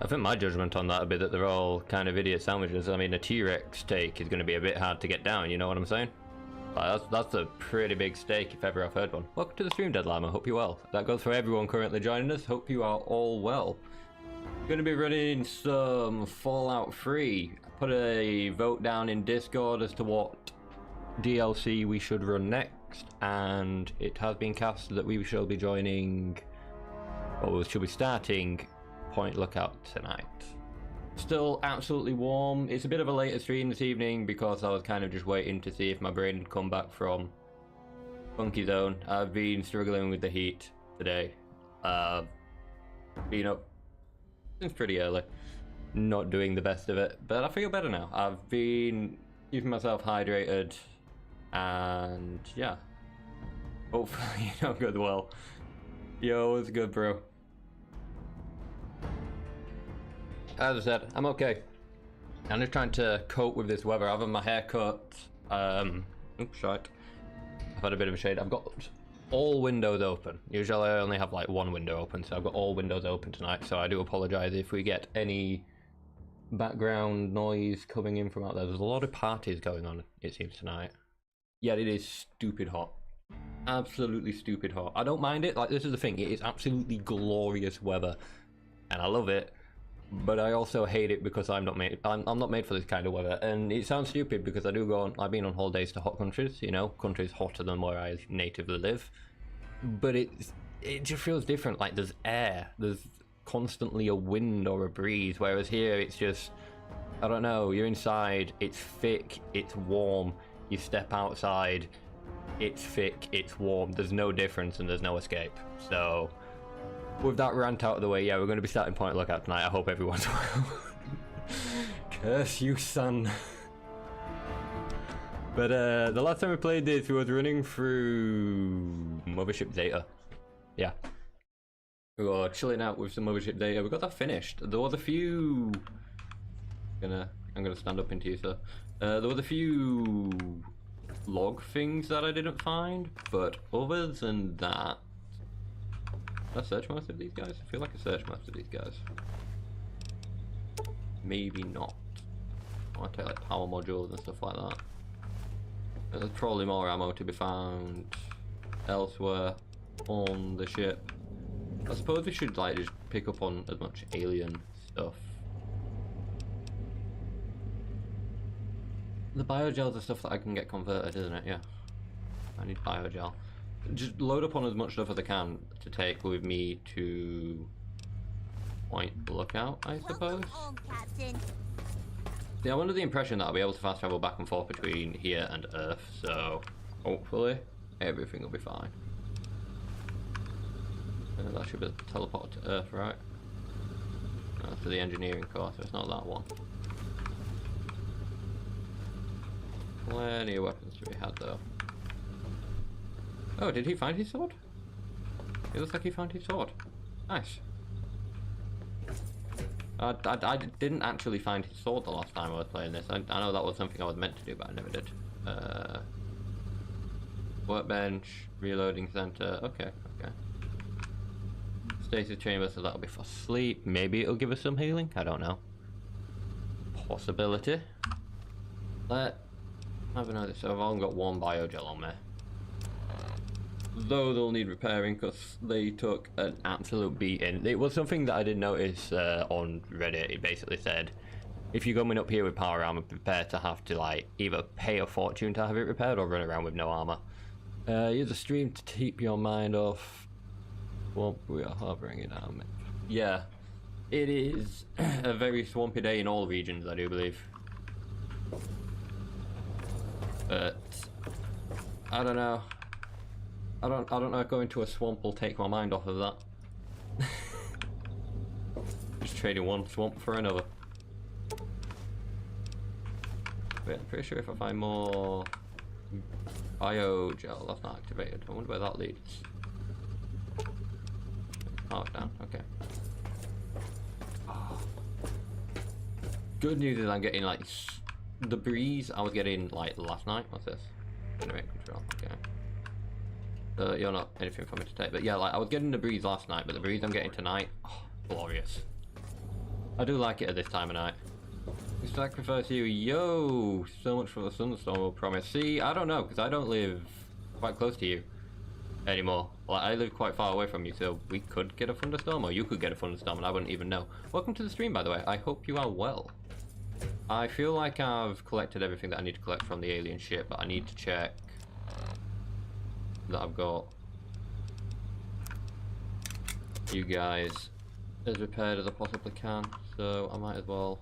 I think my judgment on that would be that they're all kind of idiot sandwiches. I mean, a T-Rex steak is going to be a bit hard to get down, you know what I'm saying? Like, that's a pretty big steak if ever I've heard one. Welcome to the stream, Dead Lama. Hope you're well. That goes for everyone currently joining us. Hope you are all well. Going to be running some Fallout 3. Put a vote down in Discord as to what DLC we should run next, and it has been cast that we shall be joining, or we should be starting Point Lookout tonight. Still absolutely warm. It's a bit of a later stream this evening because I was kind of just waiting to see if my brain had come back from Funky Zone. I've been struggling with the heat today. Been up since pretty early, not doing the best of it, but I feel better now. I've been keeping myself hydrated, and yeah, hopefully I'm good. Well, yo, it's good, bro. As I said, I'm okay. I'm just trying to cope with this weather. I've had my hair cut. Oops, shite. I've had a bit of a shade. I've got all windows open. Usually I only have like one window open, so I've got all windows open tonight. So I do apologize if we get any background noise coming in from out there. There's a lot of parties going on, it seems, tonight. Yeah, it is stupid hot. Absolutely stupid hot. I don't mind it. Like, this is the thing. It is absolutely glorious weather, and I love it. But I also hate it because I'm not made for this kind of weather. And it sounds stupid because I've been on holidays to hot countries, you know, countries hotter than where I natively live. But it just feels different. Like, there's air, there's constantly a wind or a breeze, whereas here it's just, I don't know, you're inside, it's thick, it's warm, you step outside, it's thick, it's warm, there's no difference and there's no escape. So with that rant out of the way, yeah, we're going to be starting Point Lookout tonight. I hope everyone's well. Curse you, son. But the last time we played this, we was running through Mothership Zeta. Yeah. We were chilling out with some Mothership Zeta. We got that finished. There was a few... I'm gonna stand up into you, sir. There was a few log things that I didn't find, but other than that... Did I search most of these guys? I feel like I searched most of these guys. Maybe not. I want to take like power modules and stuff like that. There's probably more ammo to be found elsewhere on the ship. I suppose we should like just pick up on as much alien stuff. The biogel's the stuff that I can get converted, isn't it? Yeah. I need biogel. Just load up on as much stuff as I can to take with me to Point Lookout, I suppose. Yeah, I'm under the impression that I'll be able to fast travel back and forth between here and Earth, so hopefully everything will be fine. That should be teleport to Earth, right? No, to the engineering course, so it's not that one. Plenty of weapons to be had though. Oh, did he find his sword? It looks like he found his sword. Nice. I didn't actually find his sword the last time I was playing this. I know that was something I was meant to do, but I never did. Workbench, reloading center. Okay, okay. Stasis chamber, so that'll be for sleep. Maybe it'll give us some healing. I don't know. Possibility. Let have another. So I've only got one biogel on me. Though they'll need repairing because they took an absolute beating. It was something that I did notice on Reddit. It basically said, if you're coming up here with power armor, prepare to have to like either pay a fortune to have it repaired or run around with no armor. Use a stream to keep your mind off. Well, we are harboring it out. Yeah, it is a very swampy day in all regions, I do believe. But I don't know. I don't know if going to a swamp will take my mind off of that. Just trading one swamp for another. Wait, I'm pretty sure if I find more biogel, that's not activated. I wonder where that leads. Mark down, okay. Oh. Good news is I'm getting like the breeze I was getting like last night. What's this? Generate control, okay. You're not anything for me to take, but yeah, like I was getting the breeze last night, but the breeze I'm getting tonight, oh, glorious. I do like it at this time of night. We sacrifice you. Yo! So much for the thunderstorm, we'll promise. See, I don't know, because I don't live quite close to you anymore. Like, I live quite far away from you, so we could get a thunderstorm, or you could get a thunderstorm, and I wouldn't even know. Welcome to the stream, by the way. I hope you are well. I feel like I've collected everything that I need to collect from the alien ship, but I need to check that I've got you guys as repaired as I possibly can, so I might as well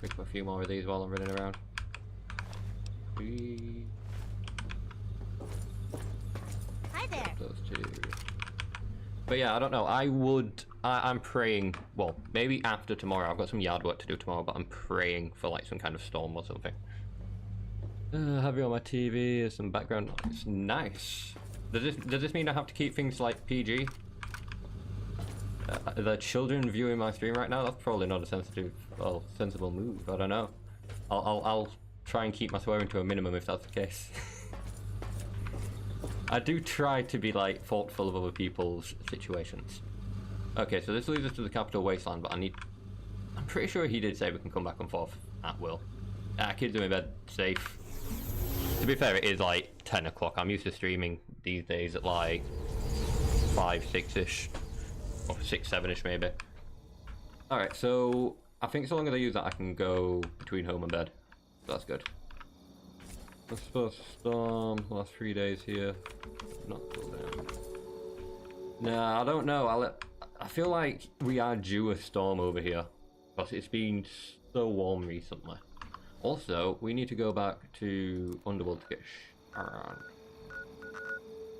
pick up a few more of these while I'm running around. Hi there. Those two. But yeah, I don't know. I'm praying, well, maybe after tomorrow. I've got some yard work to do tomorrow, but I'm praying for like some kind of storm or something. Have you on my TV as some background noise. Nice. Does this mean I have to keep things like PG? The children viewing my stream right now? That's probably not a sensible move. I don't know. I'll try and keep my swearing to a minimum if that's the case. I do try to be like thoughtful of other people's situations. Okay, so this leads us to the capital Wasteland, but I'm pretty sure he did say we can come back and forth at will. Kids are in bed, safe. To be fair, it is like 10 o'clock. I'm used to streaming these days at like 5, 6-ish. Or 6, 7-ish maybe. Alright, so I think so long as I use that I can go between home and bed. So that's good. I suppose storm, last 3 days here. Not cool down. Nah, I don't know. I feel like we are due a storm over here. Because it's been so warm recently. Also, we need to go back to Underworld to get Sharon.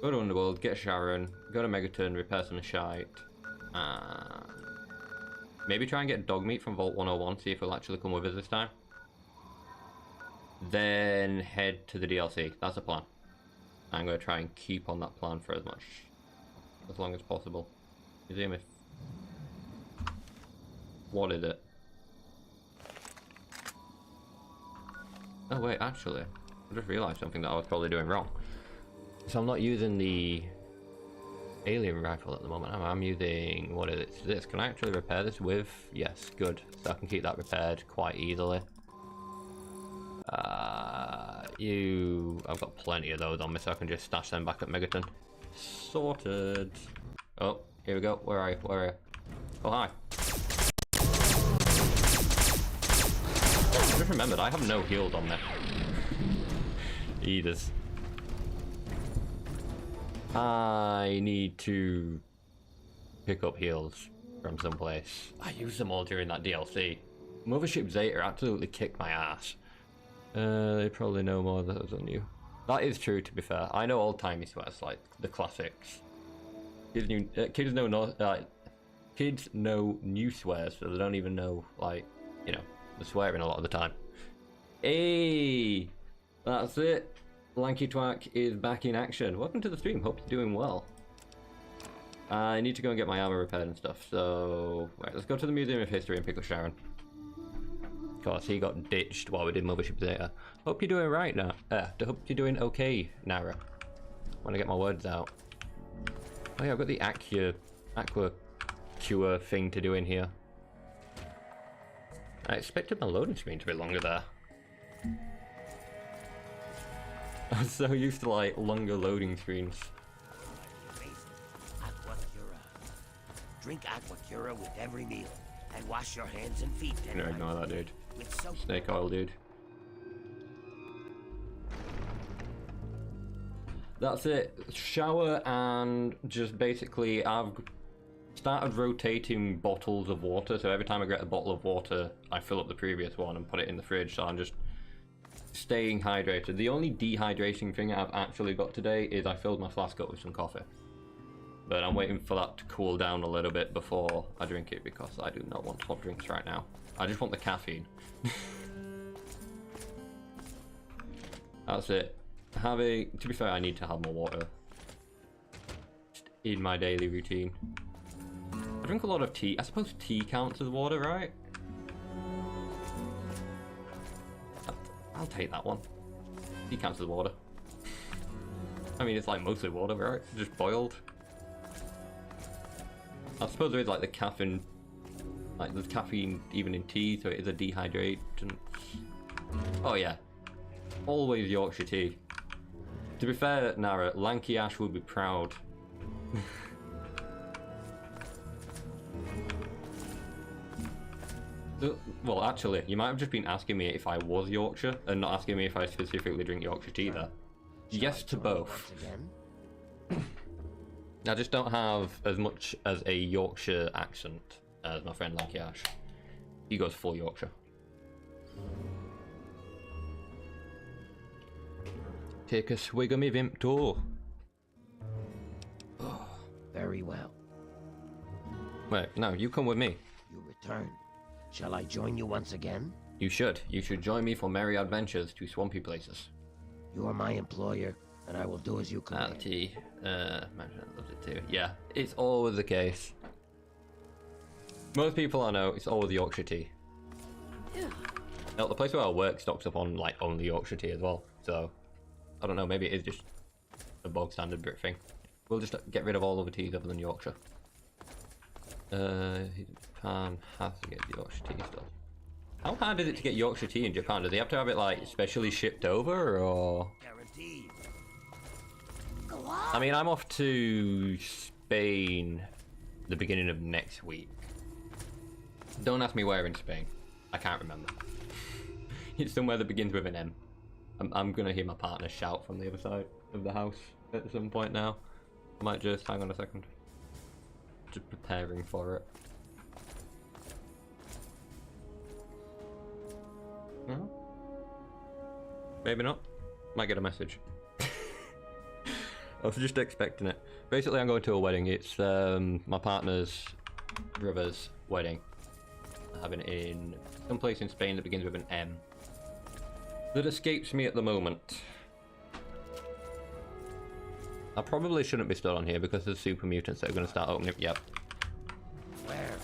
Go to Underworld, get Sharon, go to Megaton, repair some shite. Maybe try and get dog meat from Vault 101, see if it'll actually come with us this time. Then head to the DLC. That's the plan. I'm going to try and keep on that plan for as long as possible. Museum if... What is it? Oh wait, actually, I just realised something that I was probably doing wrong. So I'm not using the alien rifle at the moment. I'm using, what is it? This. Can I actually repair this with? Yes, good. So I can keep that repaired quite easily. I've got plenty of those on me, so I can just stash them back at Megaton. Sorted. Oh, here we go. Where are you? Where are you? Oh, hi. I just remembered I have no heals on me. Either. I need to pick up heals from someplace. I used them all during that DLC. Mothership Zeta absolutely kicked my ass. They probably know more of those than you. That is true, to be fair. I know old-timey swears, like the classics. Kids know new swears, so they don't even know, like, you know, the swearing a lot of the time. Hey, that's it. Lanky Twack is back in action. Welcome to the stream. Hope you're doing well. I need to go and get my armor repaired and stuff. So, right, let's go to the Museum of History and pick up Sharon. Of course, he got ditched while we did Mothership Zeta. Hope you're doing right now. Hope you're doing okay, Nara. Want to get my words out. Oh yeah, I've got the Aqua Cure thing to do in here. I expected my loading screen to be longer there. I'm so used to like longer loading screens. Drink Aqua Cura with every meal, and wash your hands and feet. I'm gonna ignore that, dude. Snake oil, dude. That's it. Shower and just basically I've started rotating bottles of water. So every time I get a bottle of water, I fill up the previous one and put it in the fridge. So I'm just staying hydrated. The only dehydration thing I've actually got today is I filled my flask up with some coffee. But I'm waiting for that to cool down a little bit before I drink it because I do not want hot drinks right now. I just want the caffeine. That's it. To be fair, I need to have more water just in my daily routine. I drink a lot of tea. I suppose tea counts as water, right? I'll take that one. Tea counts as water. I mean, it's like mostly water, right? Just boiled. I suppose there is like the caffeine Like, there's caffeine even in tea, so it is a dehydratant. Oh yeah, always Yorkshire tea. To be fair, Nara, Lanky Ash would be proud. Well, actually, you might have just been asking me if I was Yorkshire, and not asking me if I specifically drink Yorkshire tea there. Yes to both. I just don't have as much as a Yorkshire accent as my friend Lanky Ash. He goes full Yorkshire. Take a swig of me Vimto. Oh, very well. Wait, no, you come with me. You return. Shall I join you once again? You should. You should join me for merry adventures to swampy places. You are my employer, and I will do as you command. Tea. Man, I loved it too. Yeah, it's always the case. Most people I know, it's always Yorkshire tea. Now, the place where I work stocks up on like only Yorkshire tea as well. So, I don't know. Maybe it is just a bog standard Brit thing. We'll just get rid of all other teas other than Yorkshire. Japan has to get Yorkshire tea still. How hard is it to get Yorkshire tea in Japan? Do they have to have it like specially shipped over, or? Guaranteed. I mean, I'm off to Spain the beginning of next week. Don't ask me where in Spain. I can't remember. It's somewhere that begins with an M. I'm gonna hear my partner shout from the other side of the house at some point now. I might just hang on a second. Just preparing for it. No? Maybe not. Might get a message. I was just expecting it. Basically, I'm going to a wedding. It's my partner's brother's wedding. Having it in some place in Spain that begins with an M. That escapes me at the moment. I probably shouldn't be stood on here because there's super mutants that are going to start opening. Yep. Where?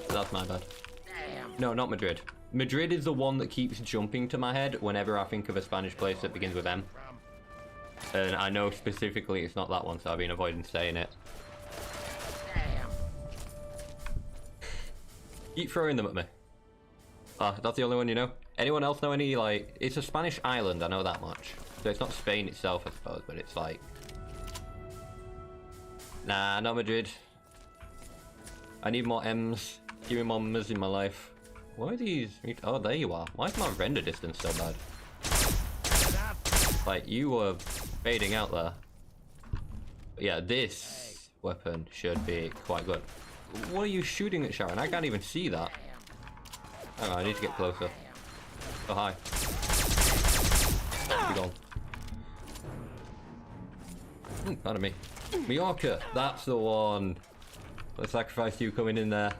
That's my bad. Damn. No, not Madrid. Madrid is the one that keeps jumping to my head whenever I think of a Spanish place that begins with M. And I know specifically it's not that one, so I've been avoiding saying it. Damn. Keep throwing them at me. Ah, that's the only one you know? Anyone else know any, like... It's a Spanish island, I know that much. So it's not Spain itself, I suppose, but it's like... Nah, not Madrid. I need more M's. Give me more M's in my life. Why are these... Oh, there you are. Why is my render distance so bad? Like, you were fading out there. But yeah, this weapon should be quite good. What are you shooting at, Sharon? I can't even see that. Hang on, I need to get closer. Oh, hi. Be gone. Pardon me. Mallorca, that's the one. I sacrificed you coming in there.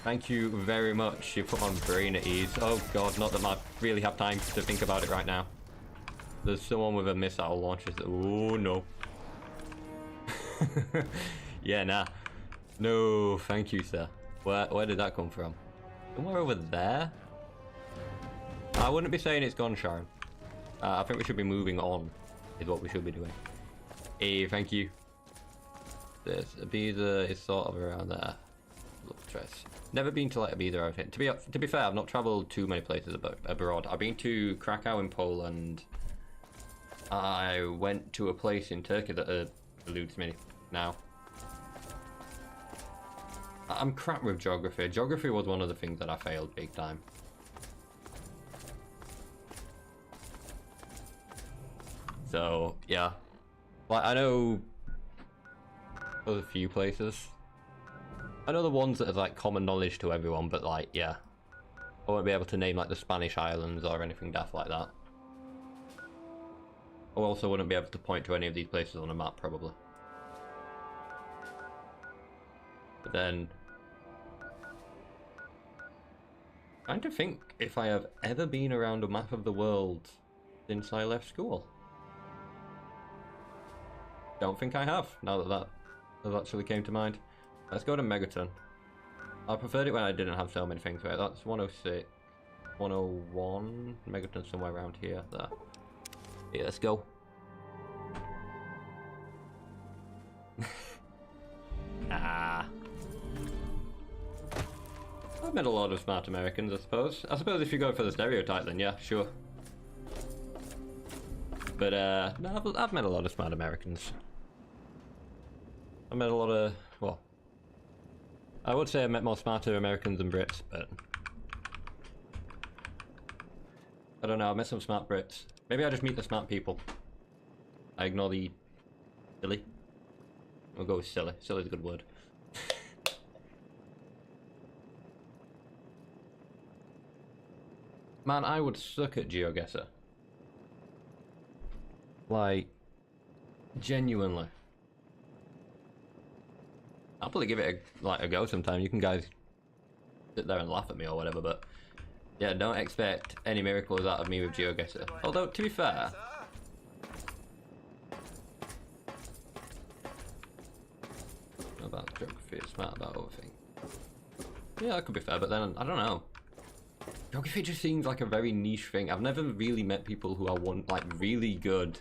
Thank you very much. You put my brain at ease. Oh god, not that I really have time to think about it right now. There's someone with a missile launcher. Oh no. Yeah, nah. No, thank you, sir. Where did that come from? Somewhere over there? I wouldn't be saying it's gone, Sharon. I think we should be moving on, is what we should be doing. Hey, thank you. This Ibiza is sort of around there. Love stress. Never been to like Ibiza, I think. To be fair, I've not travelled too many places abroad. I've been to Krakow in Poland. I went to a place in Turkey that eludes me now. I'm crap with geography. Geography was one of the things that I failed big time. So, yeah. Like, I know there's a few places. I know the ones that are like common knowledge to everyone, but like, yeah. I won't be able to name like the Spanish islands or anything daft like that. I also wouldn't be able to point to any of these places on a map, probably. But then... trying to think if I have ever been around a map of the world since I left school. Don't think I have, now that that has actually came to mind. Let's go to Megaton. I preferred it when I didn't have so many things, right? That's 106, 101, Megaton somewhere around here, there. Yeah, let's go. I've met a lot of smart Americans, I suppose. I suppose if you go for the stereotype, then yeah, sure. But no, I've met a lot of smart Americans. I met a lot of, well, I would say I met more smarter Americans than Brits, but I don't know, I met some smart Brits. Maybe I just meet the smart people. I ignore the silly. We'll go with silly. Silly's a good word. Man, I would suck at GeoGuessr. Like, genuinely. I'll probably give it a go sometime. You can guys sit there and laugh at me or whatever, but yeah, don't expect any miracles out of me with GeoGuessr. Although, to be fair, not about geography, it's smart about other things. Yeah, that could be fair, but then, I don't know. Geography just seems like a very niche thing. I've never really met people who are really good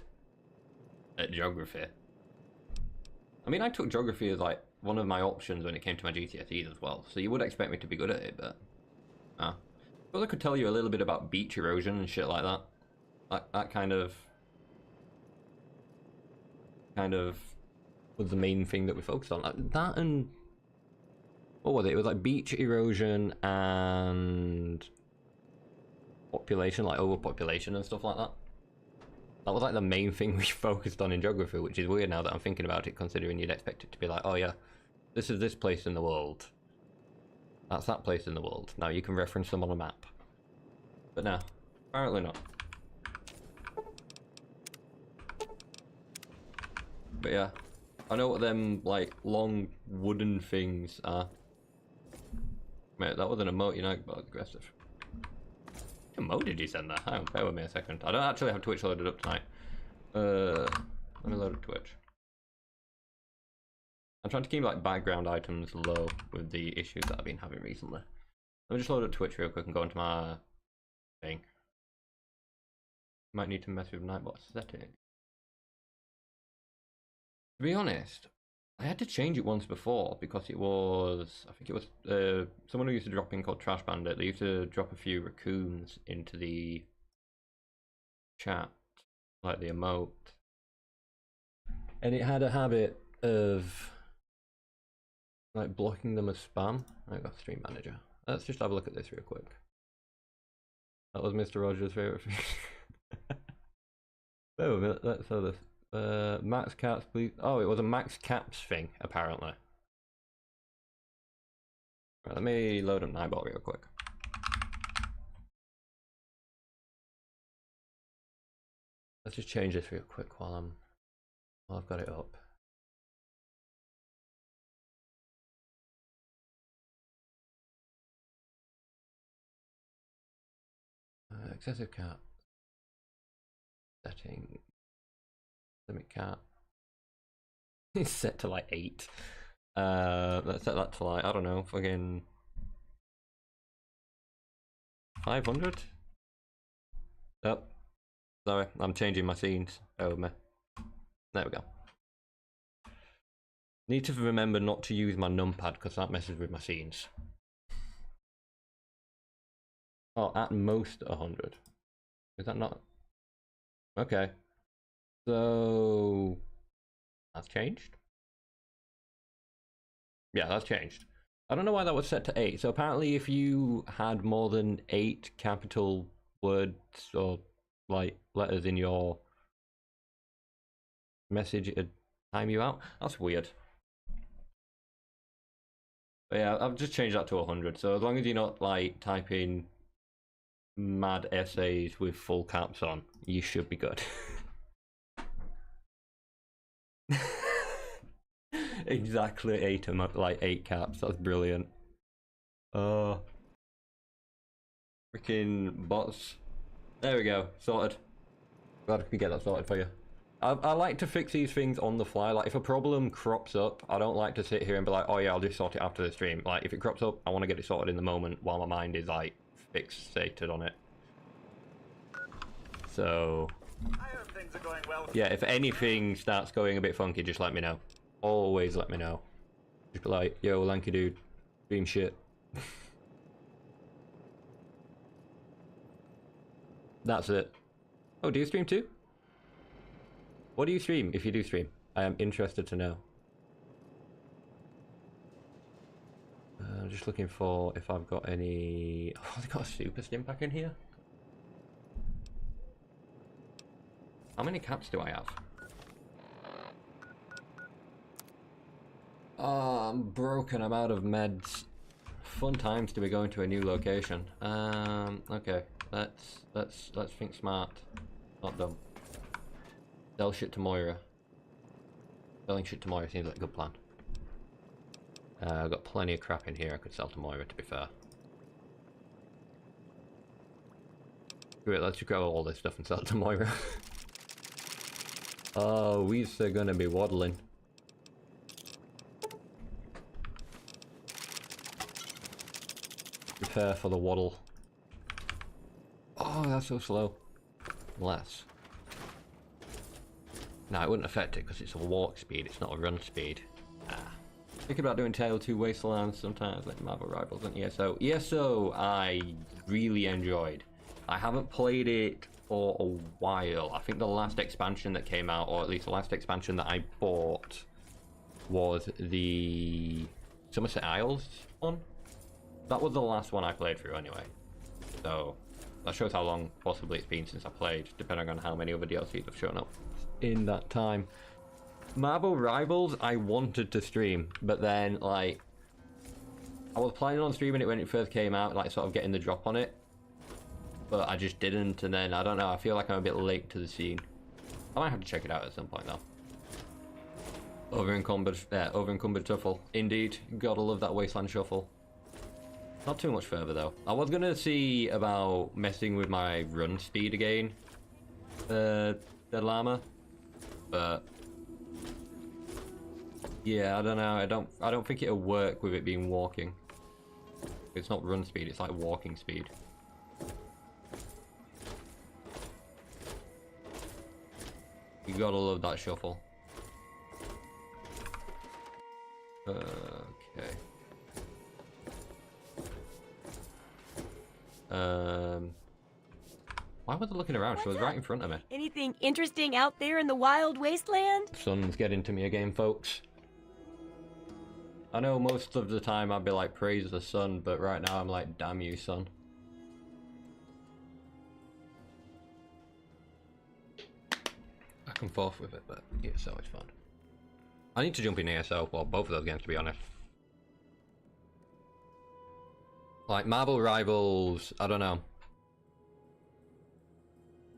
at geography. I mean, I took geography as like one of my options when it came to my GCSEs as well, so you would expect me to be good at it, but well, I could tell you a little bit about beach erosion and shit like that. That kind of was the main thing that we focused on. Like that, and what was it? It was like beach erosion and population, like overpopulation and stuff like that. That was like the main thing we focused on in geography, which is weird now that I'm thinking about it, considering you'd expect it to be like, oh yeah, this is this place in the world. That's that place in the world. Now you can reference them on a map. But no, apparently not. But yeah, I know what them like long wooden things are. Mate, that wasn't a emote, you know, but aggressive. What emote did you send there? Hang on, bear with me a second. I don't actually have Twitch loaded up tonight. Let me load up Twitch. I'm trying to keep like background items low with the issues that I've been having recently. Let me just load up Twitch real quick and go into my thing. Might need to mess with Nightbot settings. To be honest, I had to change it once before because it was, I think it was someone who used to drop in called Trash Bandit. They used to drop a few raccoons into the chat, like the emote. And it had a habit of like blocking them as spam. I got Stream Manager. Let's just have a look at this real quick. That was Mr. Rogers' favourite thing. Wait a minute, let's have this. Max Caps, please. Oh, it was a Max Caps thing, apparently. Right, let me load up Nightbot real quick. Let's just change this real quick while I've got it up. Excessive cap. Setting. Limit cap. It's set to like 8. Let's set that to like, I don't know, fucking 500? Yep. Sorry, I'm changing my scenes. Bear with me. There we go. Need to remember not to use my numpad because that messes with my scenes. Oh, at most 100. Is that not? Okay. So that's changed. Yeah, that's changed. I don't know why that was set to 8. So apparently if you had more than 8 capital words or like letters in your message, it'd time you out. That's weird. But yeah, I've just changed that to 100. So as long as you're not like typing mad essays with full caps on, you should be good. Exactly 8 like 8 caps. That's brilliant. Oh, freaking bots. There we go, sorted. Glad I could get that sorted for you. I like to fix these things on the fly. Like if a problem crops up, I don't like to sit here and be like, oh yeah, I'll just sort it after the stream. Like if it crops up, I want to get it sorted in the moment while my mind is like fixated on it. So I hope things are going well. Yeah, if anything starts going a bit funky, just let me know. Always let me know. Just be like, yo, lanky dude, stream shit. That's it. Oh, do you stream too? What do you stream if you do stream? I am interested to know. I'm just looking for if I've got any... Oh, they got a super stim pack in here? How many caps do I have? Oh, I'm broken. I'm out of meds. Fun times to be going to a new location. Okay. Let's think smart. Not dumb. Sell shit to Moira. Selling shit to Moira seems like a good plan. I've got plenty of crap in here I could sell to Moira, to be fair. Great, let's just grab all this stuff and sell it to Moira. Oh, we're gonna be waddling. Prepare for the waddle. Oh, that's so slow. Less. No, it wouldn't affect it because it's a walk speed, it's not a run speed. Thinking about doing Tale 2 Wastelands sometimes, like Marvel Rivals and ESO. ESO I really enjoyed. I haven't played it for a while. I think the last expansion that came out, or at least the last expansion that I bought, was the Somerset Isles one. That was the last one I played through anyway. So that shows how long possibly it's been since I played, depending on how many other DLCs have shown up in that time. Marvel Rivals I wanted to stream, but then like I was planning on streaming it when it first came out, like sort of getting the drop on it, but I just didn't, and then I don't know, I feel like I'm a bit late to the scene. I might have to check it out at some point though. Over-encumbered shuffle. Indeed, gotta love that Wasteland shuffle. Not too much further though. I was gonna see about messing with my run speed again, the llama, but yeah, I don't know. I don't think it'll work with it being walking. It's not run speed, it's like walking speed. You gotta love that shuffle. Okay. Why was I looking around? She was right in front of me. Anything interesting out there in the wild wasteland? Sun's getting to me again, folks. I know most of the time I'd be like, praise the sun, but right now I'm like, damn you, sun. Back and forth with it, but ESO is fun. I need to jump in ESO, well, both of those games to be honest. Like, Marvel Rivals, I don't know.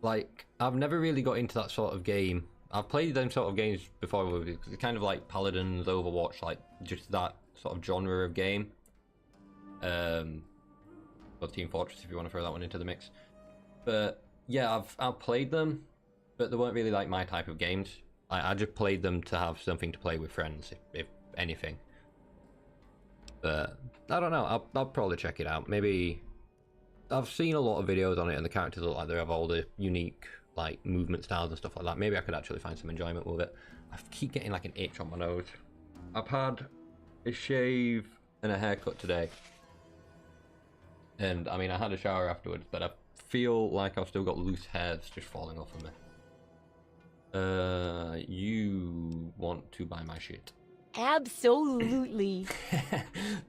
Like, I've never really got into that sort of game. I've played them sort of games before, because it's kind of like Paladins, Overwatch, like just that sort of genre of game. Or Team Fortress, if you want to throw that one into the mix. But yeah, I've played them, but they weren't really like my type of games. I just played them to have something to play with friends, if anything. But I don't know. I'll probably check it out. Maybe I've seen a lot of videos on it, and the characters look like they have all the unique like movement styles and stuff like that. Maybe I could actually find some enjoyment with it. I keep getting like an itch on my nose. I've had a shave and a haircut today, and I mean I had a shower afterwards, but I feel like I've still got loose hairs just falling off of me. You want to buy my shit? Absolutely.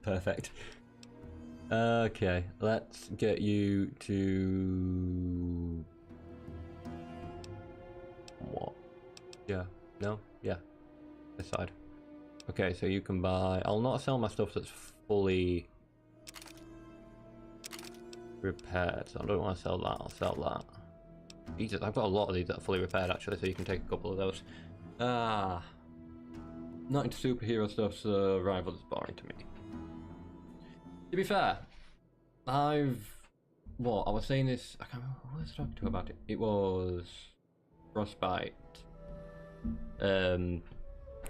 Perfect. Okay, let's get you to... What? Yeah, no? Yeah. This side. Okay, so you can buy... I'll not sell my stuff that's fully repaired, so I don't want to sell that. I'll sell that. Jesus, I've got a lot of these that are fully repaired actually, so you can take a couple of those. Not into superhero stuff, so Rival is boring to me. To be fair, I was saying this, I can't remember who I was talking to about it. It was Frostbite. Guy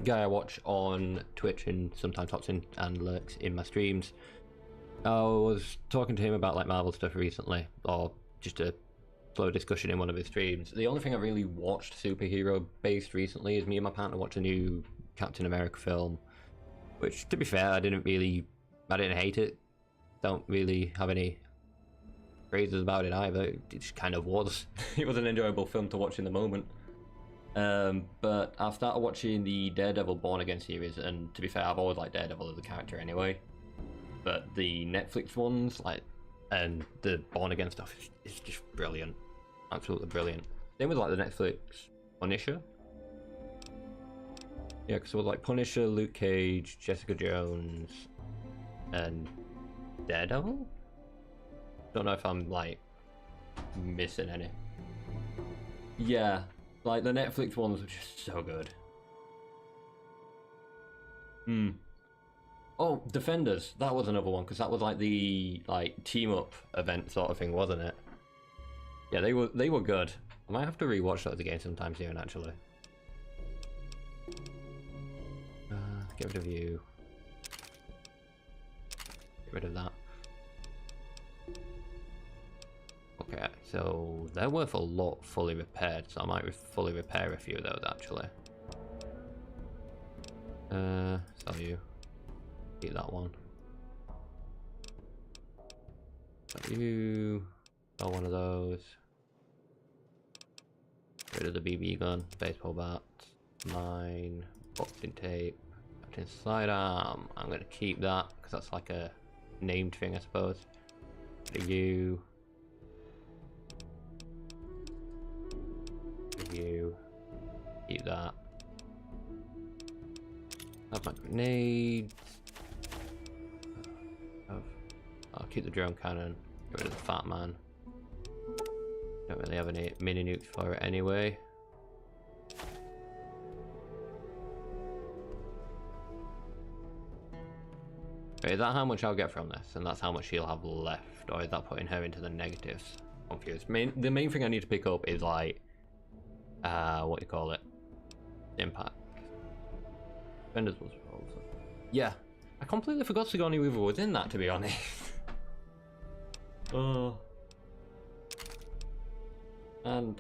I watch on Twitch and sometimes hops in and lurks in my streams. I was talking to him about like Marvel stuff recently, or just a slow discussion in one of his streams. The only thing I really watched superhero based recently is me and my partner watched a new Captain America film, which to be fair I didn't hate it. Don't really have any praises about it either. It just kind of was. It was an enjoyable film to watch in the moment. But I've started watching the Daredevil Born Again series, and to be fair, I've always liked Daredevil as a character anyway. But the Netflix ones, like, and the Born Again stuff is just brilliant. Absolutely brilliant. Same with like the Netflix Punisher. Yeah, because it was like Punisher, Luke Cage, Jessica Jones, and Daredevil? Don't know if I'm like missing any. Yeah, like the Netflix ones were just so good. Oh, Defenders, that was another one, because that was like the team up event sort of thing, wasn't it? Yeah, they were good. I might have to rewatch those again sometime soon, actually. Get rid of you. Get rid of that. Okay, so they're worth a lot fully repaired, so I might fully repair a few of those actually. Sell you. Keep that one. Sell you. Sell one of those. Get rid of the BB gun, baseball bat, mine, boxing tape, captain sidearm. I'm gonna keep that because that's like a named thing, I suppose. For you. For you. Keep that. Have my grenades. I'll keep the drone cannon. Get rid of the fat man. Don't really have any mini nukes for it anyway. Okay, is that how much I'll get from this? And that's how much she'll have left? Or is that putting her into the negatives? Confused. The main thing I need to pick up is like, what do you call it? Impact. Defenders was also. Yeah, I completely forgot Sigourney Weaver was in that, to be honest. Oh. And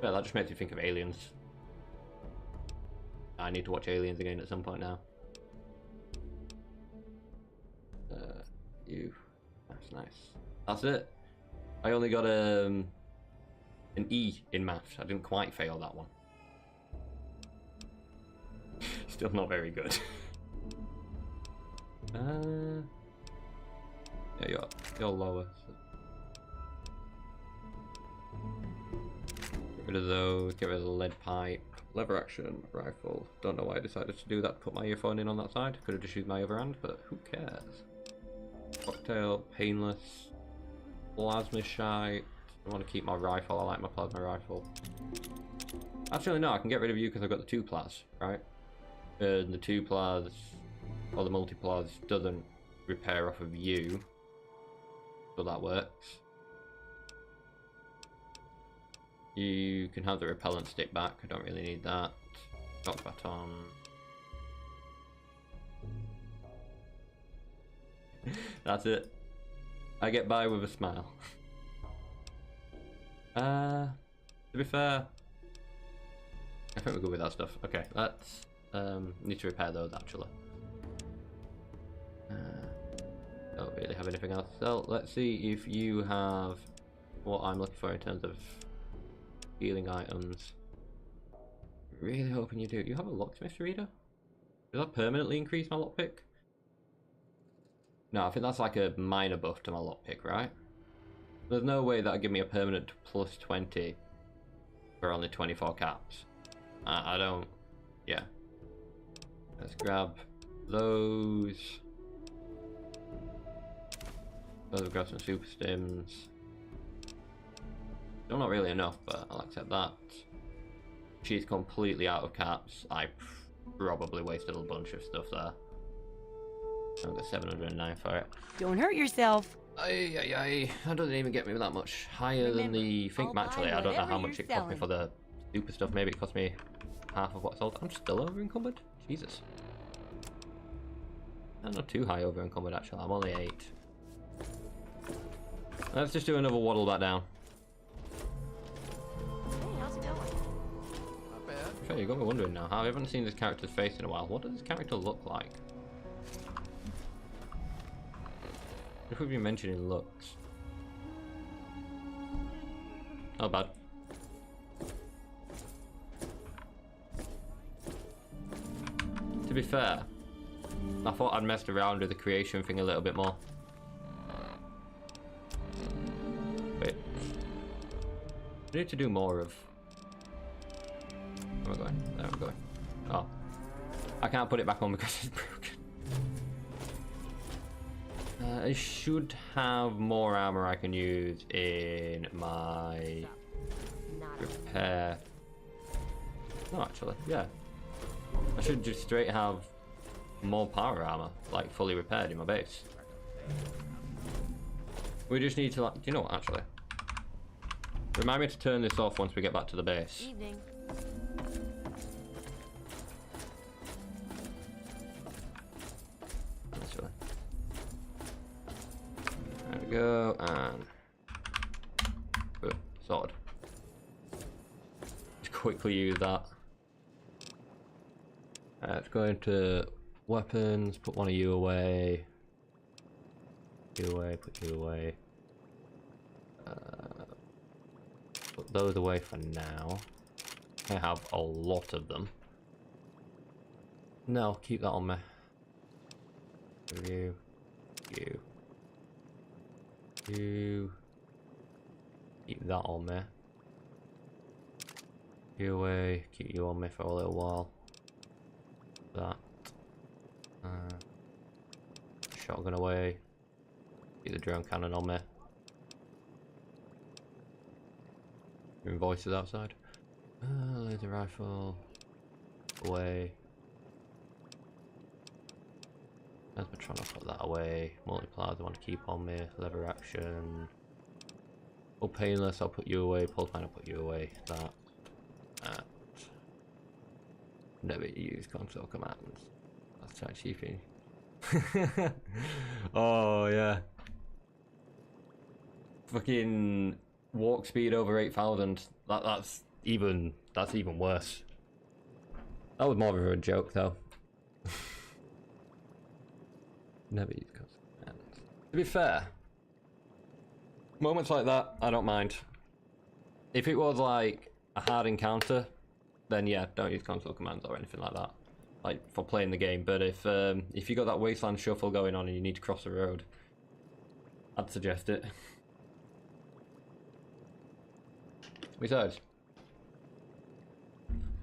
yeah, that just makes me think of Aliens. I need to watch Aliens again at some point now. That's nice. That's it. I only got an E in maths. I didn't quite fail that one. Still not very good. Yeah, you're lower. So. Get rid of those. Get rid of the lead pipe. Lever action rifle. Don't know why I decided to do that. Put my earphone in on that side. Could have just used my other hand, but who cares? Cocktail, painless, plasma shite. I want to keep my rifle. I like my plasma rifle. Actually, no, I can get rid of you because I've got the 2 plas, right? And the 2 plas, or the multi-plas, doesn't repair off of you. So that works. You can have the repellent stick back. I don't really need that. Shock baton. That's it. I get by with a smile. To be fair, I think we're good with that stuff. Okay, let's need to repair those actually. Don't really have anything else. So let's see if you have what I'm looking for in terms of healing items. Really hoping you do. You have a locksmith reader? Does that permanently increase my lockpick? No, I think that's like a minor buff to my lockpick, right? There's no way that'll give me a permanent plus 20 for only 24 caps. I don't... Yeah. Let's grab those. Those will grab some super stims. Still not really enough, but I'll accept that. She's completely out of caps. I probably wasted a bunch of stuff there. I've got 709 for it. Don't hurt yourself. That doesn't even get me that much higher than the think actually. I don't know how much it cost me for the super stuff. Maybe it cost me half of what I sold. I'm still over encumbered. Jesus. I'm not too high over encumbered actually. I'm only 8. Let's just do another waddle back down. Hey, how's it going? Not bad. Sure, you got me wondering now. I haven't seen this character's face in a while. What does this character look like? If we've been mentioning looks. not bad. To be fair, I thought I'd messed around with the creation thing a little bit more. Wait. I need to do more of... Where am I going? There I'm going. Oh. I can't put it back on because it's broken. I should have more armor I can use in my repair. No, actually, yeah. I should just straight have more power armor, like fully repaired in my base. We just need to, like, do you know what, actually? Remind me to turn this off once we get back to the base. Evening. Actually. There we go, and... Good, sorted. Just quickly use that. Let's go into weapons, put one of you away. You away, put you away. Put those away for now. I have a lot of them. No, keep that on me. You. Keep that on me. You away, keep you on me for a little while. That. Shotgun away. Keep the drone cannon on me. Hearing voices outside. Laser rifle. Away. Asmatron, put that away. Multipliers I want to keep on me. Lever action. Oh, painless, I'll put you away. Pulse line, I'll put you away. That. Never use console commands. That's try cheaping. Oh yeah. Fucking walk speed over 8,000. That's even worse. That was more of a joke though. Never use console commands. To be fair, moments like that I don't mind. If it was like a hard encounter, then yeah, don't use console commands or anything like that, like for playing the game. But if you got that Wasteland shuffle going on and you need to cross the road, I'd suggest it. Besides,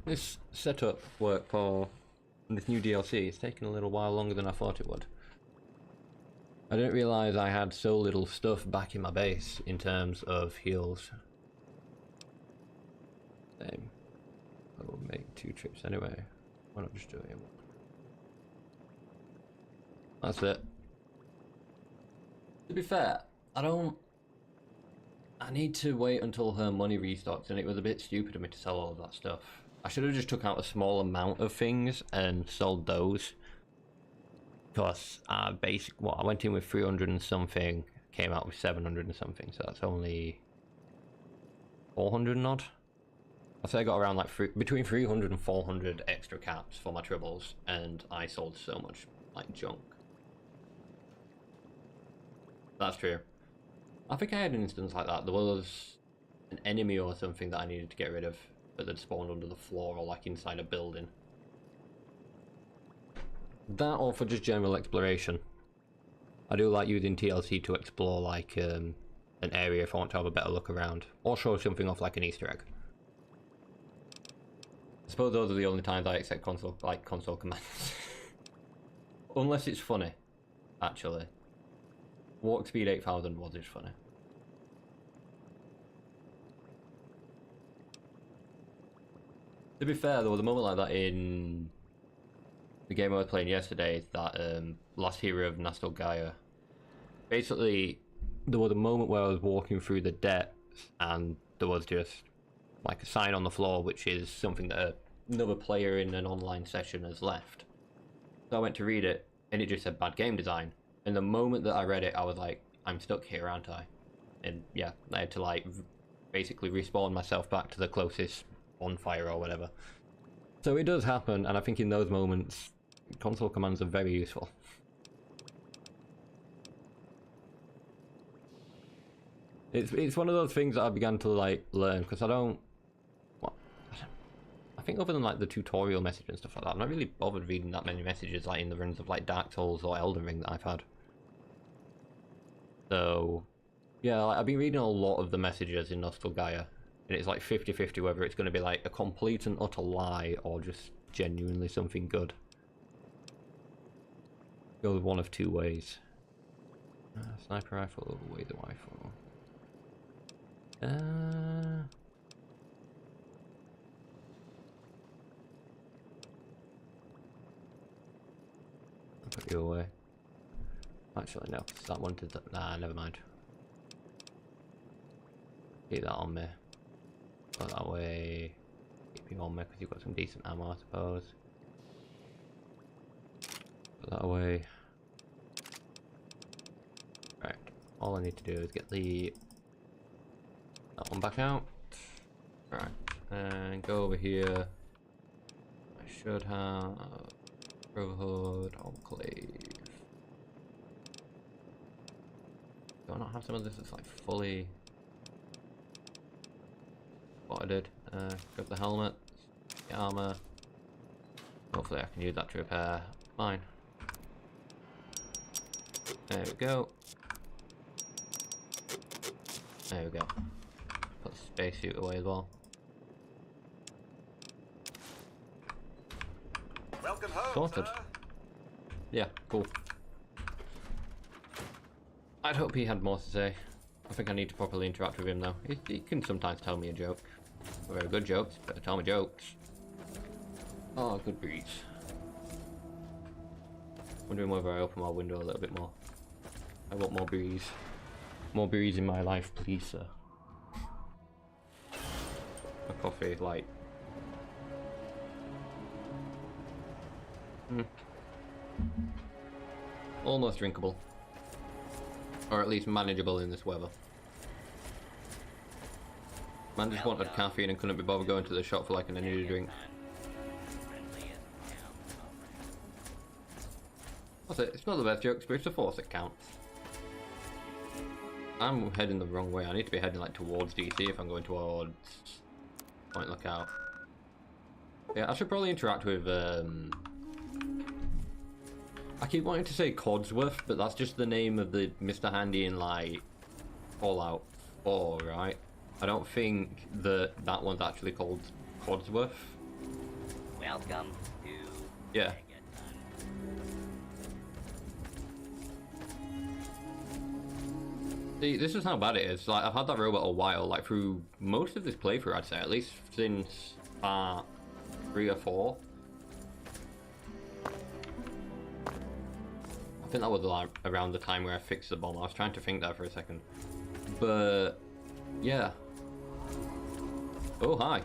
this setup work for this new DLC is taking a little while longer than I thought it would. I didn't realise I had so little stuff back in my base in terms of heals. Same. I will make 2 trips anyway. Why not just do it? That's it. To be fair, I need to wait until her money restocks, and it was a bit stupid of me to sell all of that stuff. I should have just took out a small amount of things and sold those. Because I went in with 300 and something, came out with 700 and something, so that's only 400 and odd. I say I got around like between 300 and 400 extra caps for my tribbles, and I sold so much like junk. That's true. I think I had an instance like that. There was an enemy or something that I needed to get rid of, but they'd spawned under the floor or like inside a building. That or for just general exploration. I do like using TLC to explore like an area if I want to have a better look around, or show something off like an Easter egg. I suppose those are the only times I accept console commands. Unless it's funny, actually. Walk speed 8,000 was just funny. To be fair, there was a moment like that in the game I was playing yesterday, that last hero of Nastelgaia. Basically, there was a moment where I was walking through the depths and there was just like a sign on the floor, which is something that another player in an online session has left. So I went to read it, and it just said bad game design. And the moment that I read it, I was like, I'm stuck here, aren't I? And yeah, I had to like basically respawn myself back to the closest bonfire or whatever. So it does happen, and I think in those moments, console commands are very useful. It's one of those things that I began to like learn because I don't. I think other than like the tutorial message and stuff like that, I'm not really bothered reading that many messages like in the runs of like Dark Souls or Elden Ring that I've had. So, yeah, like, I've been reading a lot of the messages in Nostalgaia, and it's like 50-50 whether it's going to be like a complete and utter lie or just genuinely something good. Goes one of two ways. Sniper rifle, laser rifle. I'll put you away. Actually, no, that one did that. Nah, never mind. Keep that on me. Go that way. Keep you on me because you've got some decent ammo, I suppose. Put that away. Right. All I need to do is get that one back out. Right. And go over here. I should have Brotherhood, Enclave. Do I not have some of this that's like fully... What I did. Grab the helmet, the armor. Hopefully I can use that to repair mine. There we go. There we go. Put the spacesuit away as well. Welcome home, Sorted. sir. Yeah, cool. I'd hope he had more to say. I think I need to properly interact with him though. He can sometimes tell me a joke. Very good jokes, better tell me jokes. Oh, good breeze. Wondering whether I open my window a little bit more. I want more breeze. More breeze in my life, please, sir. A coffee, light. Almost drinkable. Or at least manageable in this weather. Man just wanted caffeine and couldn't be bothered going to the shop for like an energy drink. That's it. It's not the best jokes, but it's the force that counts. I'm heading the wrong way. I need to be heading like towards DC if I'm going towards Point Lookout. Yeah, I should probably interact with I keep wanting to say Codsworth, but that's just the name of the Mr. Handy in like Fallout 4, right? I don't think that one's actually called Codsworth. Welcome to... Yeah. See, this is how bad it is. Like, I've had that robot a while, like through most of this playthrough, I'd say, at least since part 3 or 4. I think that was like around the time where I fixed the bomb. I was trying to think that for a second. But, yeah. Oh, hi.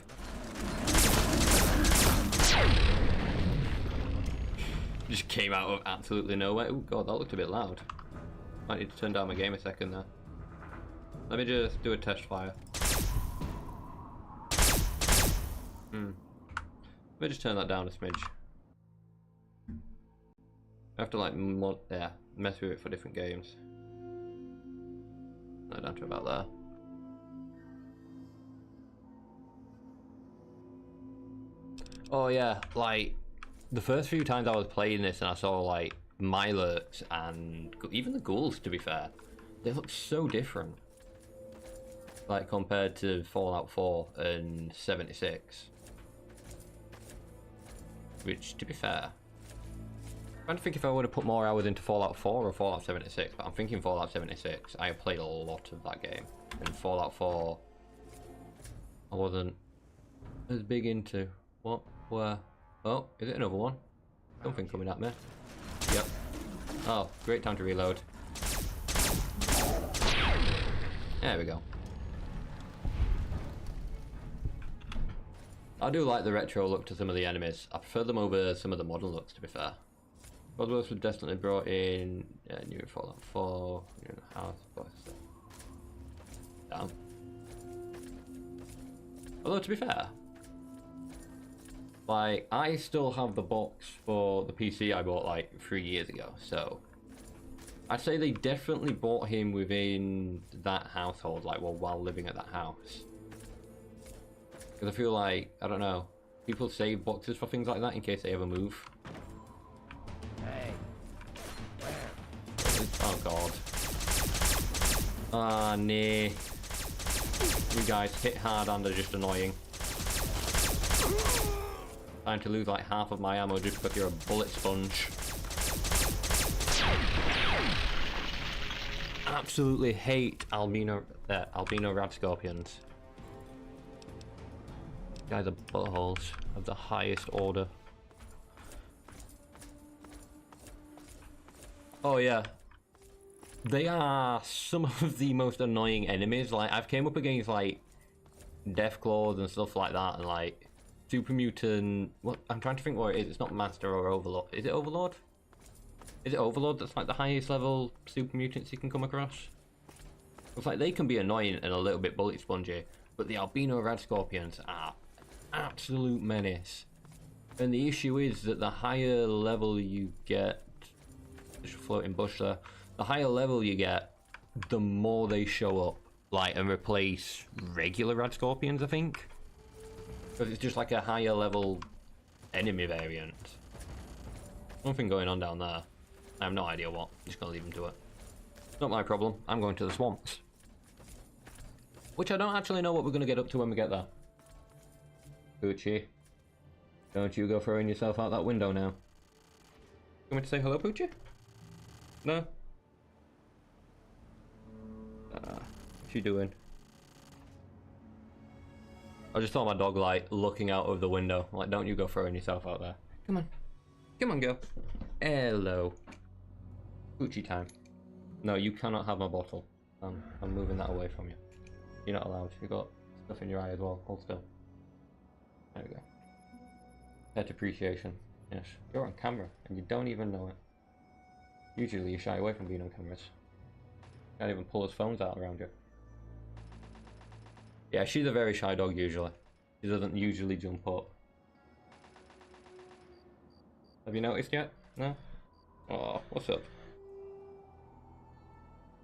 Just came out of absolutely nowhere. Oh god, that looked a bit loud. Might need to turn down my game a second there. Let me just do a test fire. Let me just turn that down a smidge. I have to like mess with it for different games. Down to about there. Oh yeah, like the first few times I was playing this and I saw like Milots and even the ghouls, to be fair, they look so different. Like compared to Fallout 4 and 76. Which, to be fair, I'm trying to think if I would have put more hours into Fallout 4 or Fallout 76, but I'm thinking Fallout 76. I played a lot of that game, and Fallout 4 I wasn't as big into. What? Where? Oh, is it another one? Something coming at me. Yep. Oh, great time to reload. There we go. I do like the retro look to some of the enemies. I prefer them over some of the modern looks, to be fair. Roswell's was definitely brought in new Fallout 4, new house, down. Although, to be fair, like, I still have the box for the PC I bought like 3 years ago, so I'd say they definitely bought him within that household, like, well, while living at that house. Because I feel like, I don't know, people save boxes for things like that in case they ever move. Hey, where? Oh god. Ah, nah. You guys hit hard and are just annoying. Time to lose like half of my ammo just because you're a bullet sponge. Absolutely hate albino rad scorpions. Guys are buttholes of the highest order. Oh yeah. They are some of the most annoying enemies. Like, I've came up against like Deathclaws and stuff like that, and like super mutant. What, I'm trying to think what it is. It's not Master or Overlord. Is it Overlord? Is it Overlord that's like the highest level super mutants you can come across? It's like they can be annoying and a little bit bullet spongy, but the albino rad scorpions are absolute menace. And the issue is that the higher level you get, there's a floating bush there. The higher level you get, the more they show up, like, and replace regular rad scorpions, I think. Because it's just like a higher level enemy variant. Something going on down there. I have no idea what. I'm just gonna leave them to it. Not my problem. I'm going to the swamps. Which I don't actually know what we're gonna get up to when we get there. Poochie. Don't you go throwing yourself out that window now. You want me to say hello, Poochie? No? What's she doing? I just saw my dog, like, looking out of the window. Like, don't you go throwing yourself out there. Come on. Come on, girl. Hello. Poochie time. No, you cannot have my bottle. I'm moving that away from you. You're not allowed. You've got stuff in your eye as well. Hold still. There we go. Pet appreciation. Yes. You're on camera, and you don't even know it. Usually you shy away from being on cameras. Can't even pull his phones out around you. Yeah, she's a very shy dog usually. She doesn't usually jump up. Have you noticed yet? No? Oh, what's up?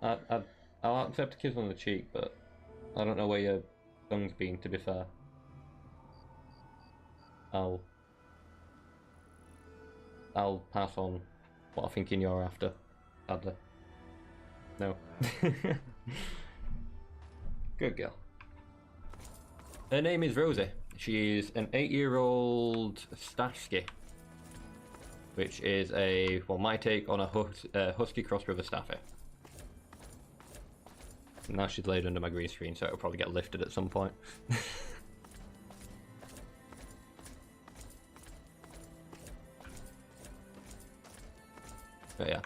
I'll accept a kiss on the cheek, but I don't know where your tongue's been, to be fair. I'll pass on what I'm thinking you're after, sadly. No. Good girl. Her name is Rosie. She's an 8-year-old Starsky, which is a, well, my take on a husky crossed with a staffy. Now she's laid under my green screen, so it'll probably get lifted at some point. But yeah.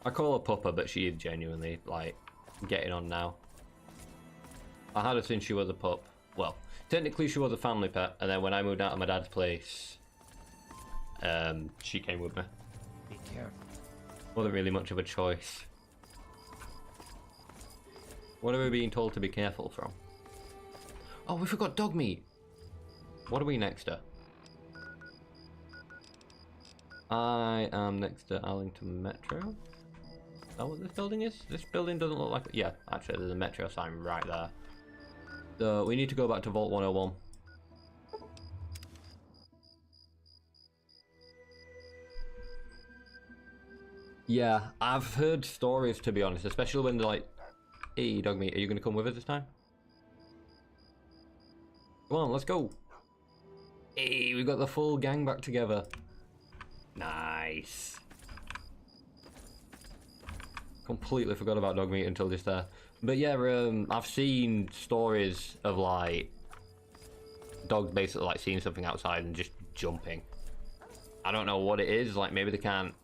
I call her Puppa, but she is genuinely, like, getting on now. I had her since she was a pup. Well, technically she was a family pet, and then when I moved out of my dad's place, she came with me. Be careful. Wasn't really much of a choice. What are we being told to be careful from? Oh, we forgot dog meat! What are we next to? I am next to Arlington Metro. Is that what this building is? This building doesn't look like... Yeah, actually there's a Metro sign right there. So we need to go back to Vault 101. Yeah, I've heard stories, to be honest, especially when they're like, hey, dog meat, are you going to come with us this time? Come on, let's go. Hey, we got the full gang back together. Nice. Completely forgot about dog meat until just there. But yeah, I've seen stories of like dogs basically like seeing something outside and just jumping. I don't know what it is, like maybe they can't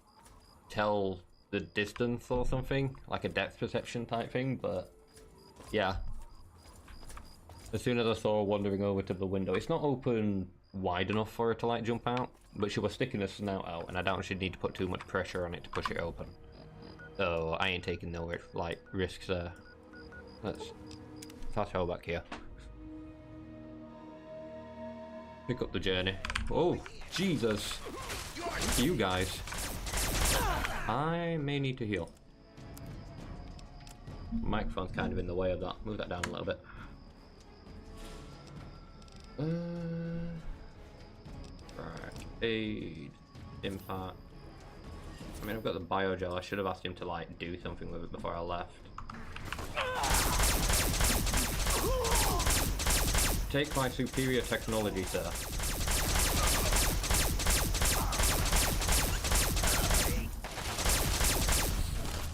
tell the distance or something, like a depth perception type thing, but yeah. As soon as I saw her wandering over to the window, it's not open wide enough for her to like jump out, but she was sticking her snout out, and I doubt she'd need to put too much pressure on it to push it open. So I ain't taking no like risks there. Let's fast travel back here. Pick up the journey. Oh, Jesus! You guys. I may need to heal. Microphone's kind of in the way of that. Move that down a little bit. Right. Aid. Impact. I mean, I've got the biogel. I should have asked him to, like, do something with it before I left. Take my superior technology, sir.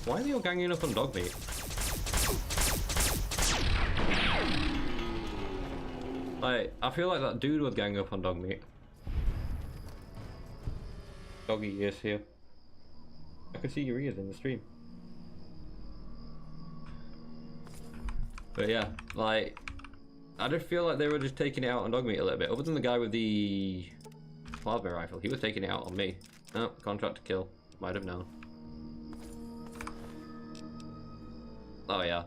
Why are they all ganging up on dog meat? Like, I feel like that dude was ganging up on dog meat. Doggy ears here. I can see your ears in the stream. But yeah, like, I just feel like they were just taking it out on dog meat a little bit. Other than the guy with the plasma rifle, he was taking it out on me. Oh, contract to kill. Might have known. Oh yeah.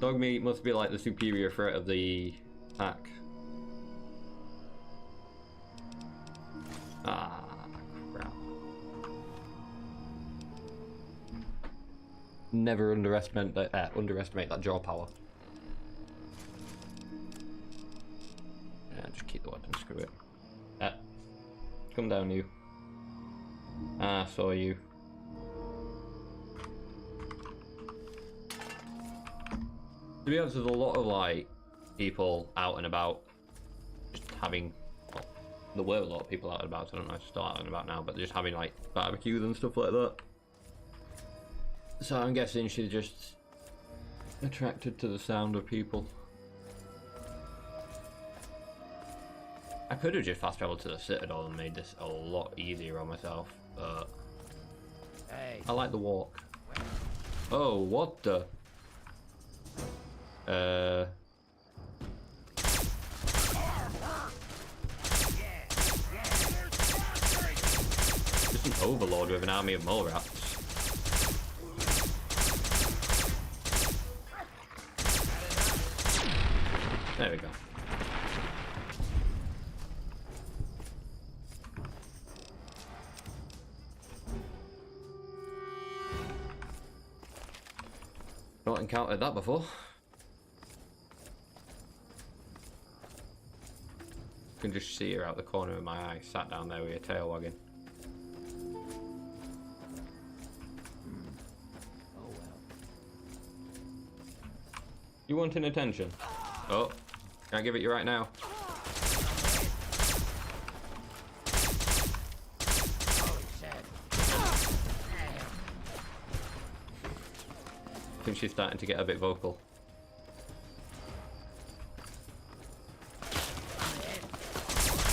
Dog meat must be like the superior threat of the pack. Ah, crap. Never underestimate that jaw power. Yeah, just keep the weapon, screw it. Come down, you. Ah, saw you. To be honest, there's a lot of like people out and about just having, well, there were a lot of people out and about, so I don't know if it's still out and about now, but just having like barbecues and stuff like that. So I'm guessing she's just attracted to the sound of people. I could have just fast traveled to the Citadel and made this a lot easier on myself, but Hey. I like the walk. Oh, what the? Just an overlord with an army of mole rats. There we go. Not encountered that before. You can just see her out the corner of my eye, sat down there with her tail wagging. Oh well. You wanting attention? Oh, can I give it you right now? I think she's starting to get a bit vocal.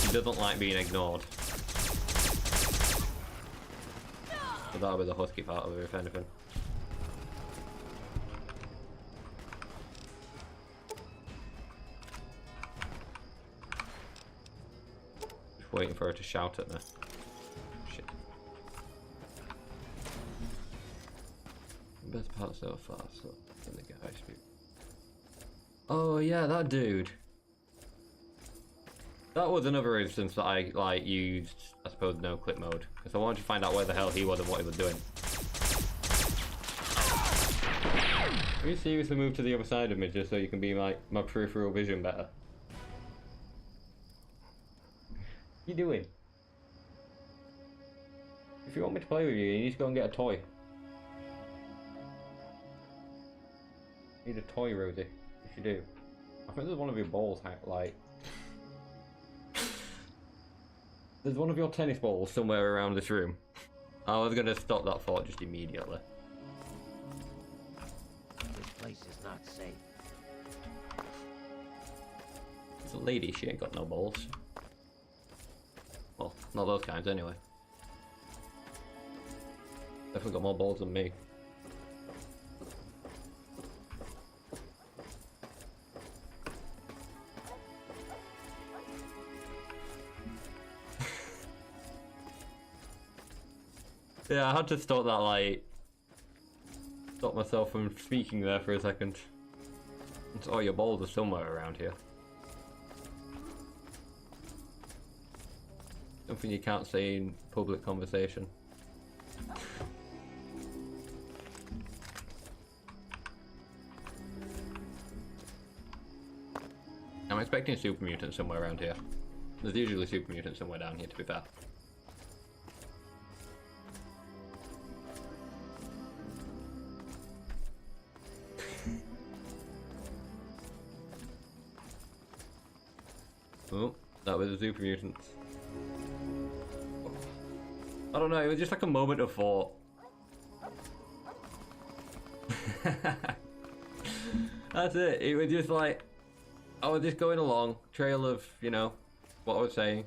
She doesn't like being ignored. So that'll be the husky part of her, if anything. Just waiting for her to shout at me. Shit. Best part so far, so let me get high speed. Oh yeah, that dude. That was another instance that I like used, I suppose, no clip mode, because I wanted to find out where the hell he was and what he was doing. Can you seriously move to the other side of me just so you can be like my peripheral vision better? What you doing? If you want me to play with you, you need to go and get a toy. Need a toy, Rosie. If you do. I think there's one of your balls, like... There's one of your tennis balls somewhere around this room. I was gonna stop that thought just immediately. This place is not safe. It's a lady, she ain't got no balls. Well, not those kinds anyway. Definitely got more balls than me. Yeah, I had to stop that, like, stop myself from speaking there for a second. Oh, your balls are somewhere around here. Something you can't say in public conversation. expecting super mutants somewhere around here. There's usually super mutants somewhere down here, to be fair. Oh, that was a super mutant. I don't know, it was just like a moment of thought. That's it. It was just like, I was just going along, trail of, you know, what I was saying.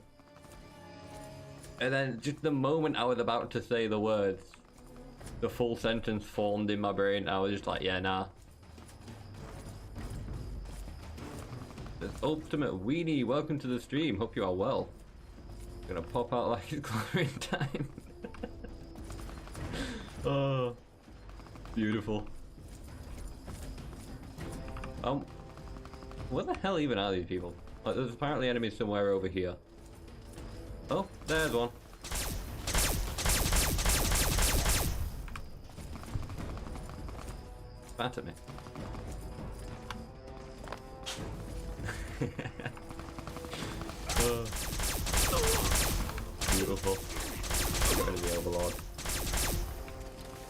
And then just the moment I was about to say the words, the full sentence formed in my brain. I was just like, yeah, nah. This Ultimate Weenie, welcome to the stream. Hope you are well. Gonna pop out like it's clobbering time. Oh, beautiful. What the hell even are these people? Like, there's apparently enemies somewhere over here. Oh, there's one. Bat at me. Oh. Beautiful. Get rid of the Overlord.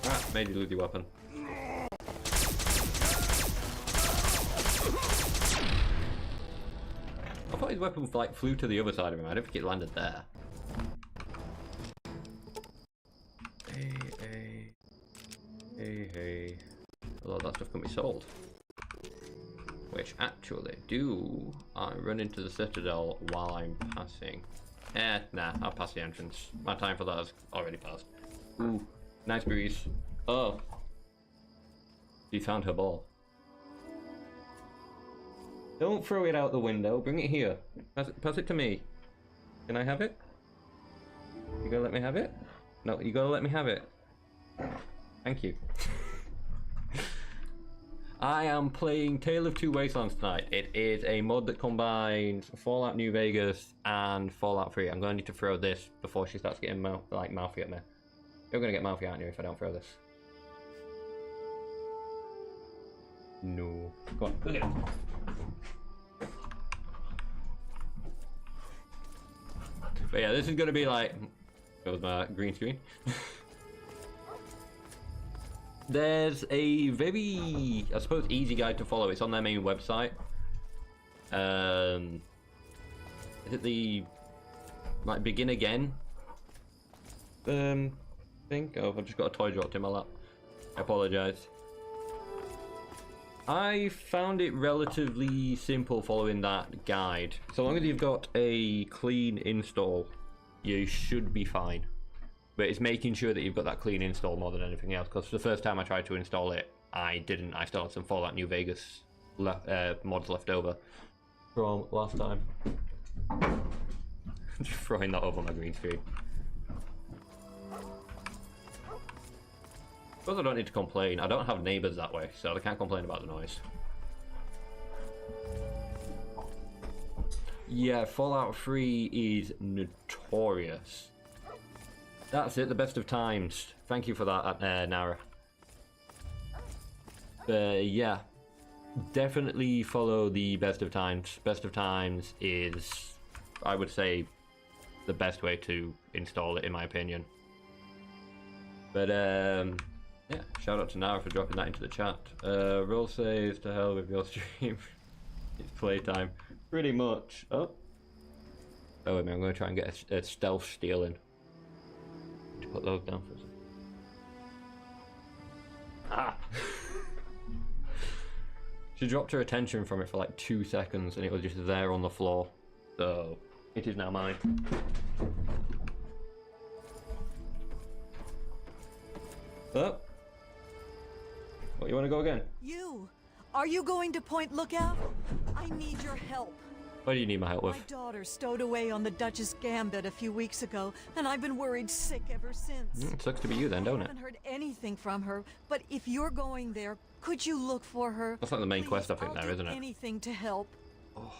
Ah, made you lose your weapon. I thought his weapon like flew to the other side of him. I don't think it landed there. Hey. A lot of that stuff can be sold. Which actually, do I run into the Citadel while I'm passing? Nah, I'll pass the entrance. My time for that has already passed. Ooh, nice breeze. Oh. She found her ball. Don't throw it out the window, bring it here. Pass it to me. Can I have it? You gonna let me have it? No, you gotta let me have it. Thank you. I am playing Tale of Two Wastelands tonight. It is a mod that combines Fallout New Vegas and Fallout 3. I'm going to need to throw this before she starts getting mouthy at me. You're going to get mouthy, aren't you, if I don't throw this? No. Go on, look at it. But yeah, this is going to be like... Goes my green screen. There's a very, I suppose, easy guide to follow. It's on their main website. Is it the like begin again thing? Oh, I've just got a toy dropped in my lap. I apologize. I found it relatively simple following that guide. So long as you've got a clean install, you should be fine. But it's making sure that you've got that clean install more than anything else, because the first time I tried to install it, I didn't. I still had some Fallout New Vegas mods left over from last time. Just throwing that over my green screen. Suppose I don't need to complain. I don't have neighbours that way, so I can't complain about the noise. Yeah, Fallout 3 is notorious. That's it, the best of times. Thank you for that, Nara. Yeah, definitely follow the best of times. Best of times is, I would say, the best way to install it, in my opinion. But yeah, shout out to Nara for dropping that into the chat. Roll says, to hell with your stream. It's playtime. Pretty much. Oh, wait a minute, I'm going to try and get a stealth steal in. To put those down for a second. Ah! She dropped her attention from it for like 2 seconds and it was just there on the floor. So, it is now mine. Oh. What, you want to go again? Are you going to Point Lookout? I need your help. What do you need my help with? My daughter stowed away on the Duchess Gambit a few weeks ago, and I've been worried sick ever since. It sucks to be you then, don't it? I haven't heard anything from her, but if you're going there, could you look for her? That's like the main quest, I think, I'll there, isn't do it? Anything to help. Oh.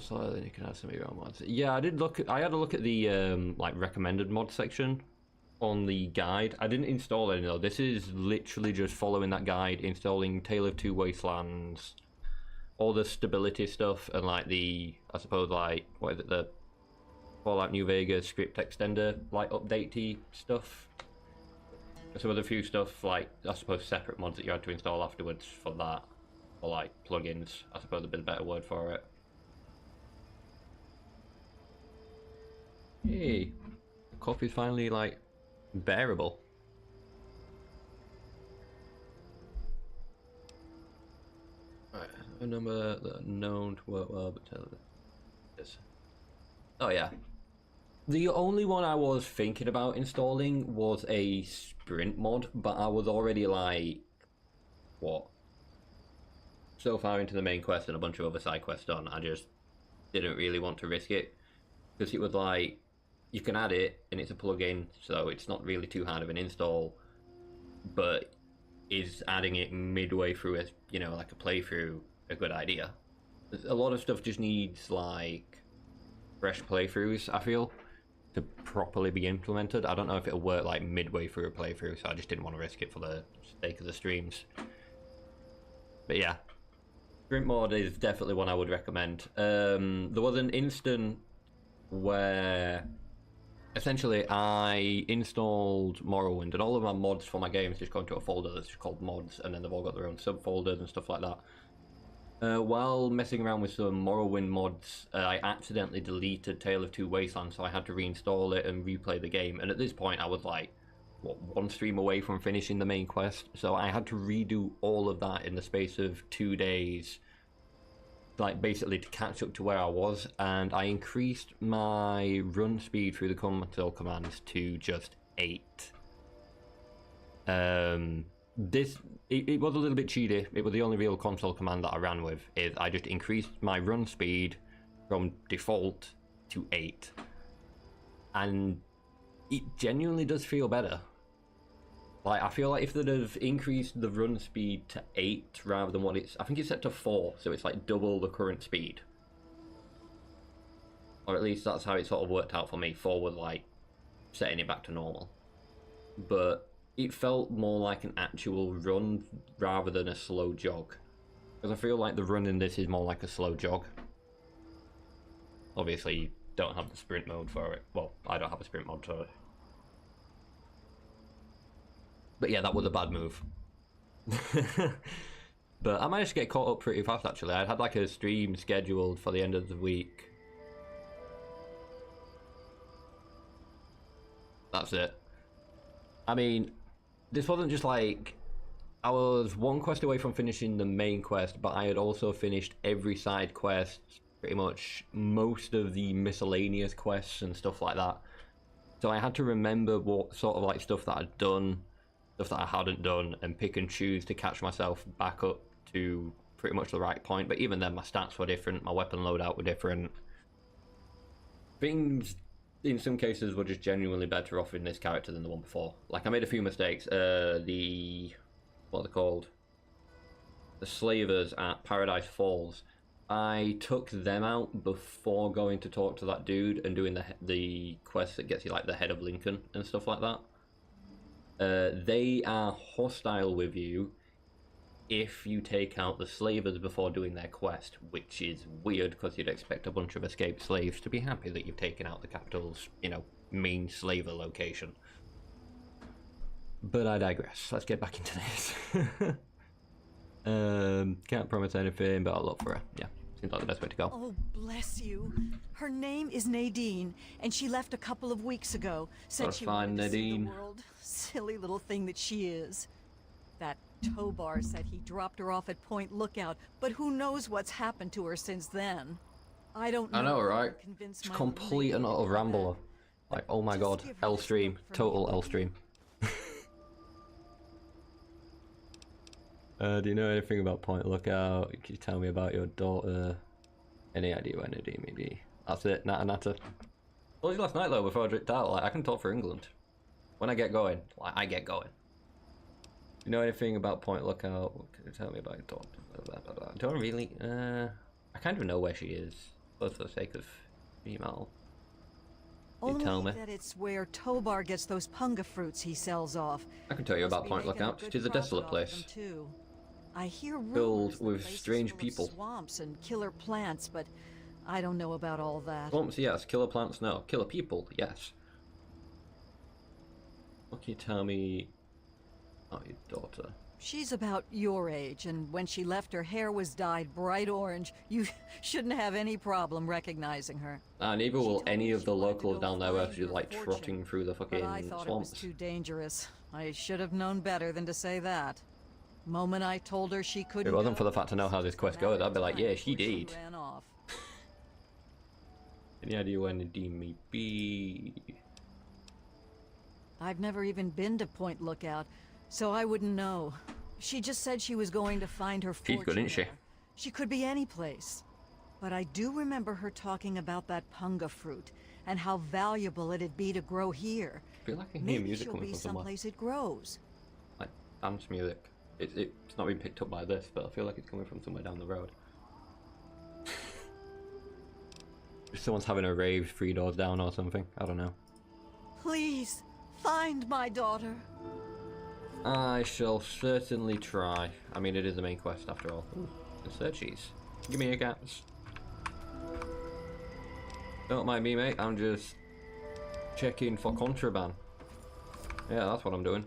So then you can add some of your own mods. Yeah, I did look. I had a look at the like recommended mod section on the guide. I didn't install any though. This is literally just following that guide, installing Tale of Two Wastelands, all the stability stuff and like the, I suppose, like, what is it, the Fallout New Vegas script extender like updatey stuff. So with a few stuff like, I suppose, separate mods that you had to install afterwards for that, or like plugins, I suppose would be the better word for it. Hey, the coffee's finally like bearable. Right, a number that are known to work well, but tell this. Oh yeah. The only one I was thinking about installing was a sprint mod, but I was already like, what? So far into the main quest and a bunch of other side quests done, I just didn't really want to risk it. Because it was like, you can add it and it's a plugin, so it's not really too hard of an install, but is adding it midway through a, you know, like a playthrough a good idea? A lot of stuff just needs like fresh playthroughs, I feel, to properly be implemented. I don't know if it'll work like midway through a playthrough, so I just didn't want to risk it for the sake of the streams. But yeah, sprint mod is definitely one I would recommend. There was an instant where essentially I installed Morrowind and all of my mods for my games just go into a folder that's just called mods, and then they've all got their own subfolders and stuff like that. While messing around with some Morrowind mods, I accidentally deleted Tale of Two Wastelands, so I had to reinstall it and replay the game. And at this point I was like, what, one stream away from finishing the main quest, so I had to redo all of that in the space of 2 days, like basically to catch up to where I was. And I increased my run speed through the console commands to just 8. It was a little bit cheaty. It was the only real console command that I ran with. Is I just increased my run speed from default to 8, and it genuinely does feel better. Like, I feel like if they'd have increased the run speed to 8 rather than what it's, I think it's set to 4, so it's like double the current speed, or at least that's how it sort of worked out for me. 4 was like setting it back to normal, but it felt more like an actual run rather than a slow jog. Because I feel like the run in this is more like a slow jog. Obviously, you don't have the sprint mode for it. Well, I don't have a sprint mode for it. But yeah, that was a bad move. But I managed to get caught up pretty fast, actually. I had like a stream scheduled for the end of the week. That's it. I mean, this wasn't just like, I was one quest away from finishing the main quest, but I had also finished every side quest, pretty much most of the miscellaneous quests and stuff like that. So I had to remember what sort of like stuff that I'd done, stuff that I hadn't done, and pick and choose to catch myself back up to pretty much the right point. But even then, my stats were different, my weapon loadout were different. Things in some cases were just genuinely better off in this character than the one before. Like, I made a few mistakes. What are they called? The slavers at Paradise Falls. I took them out before going to talk to that dude and doing the quest that gets you like the head of Lincoln and stuff like that. They are hostile with you if you take out the slavers before doing their quest, which is weird because you'd expect a bunch of escaped slaves to be happy that you've taken out the capital's, you know, main slaver location. But I digress. Let's get back into this. Can't promise anything, but I'll look for her. Yeah, seems like the best way to go. Oh, bless you. Her name is Nadine, and she left a couple of weeks ago. Said she wanted to see the world. Silly little thing that she is. That Tobar said he dropped her off at Point Lookout, but who knows what's happened to her since then. I don't know. I know, right? It's complete and utter rambler. Like, oh my god, L stream, total L stream. Do you know anything about Point Lookout? Can you tell me about your daughter? Any idea where Nadine may be? That's it, Natta. Told you last night though, before I dripped out, like, I can talk for England. When I get going, like, I get going. You know anything about Point Lookout? What can you tell me about your daughter? Blah, blah, blah. Don't really, I kind of know where she is, both for the sake of female. Only tell me. that it's where Tobar gets those punga fruits he sells off. I can tell you about Point Lookout. It is a desolate place. I hear Filled rumors with the place is strange full of people. swamps and killer plants, but I don't know about all that. Swamps, yes. Killer plants, no. Killer people, yes. What can you tell me about your daughter? She's about your age, and when she left, her hair was dyed bright orange. You shouldn't have any problem recognizing her. Neither will any of the locals down there where find she's her like fortune, trotting through the fucking but I thought swamps. it was too dangerous. I should have known better than to say that. Moment I told her she couldn't If it wasn't go, for the fact to know how this quest goes, I'd be like, yeah, she did. ran off. Any idea when the deem may be? I've never even been to Point Lookout, so I wouldn't know. She just said she was going to find her fortune. She's good, isn't she? there. She could be any place. But I do remember her talking about that punga fruit and how valuable it'd be to grow here. I feel like I can hear Maybe music she'll coming be from somewhere. someplace it grows. Like dance music. It's not been picked up by this, but I feel like it's coming from somewhere down the road. If someone's having a rave 3 doors down or something, I don't know. Please, find my daughter. I shall certainly try. I mean, it is the main quest after all. Ooh, the searchies. Give me a gaps. Don't mind me, mate. I'm just checking for contraband. Yeah, that's what I'm doing.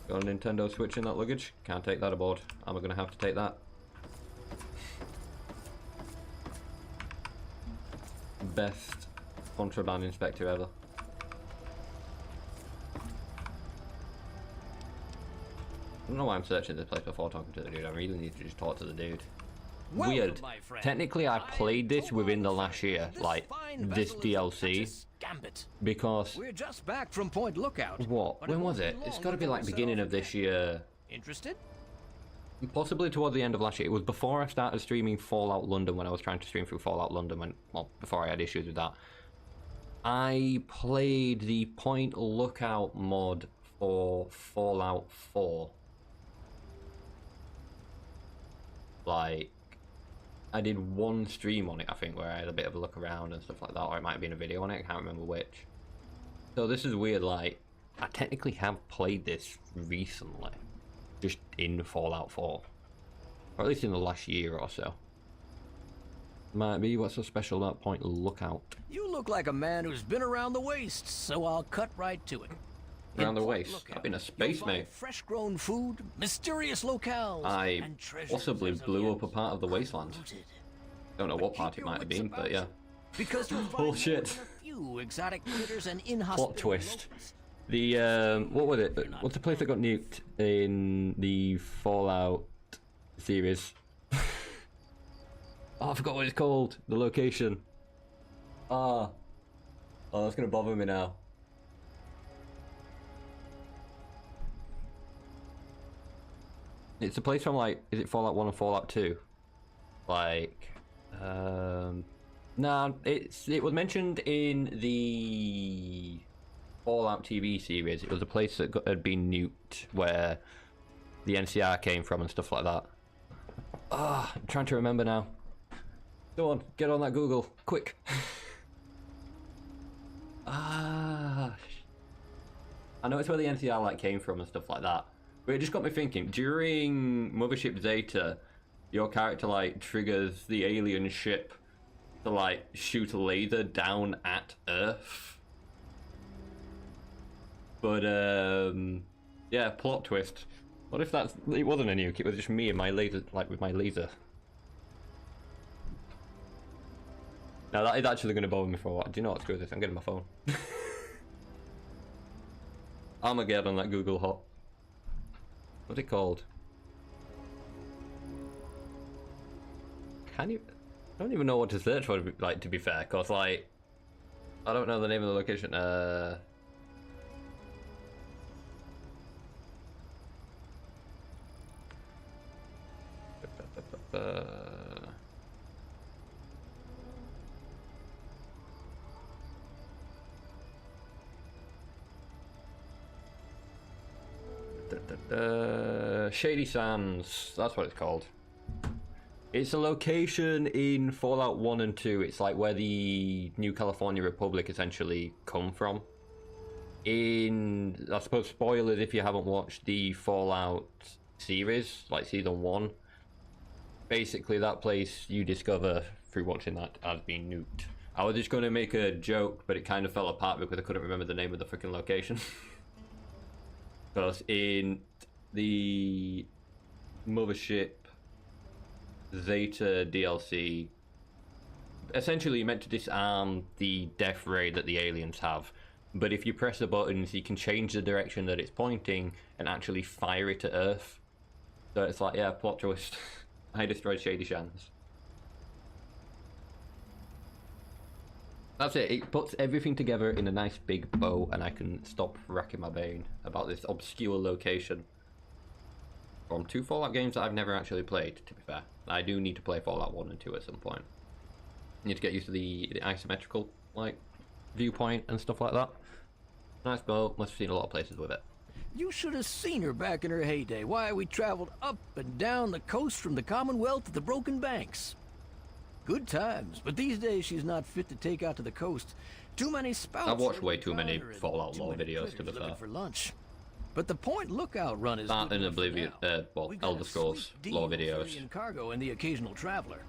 Got a Nintendo Switch in that luggage? Can't take that aboard. I'm gonna have to take that. Best contraband inspector ever. I don't know why I'm searching this place before talking to the dude. I really need to just talk to the dude. Welcome, Weird. my friend. Technically, I played this within the last year, like this DLC, Gambit. because We're just back from Point Lookout. what? but When won't was it? be It's long got to be before like we set beginning off of this again. year. Interested? Possibly towards the end of last year. It was before I started streaming Fallout London, when I was trying to stream through Fallout London, well, before I had issues with that. I played the Point Lookout mod for Fallout 4. Like, I did one stream on it, I think, where I had a bit of a look around and stuff like that, or it might have been a video on it, I can't remember which. So this is weird, like, I technically have played this recently. Just in Fallout 4. Or at least in the last year or so. Might be what's so special about Point Lookout. You look like a man who's been around the wastes, so I'll cut right to it. Around the In Point waste? Lookout, I've been a you'll space find mate. fresh-grown food, mysterious locales, I and treasures possibly of blew up a years part of the Wastelands. unlooted. Don't know But what keep part it your might have wits been, about but yeah. you, because you'll find Bullshit. more than a few exotic critters and inhospitable Plot twist. locals. The, what was it? What's the place that got nuked in the Fallout series? Oh, I forgot what it's called. The location. Ah. Oh, that's gonna bother me now. It's a place from, like, is it Fallout 1 and Fallout 2? Like, nah, it was mentioned in the Fallout TV series. It was a place that had been nuked where the NCR came from and stuff like that. Ah, I'm trying to remember now. Go on, get on that Google, quick. I know it's where the NCR like came from and stuff like that. But it just got me thinking, during Mothership Zeta, your character like triggers the alien ship to like shoot a laser down at Earth. But yeah, plot twist. What if it wasn't a nuke, it was just me and my laser, like with my laser. Now that is actually going to bother me for a while. Do you know what? Screw this, I'm getting my phone. I'm gonna get on that Google hot. What's it called? I don't even know what to search for, like, to be fair, cause like I don't know the name of the location. Shady Sands, that's what it's called. It's a location in Fallout 1 and 2. It's like where the New California Republic essentially come from. in, I suppose, spoilers if you haven't watched the Fallout series, like season 1. Basically, that place you discover through watching that has been nuked. I was just going to make a joke, but it kind of fell apart because I couldn't remember the name of the freaking location. Because in the Mothership Zeta DLC, essentially you're meant to disarm the death ray that the aliens have. But if you press the buttons, you can change the direction that it's pointing and actually fire it at Earth. So it's like, yeah, plot twist. I destroyed Shady Shands. That's it. It puts everything together in a nice big bow, and I can stop racking my brain about this obscure location from 2 Fallout games that I've never actually played, to be fair. I do need to play Fallout 1 and 2 at some point. I need to get used to the isometrical, like, viewpoint and stuff like that. Nice bow. Must have seen a lot of places with it. You should have seen her back in her heyday. Why, we traveled up and down the coast from the Commonwealth to the Broken Banks. Good times, but these days she's not fit to take out to the coast. Too many spouts. I've watched way too many Fallout lore videos, to be fair. For lunch. But the Point Lookout run is that and Oblivion, well, Elder Scrolls lore videos. And cargo and the occasional traveler.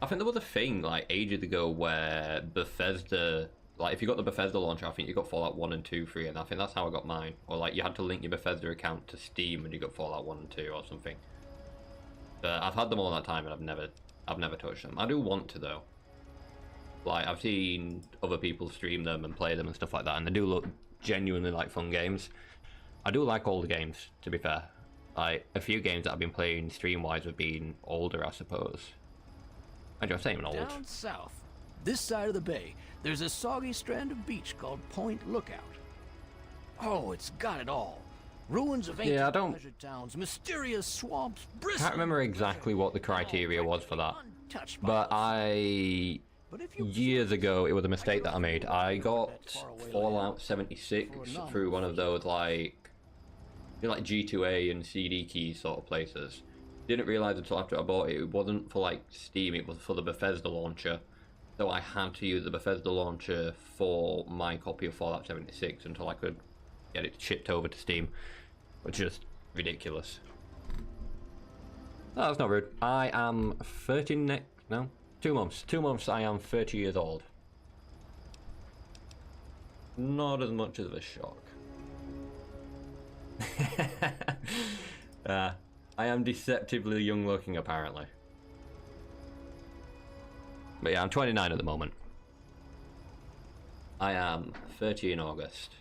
I think there was a thing like ages ago where Bethesda, like if you got the Bethesda launcher, I think you got Fallout 1 and 2 free, and I think that's how I got mine. Or like you had to link your Bethesda account to Steam and you got Fallout 1 and 2 or something. I've had them all that time and I've never touched them. I do want to though. Like I've seen other people stream them and play them and stuff like that, and they do look genuinely like fun games. I do like older games, to be fair. Like a few games that I've been playing stream-wise have been older, I suppose. I'm saying old. Down south, this side of the bay, there's a soggy strand of beach called Point Lookout. Oh, it's got it all. Ruins of ancient pleasure towns, mysterious swamps, bristling. I can't remember exactly what the criteria was for that, but years ago, it was a mistake that I made. I got Fallout 76 through one of those like G2A and CD key sort of places. Didn't realize until after I bought it, it wasn't for like Steam, it was for the Bethesda launcher. So I had to use the Bethesda launcher for my copy of Fallout 76 until I could get it shipped over to Steam, which is just ridiculous. Oh, that's not rude. I am 30 no, 2 months. 2 months I am 30 years old. Not as much of a shock. I am deceptively young looking, apparently. But yeah, I'm 29 at the moment. I am 30 in August.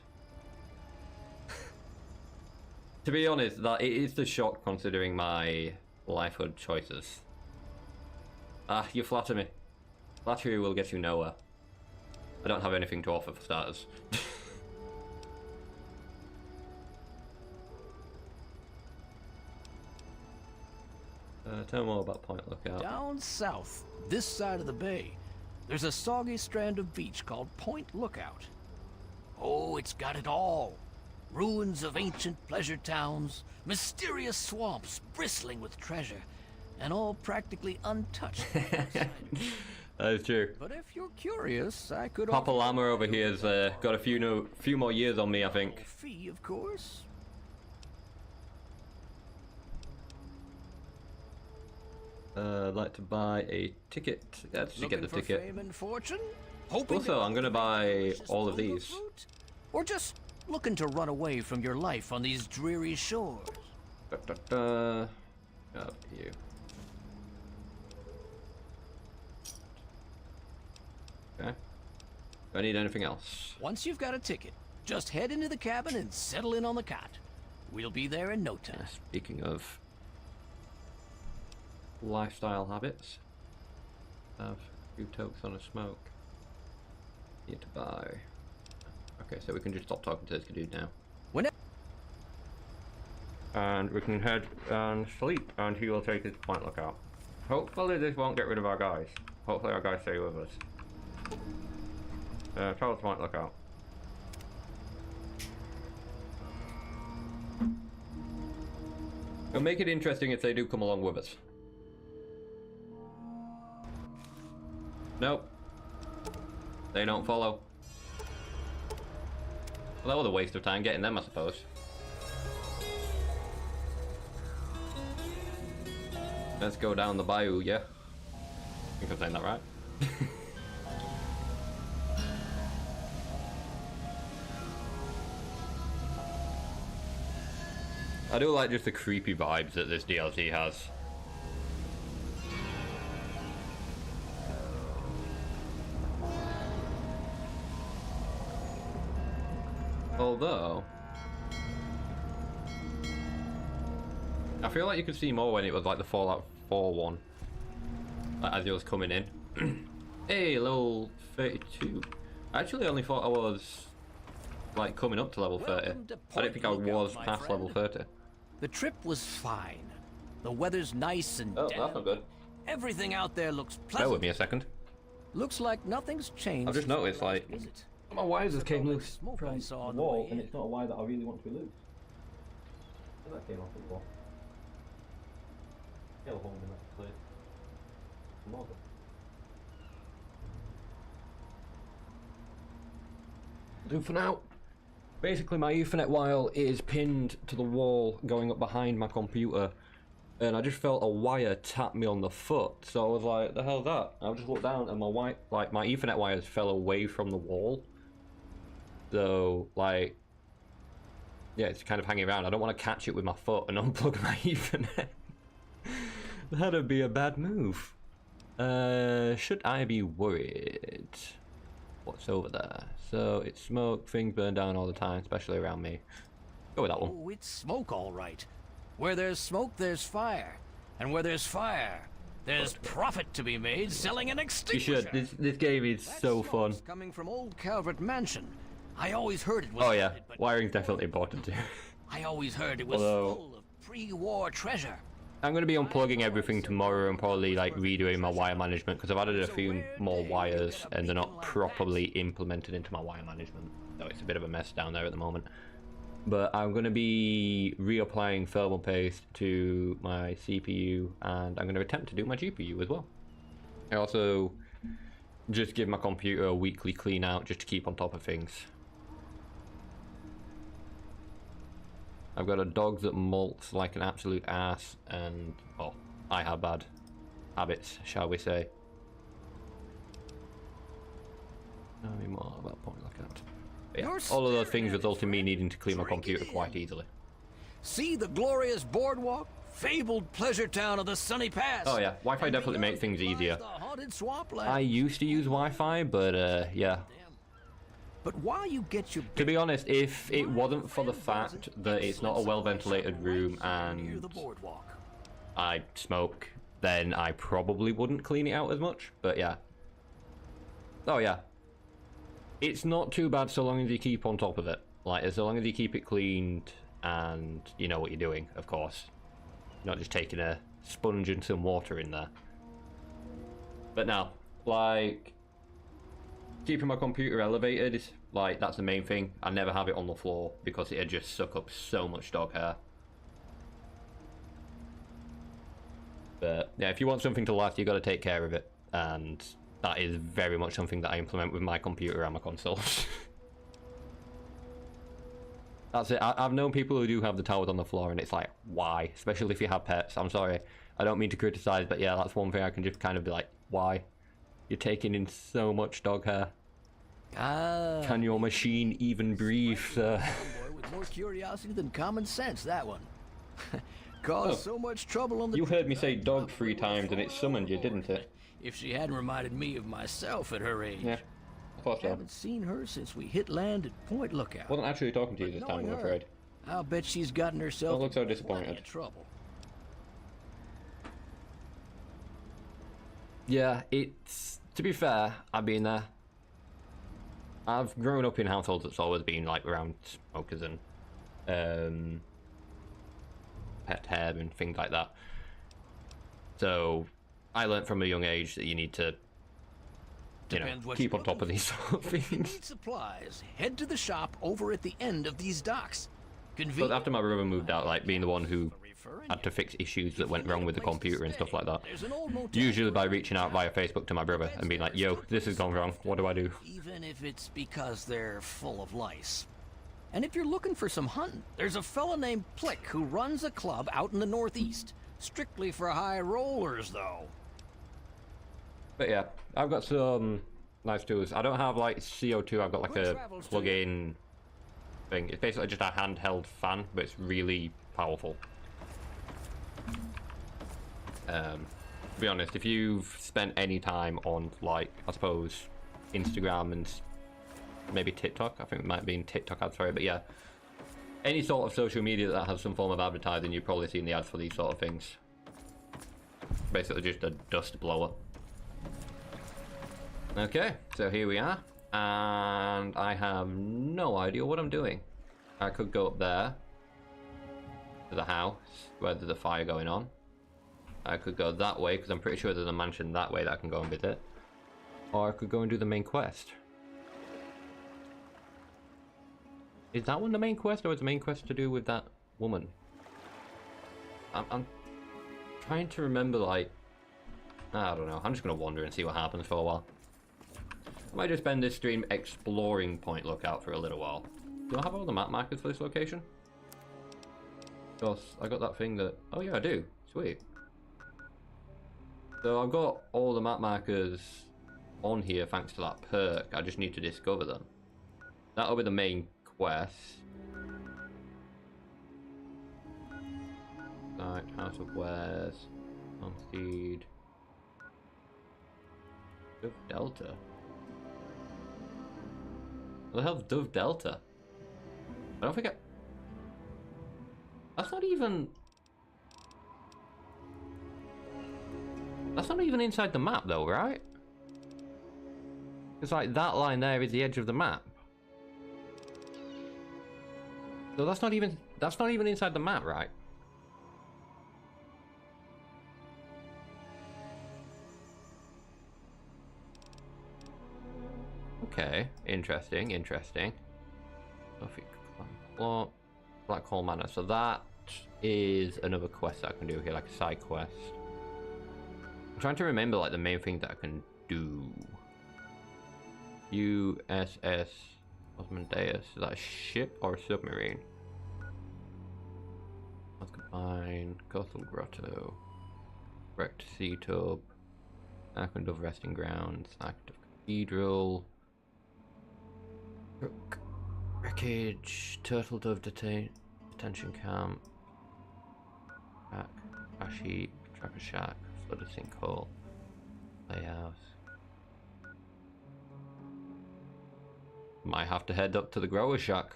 To be honest, that it is the shock considering my lifehood choices. Ah, you flatter me. Flattery will get you nowhere. I don't have anything to offer for starters. Tell me more about Point Lookout. Down south, this side of the bay, there's a soggy strand of beach called Point Lookout. Oh, it's got it all. Ruins of ancient pleasure towns, mysterious swamps bristling with treasure, and all practically untouched. That is true. But if you're curious, I could. Papa Llama over here has got a few more years on me, I think. Fee, of course. I'd like to buy a ticket. Let's just get the ticket. Fame and fortune? Also, I'm gonna buy all of these. Or just looking to run away from your life on these dreary shores. Up you. Okay. Do I need anything else? Once you've got a ticket, just head into the cabin and settle in on the cot. We'll be there in no time. Speaking of lifestyle habits, have a few tokes on a smoke. Need to buy. Okay, so we can just stop talking to this dude now. And we can head and sleep, and he will take his Point Lookout. Hopefully this won't get rid of our guys. Hopefully our guys stay with us. Tell us Point Lookout. It'll make it interesting if they do come along with us. Nope. They don't follow. Well, that was a waste of time getting them, I suppose. Let's go down the bayou, yeah? I think I'm saying that right. I do like just the creepy vibes that this DLC has. Although, I feel like you could see more when it was like the Fallout 4 one, like as it was coming in. Hey, level 32. I actually only thought I was like coming up to level 30. I didn't think I was past level 30. The trip was fine. The weather's nice and Oh, damp. that's not good. Everything out there looks pleasant. Bear with me a second. Looks like nothing's changed. I've just since noticed, our like, last visit. my wires just came loose Smoke from I the saw on the wall, way and in. it's not a wire that I really want to be loose. That came off the wall. Hell, hold me, that's clear. Do for now. Basically, my Ethernet wire is pinned to the wall going up behind my computer, and I just felt a wire tap me on the foot. So I was like, "The hell's that?" I just looked down, and my Ethernet wires fell away from the wall. So like, yeah, it's kind of hanging around. I don't want to catch it with my foot and unplug my Ethernet. That'd be a bad move. Should I be worried? What's over there? So it's smoke, things burn down all the time, especially around me. Go with that one. Oh, it's smoke, all right. Where there's smoke, there's fire. And where there's fire, there's profit to be made selling an You extinguisher. should. This game is That so fun. smoke's coming from Old Calvert Mansion. I always heard it was Oh yeah, haunted, but wiring's definitely important too. I always heard it was Although- full of pre-war treasure. I'm going to be unplugging everything tomorrow and probably like redoing my wire management because I've added a few more wires and they're not properly implemented into my wire management. So it's a bit of a mess down there at the moment. But I'm going to be reapplying thermal paste to my CPU and I'm going to attempt to do my GPU as well. I also just give my computer a weekly clean out just to keep on top of things. I've got a dog that molts like an absolute ass, and well, I have bad habits, shall we say. Tell me more about point lookout. But yeah, all of those things result in me needing to clean my computer quite easily. See the glorious boardwalk, fabled pleasure town of the Sunny Pass. Oh yeah, Wi-Fi definitely makes things easier. The haunted swampland. I used to use Wi-Fi, but yeah. But while you get your To be honest, if it wasn't for the fact that it's not a well-ventilated room near and the boardwalk. I smoke, then I probably wouldn't clean it out as much, but yeah. Oh yeah. It's not too bad so long as you keep on top of it. Like, as long as you keep it cleaned and you know what you're doing, of course. Not just taking a sponge and some water in there. But now, like, keeping my computer elevated is, like, that's the main thing. I never have it on the floor because it'd just suck up so much dog hair. But yeah, if you want something to last, you got to take care of it, and that is very much something that I implement with my computer and my consoles. That's it. I've known people who do have the towels on the floor, and it's like, why? Especially if you have pets. I'm sorry, I don't mean to criticize, but yeah, that's one thing I can just kind of be like, why? You're taking in so much dog hair. Ah, Can your machine even breathe, sir? boy with more curiosity than common sense, that one. Caused so much trouble on the You trip heard me that say I dog thought 3 we were times and it summoned you, didn't it? If she hadn't reminded me of myself at her age. Yeah, I thought so. Haven't seen her since we hit land at Point Lookout. Wasn't actually talking to you this time, Knowing I'm her, afraid. I'll bet she's gotten herself Don't look so into disappointed. plenty of trouble. Yeah, it's... To be fair, I've been there. I've grown up in households that's always been, like, around smokers and... pet hair and things like that. So, I learnt from a young age that you need to, you know, Depends what keep you're on top of looking these sort of If you things. need supplies, head to the shop over at the end of these docks. But Convenient. after my brother moved out, like, being the one who had to fix issues that went wrong with the computer and stuff like that. There's an old motel Usually by reaching out via Facebook to my brother and being like, yo, this has gone wrong, what do I do? even if it's because they're full of lice. And if you're looking for some hunting, there's a fella named Plick who runs a club out in the Northeast. Strictly for high rollers, though. But yeah, I've got some nice tools. I don't have like CO2, I've got like a plug-in thing. It's basically just a handheld fan, but it's really powerful. To be honest, if you've spent any time on, like, I suppose, Instagram and maybe TikTok, I think it might be in TikTok ads for it, but yeah, any sort of social media that has some form of advertising, you've probably seen the ads for these sort of things. Basically just a dust blower. Okay, so here we are, and I have no idea what I'm doing. I could go up there to the house where there's a fire going on. I could go that way because I'm pretty sure there's a mansion that way that I can go and visit. Or I could go and do the main quest. Is that one the main quest, or is the main quest to do with that woman? I'm trying to remember, like, I don't know. I'm just going to wander and see what happens for a while. I might just spend this stream exploring Point Lookout for a little while. Do I have all the map markers for this location? Because I got that thing that... Oh yeah, I do. Sweet. So I've got all the map markers on here thanks to that perk. I just need to discover them. That'll be the main quest. Right, House of Wares. Homestead. Dove Delta. What the hell's Dove Delta? I don't think That's not even... That's not even inside the map though, right? It's like that line there is the edge of the map. So that's not even inside the map, right? Okay, interesting. Black Hole Manor. So that is another quest that I can do here, like a side quest. I'm trying to remember like the main thing that I can do. USS Osmondeus. Is that a ship or a submarine? Let's combine Coastal Grotto. Wrecked Sea Tub. Ark of Resting Grounds. Active Cathedral. Wreckage. Turtle Dove Detention Camp. Shack. Crash Heap. Trapper Shack. Flooded Sinkhole. Playhouse. Might have to head up to the grower shack.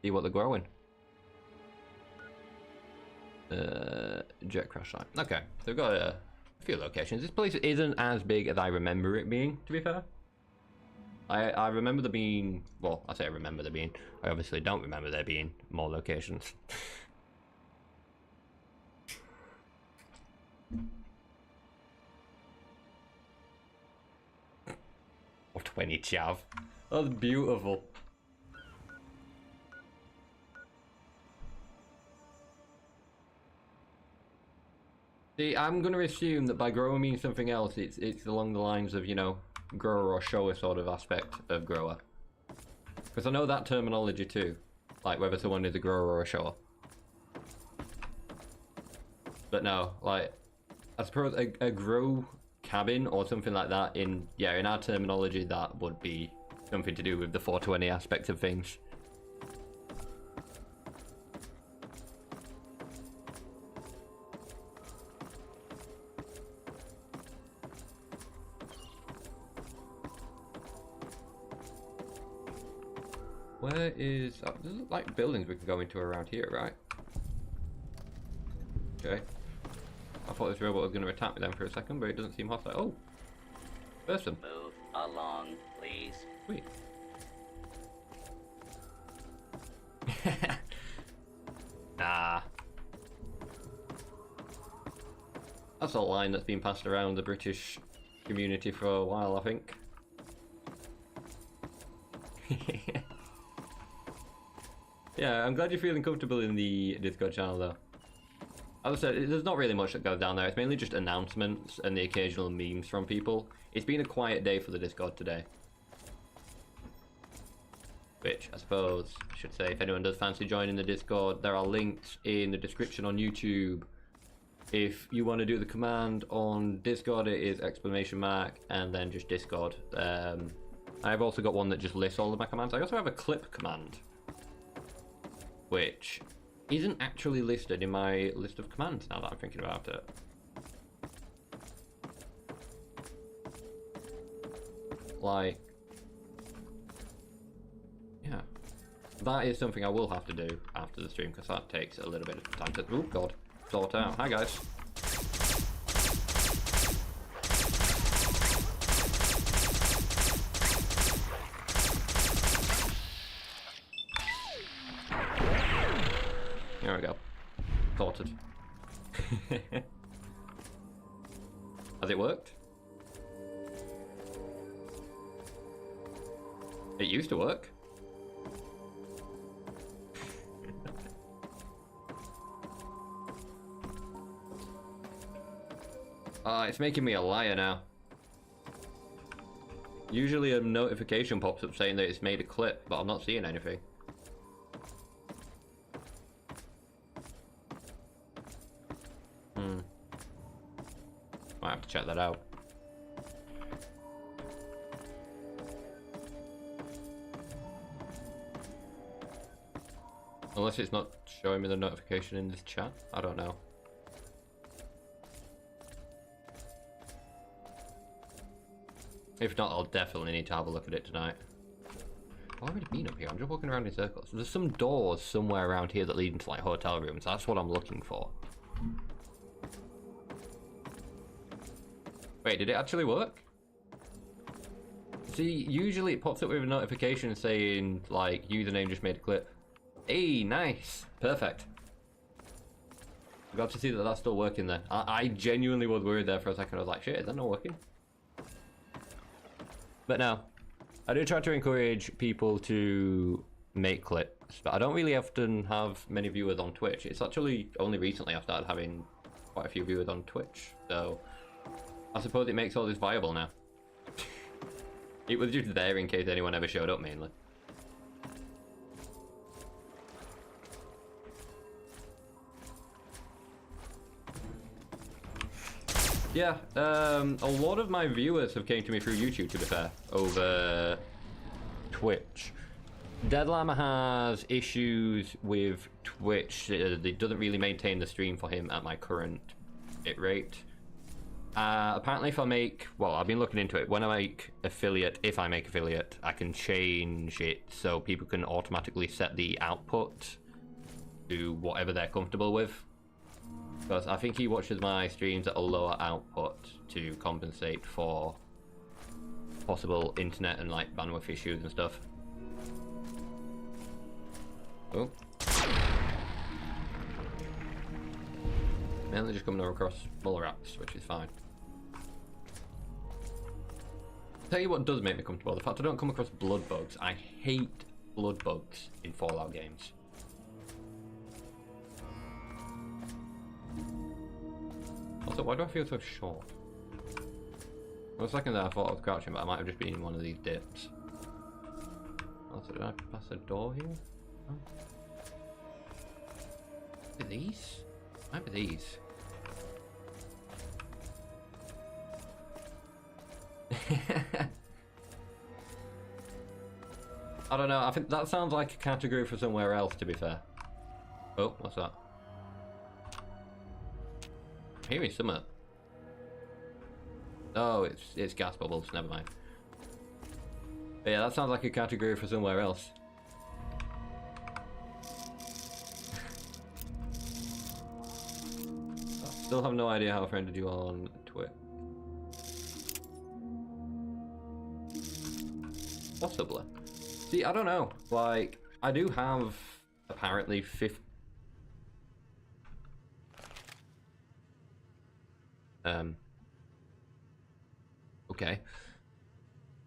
See what they're growing. Jet crash site. Okay, so we've got a few locations. This place isn't as big as I remember it being, to be fair. I remember there being, well, I say I remember there being. I obviously don't remember there being more locations. Or 20 chav. That's beautiful. See, I'm gonna assume that by grower means something else. It's along the lines of, you know, grower or shower sort of aspect of grower. Because I know that terminology too. Like whether someone is a grower or a shower. But no, like, I suppose a grow cabin or something like that in our terminology, that would be something to do with the 420 aspect of things. Where is... Oh, there's like buildings we can go into around here, right? Okay. I thought this robot was going to attack me then for a second, but it doesn't seem hostile. Oh! Person. Move along, please. Sweet. Nah. That's a line that's been passed around the British community for a while, I think. Yeah, I'm glad you're feeling comfortable in the Discord channel though. As I said, there's not really much that goes down there. It's mainly just announcements and the occasional memes from people. It's been a quiet day for the Discord today. Which, I suppose, I should say, if anyone does fancy joining the Discord, there are links in the description on YouTube. If you want to do the command on Discord, it is ! and then just Discord. I've also got one that just lists all of my commands. I also have a clip command, which isn't actually listed in my list of commands now that I'm thinking about it. Like, yeah, that is something I will have to do after the stream, because that takes a little bit of time to, oh god, sort out. Hi guys. There we go. Sorted. Has it worked? It used to work. It's making me a liar now. Usually a notification pops up saying that it's made a clip, but I'm not seeing anything. Might have to check that out. Unless it's not showing me the notification in this chat. I don't know. If not, I'll definitely need to have a look at it tonight. I've already been up here. I'm just walking around in circles. There's some doors somewhere around here that lead into like hotel rooms. That's what I'm looking for. Wait, did it actually work? See, usually it pops up with a notification saying, like, username just made a clip. Hey, nice. Perfect. I'm glad to see that that's still working there. I genuinely was worried there for a second. I was like, shit, is that not working? But no. I do try to encourage people to make clips, but I don't really often have many viewers on Twitch. It's actually only recently I've started having quite a few viewers on Twitch, so I suppose it makes all this viable now. It was just there in case anyone ever showed up, mainly. Yeah, a lot of my viewers have came to me through YouTube, to be fair, over Twitch. Deadlama has issues with Twitch. It doesn't really maintain the stream for him at my current bit rate. Apparently if I make, well, I've been looking into it, when I make affiliate, if I make affiliate, I can change it so people can automatically set the output to whatever they're comfortable with. Because I think he watches my streams at a lower output to compensate for possible internet and like bandwidth issues and stuff. Oh. Mainly just coming across mole rats, which is fine. Tell you what does make me comfortable, the fact I don't come across blood bugs. I hate blood bugs in Fallout games. Also, why do I feel so short? For a second there I thought I was crouching, but I might have just been in one of these dips. Also, did I pass a door here? Oh. Are these? Might be these. I don't know, I think that sounds like a category for somewhere else, to be fair. Oh, what's that? I'm hearing something. Oh, it's gas bubbles, never mind. But yeah, that sounds like a category for somewhere else. Still have no idea how I friended you on Twitch. Possibly. See, I don't know. Like, I do have apparently 50. Okay.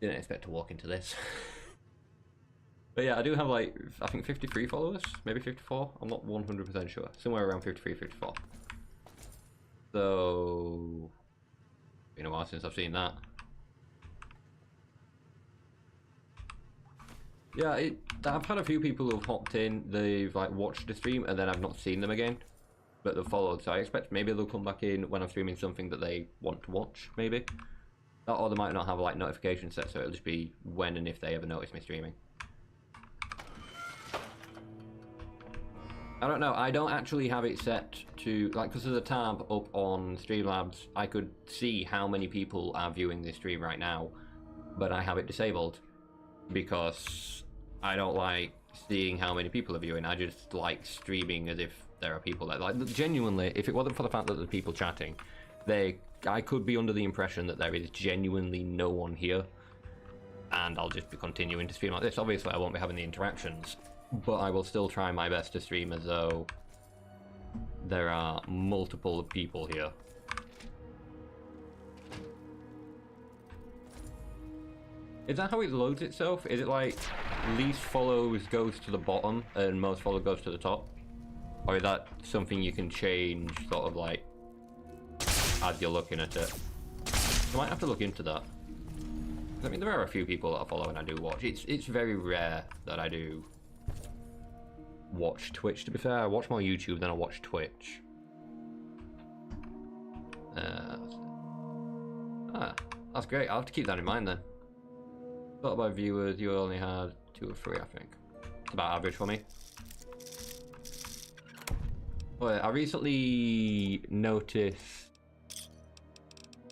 Didn't expect to walk into this. But yeah, I do have like, I think 53 followers, maybe 54. I'm not 100% sure. Somewhere around 53, 54. So, been a while since I've seen that. Yeah, I've had a few people who've hopped in, they've like watched the stream and then I've not seen them again, but they've followed, so I expect maybe they'll come back in when I'm streaming something that they want to watch, maybe. Or they might not have like notifications set, so it'll just be when and if they ever notice me streaming. I don't know, I don't actually have it set to, like, because there's a tab up on Streamlabs, I could see how many people are viewing this stream right now, but I have it disabled because I don't like seeing how many people are viewing. I just like streaming as if there are people there. Like, genuinely, if it wasn't for the fact that there's people chatting, I could be under the impression that there is genuinely no one here, and I'll just be continuing to stream like this. Obviously, I won't be having the interactions, but I will still try my best to stream as though there are multiple people here. Is that how it loads itself? Is it like least follows goes to the bottom and most follows goes to the top? Or is that something you can change sort of like as you're looking at it? I might have to look into that. I mean, there are a few people that I follow and I do watch. It's very rare that I do watch Twitch, to be fair. I watch more YouTube than I watch Twitch. That's great. I'll have to keep that in mind then. Thought about viewers, you only had 2 or 3, I think. It's about average for me. Well, I recently noticed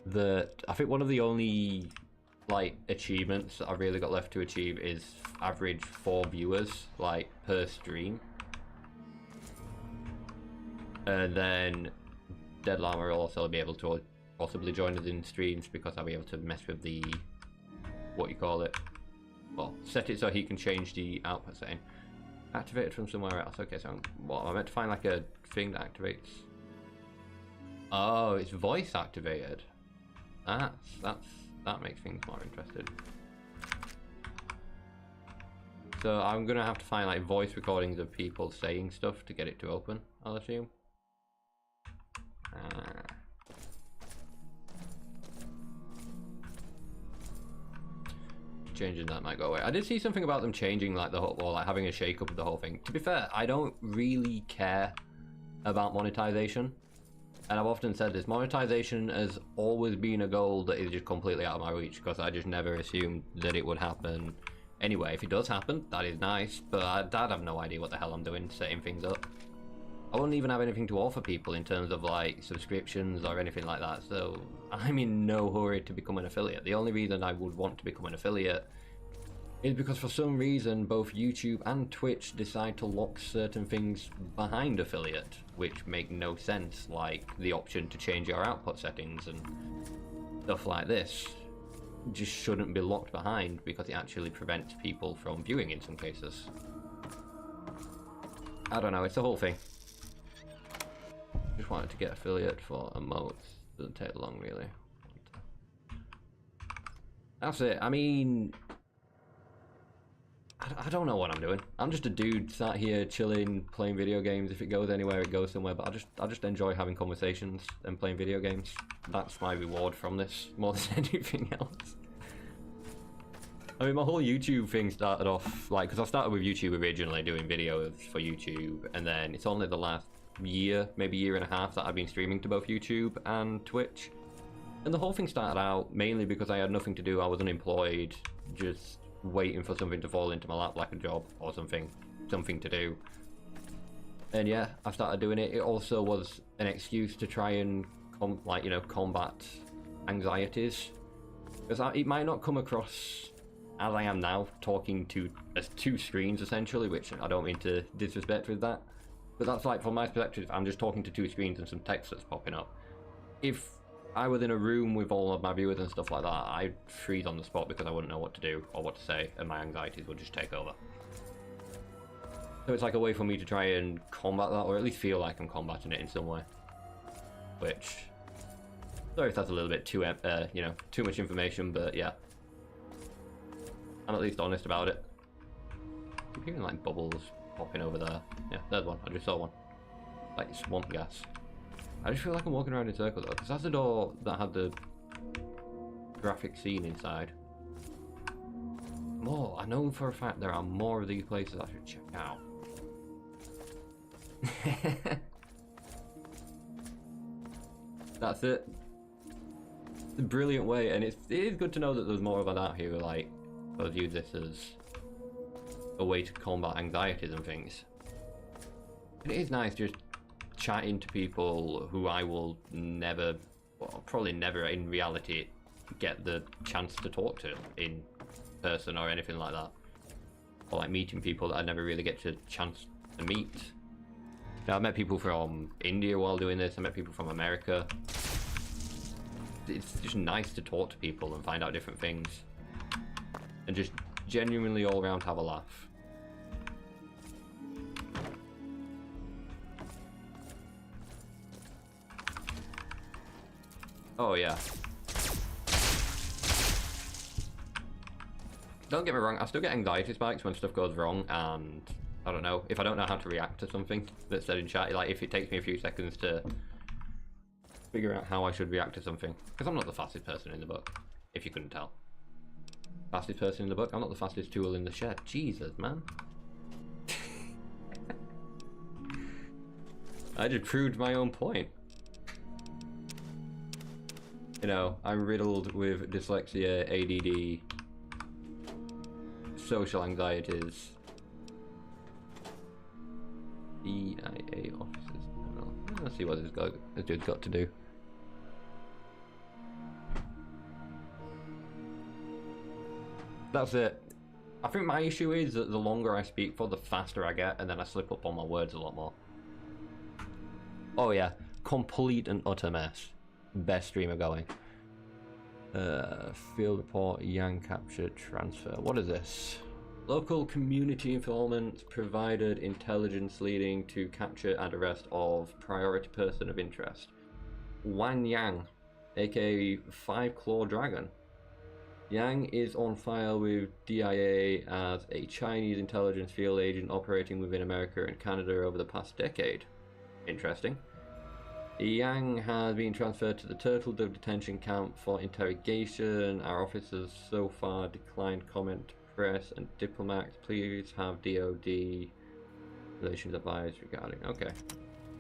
that I think one of the only like achievements that I've really got left to achieve is average 4 viewers like per stream. And then Dead Llama will also be able to possibly join us in streams because I'll be able to mess with the, what you call it, well, set it so he can change the output setting. Activated from somewhere else. Okay, so what, am I meant to find like a thing that activates? Oh, it's voice activated. That makes things more interesting. So I'm gonna have to find like voice recordings of people saying stuff to get it to open, I'll assume. Changing that might go away. I did see something about them changing like the whole, or like having a shake up of the whole thing. To be fair, I don't really care about monetization. And I've often said this, monetization has always been a goal that is just completely out of my reach because I just never assumed that it would happen. Anyway, if it does happen, that is nice, but I'd have no idea what the hell I'm doing setting things up. I wouldn't even have anything to offer people in terms of like subscriptions or anything like that, so I'm in no hurry to become an affiliate. The only reason I would want to become an affiliate is because for some reason both YouTube and Twitch decide to lock certain things behind affiliate, which make no sense, like the option to change your output settings and stuff like this. Just shouldn't be locked behind because it actually prevents people from viewing in some cases. I don't know, it's the whole thing. Just wanted to get affiliate for emotes. Doesn't take long really. That's it. I mean, I don't know what I'm doing. I'm just a dude sat here chilling, playing video games. If it goes anywhere, it goes somewhere. But I just enjoy having conversations and playing video games. That's my reward from this more than anything else. I mean, my whole YouTube thing started off like, because I started with YouTube originally doing videos for YouTube, and then it's only the last year, maybe year and a half, that I've been streaming to both YouTube and Twitch. And the whole thing started out mainly because I had nothing to do. I was unemployed, just waiting for something to fall into my lap, like a job or something to do. And yeah, I started doing it. It also was an excuse to try and combat anxieties, because it might not come across as I am now, talking to as 2 screens essentially, which I don't mean to disrespect with that, but that's like, from my perspective, I'm just talking to 2 screens and some text that's popping up. If I was in a room with all of my viewers and stuff like that, I'd freeze on the spot because I wouldn't know what to do or what to say, and my anxieties would just take over. So it's like a way for me to try and combat that, or at least feel like I'm combating it in some way. Which, sorry if that's a little bit too, too much information, but yeah. I'm at least honest about it. I keep hearing like bubbles popping over there. Yeah, there's one. I just saw one. Like swamp gas. I just feel like I'm walking around in circles though, because that's the door that had the graphic scene inside. More, I know for a fact there are more of these places I should check out. That's it. It's a brilliant way, and it is good to know that there's more of that out here who like use this as a way to combat anxieties and things. And it is nice just chatting to people who I will never, well, probably never in reality get the chance to talk to in person or anything like that. Or like meeting people that I never really get a chance to meet. Now, I met people from India while doing this, I met people from America. It's just nice to talk to people and find out different things. And just genuinely all around have a laugh. Oh yeah. Don't get me wrong, I still get anxiety spikes when stuff goes wrong, and I don't know, if I don't know how to react to something that's said in chat, like if it takes me a few seconds to figure out how I should react to something. Because I'm not the fastest person in the book, if you couldn't tell. Fastest person in the book, I'm not the fastest tool in the shed. Jesus, man. I just proved my own point. You know, I'm riddled with dyslexia, ADD, social anxieties. EIA officers. Let's see what this dude's got to do. That's it. I think my issue is that the longer I speak for, the faster I get, and then I slip up on my words a lot more. Oh yeah, complete and utter mess. Best streamer going. Field report, Yang capture, transfer. What is this? Local community informants provided intelligence leading to capture and arrest of priority person of interest. Wang Yang, aka Five Claw Dragon. Yang is on file with DIA as a Chinese intelligence field agent operating within America and Canada over the past decade. Interesting. Yang has been transferred to the Turtle Dove detention camp for interrogation. Our officers so far declined comment to press and diplomats. Please have DOD relations advised regarding. Okay.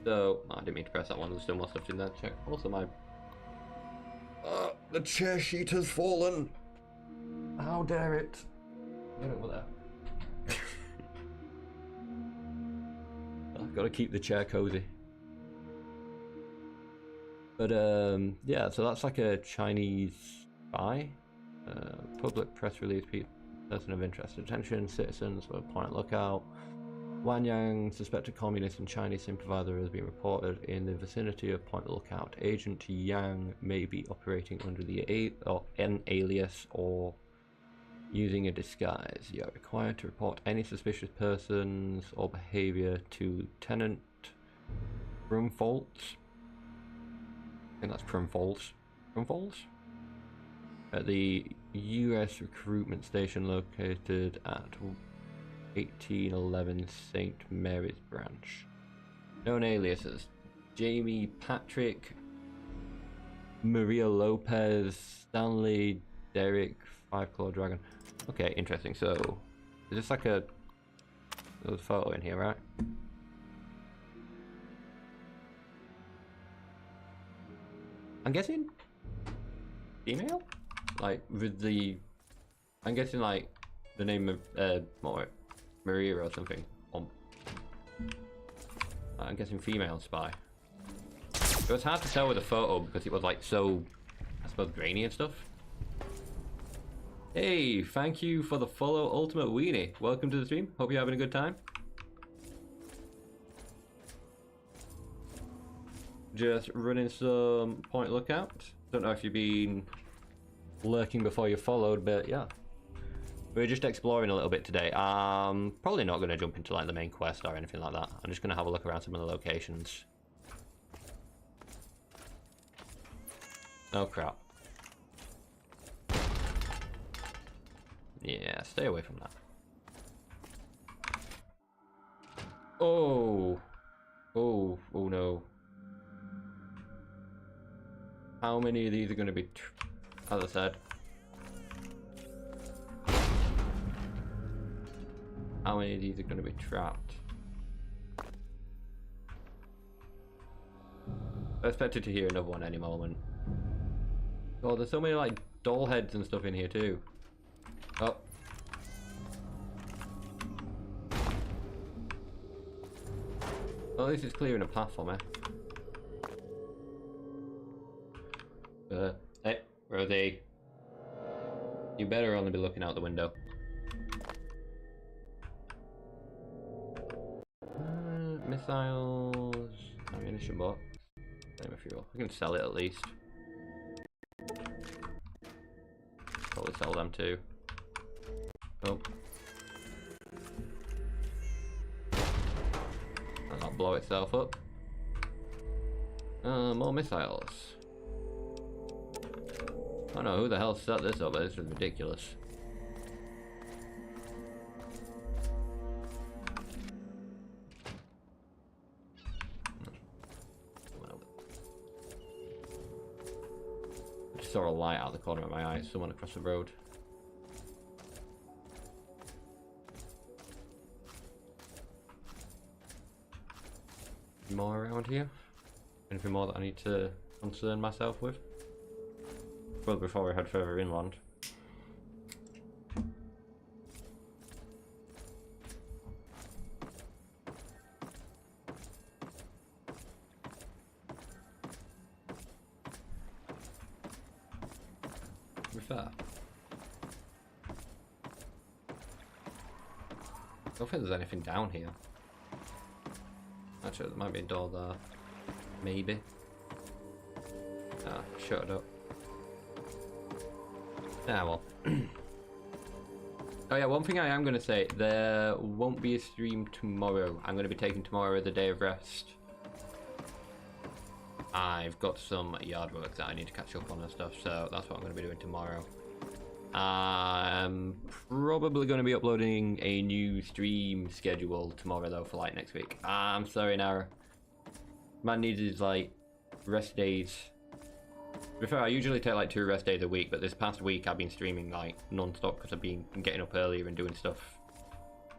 So, I didn't mean to press that one. There's still more stuff in that check. Also, my. The chair sheet has fallen. How dare it? Get over there. I've got to keep the chair cozy. But yeah, so that's like a Chinese spy. Public press release, person of interest. Attention, citizens were point lookout. Wang Yang, suspected communist and Chinese sympathizer, has been reported in the vicinity of Point Lookout. Agent Yang may be operating under the an alias or using a disguise. You are required to report any suspicious persons or behavior to Lieutenant Brumfoltz. I think that's Brumfoltz? At the US recruitment station located at 1811 St. Mary's Branch. Known aliases: Jamie Patrick, Maria Lopez, Stanley, Derek, Five Claw Dragon. Okay, interesting. So, is this like a... There's a photo in here, right? I'm guessing female? Like, with the... I'm guessing, like, the name of, Maria or something. I'm guessing female spy. It was hard to tell with the photo because it was, like, so, I suppose, grainy and stuff. Hey, thank you for the follow, Ultimate Weenie. Welcome to the stream. Hope you're having a good time. Just running some Point Lookout. Don't know if you've been lurking before you followed, but yeah. We're just exploring a little bit today. Probably not going to jump into like the main quest or anything like that. I'm just going to have a look around some of the locations. Oh crap. Yeah, stay away from that. Oh. Oh, oh no. How many of these are going to be, as I said, how many of these are going to be trapped? I expected to hear another one any moment. Oh, there's so many like doll heads and stuff in here too. Oh. Well, at least it's clearing a path for me. Hey, Rosie. You better only be looking out the window. Missiles, ammunition box, flame fuel. I can sell it at least. Probably sell them too. Oh. That'll blow itself up. More missiles. I don't know who the hell set this up, but this is ridiculous. I just saw a light out of the corner of my eye, someone across the road. More around here? Anything more that I need to concern myself with? Well, before we head further inland. To be fair, I don't think there's anything down here. Actually, there might be a door there. Maybe. Ah, shut it up. Ah, well. Oh yeah, one thing I am going to say, there won't be a stream tomorrow. I'm going to be taking tomorrow as a day of rest. I've got some yard work that I need to catch up on and stuff, so that's what I'm going to be doing tomorrow. I'm probably going to be uploading a new stream schedule tomorrow though for like next week. I'm sorry, Nara. Man needs his like rest days. To be fair, I usually take like 2 rest days a week, but this past week I've been streaming like non-stop because I've been getting up earlier and doing stuff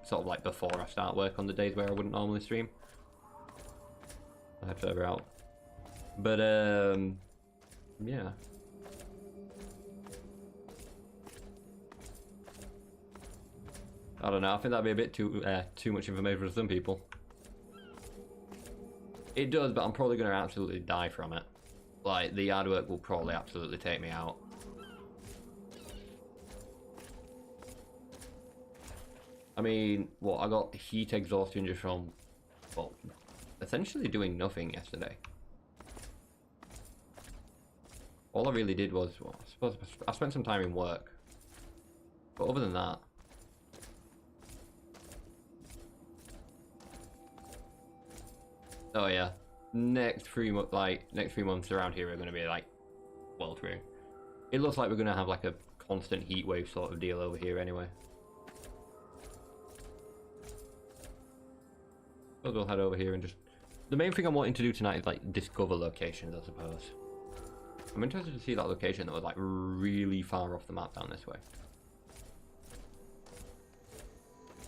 sort of like before I start work on the days where I wouldn't normally stream. I'll head further out. But yeah. I don't know, I think that'd be a bit too much information for some people. It does, but I'm probably going to absolutely die from it. Like, the yard work will probably absolutely take me out. I mean, what, I got heat exhaustion just from, well, essentially doing nothing yesterday. All I really did was, well, I suppose I spent some time in work. But other than that, oh yeah, next 3 months around here are going to be like, well, through. It looks like we're going to have like a constant heat wave sort of deal over here anyway. So we'll head over here and just, the main thing I'm wanting to do tonight is like discover locations, I suppose. I'm interested to see that location that was like really far off the map down this way.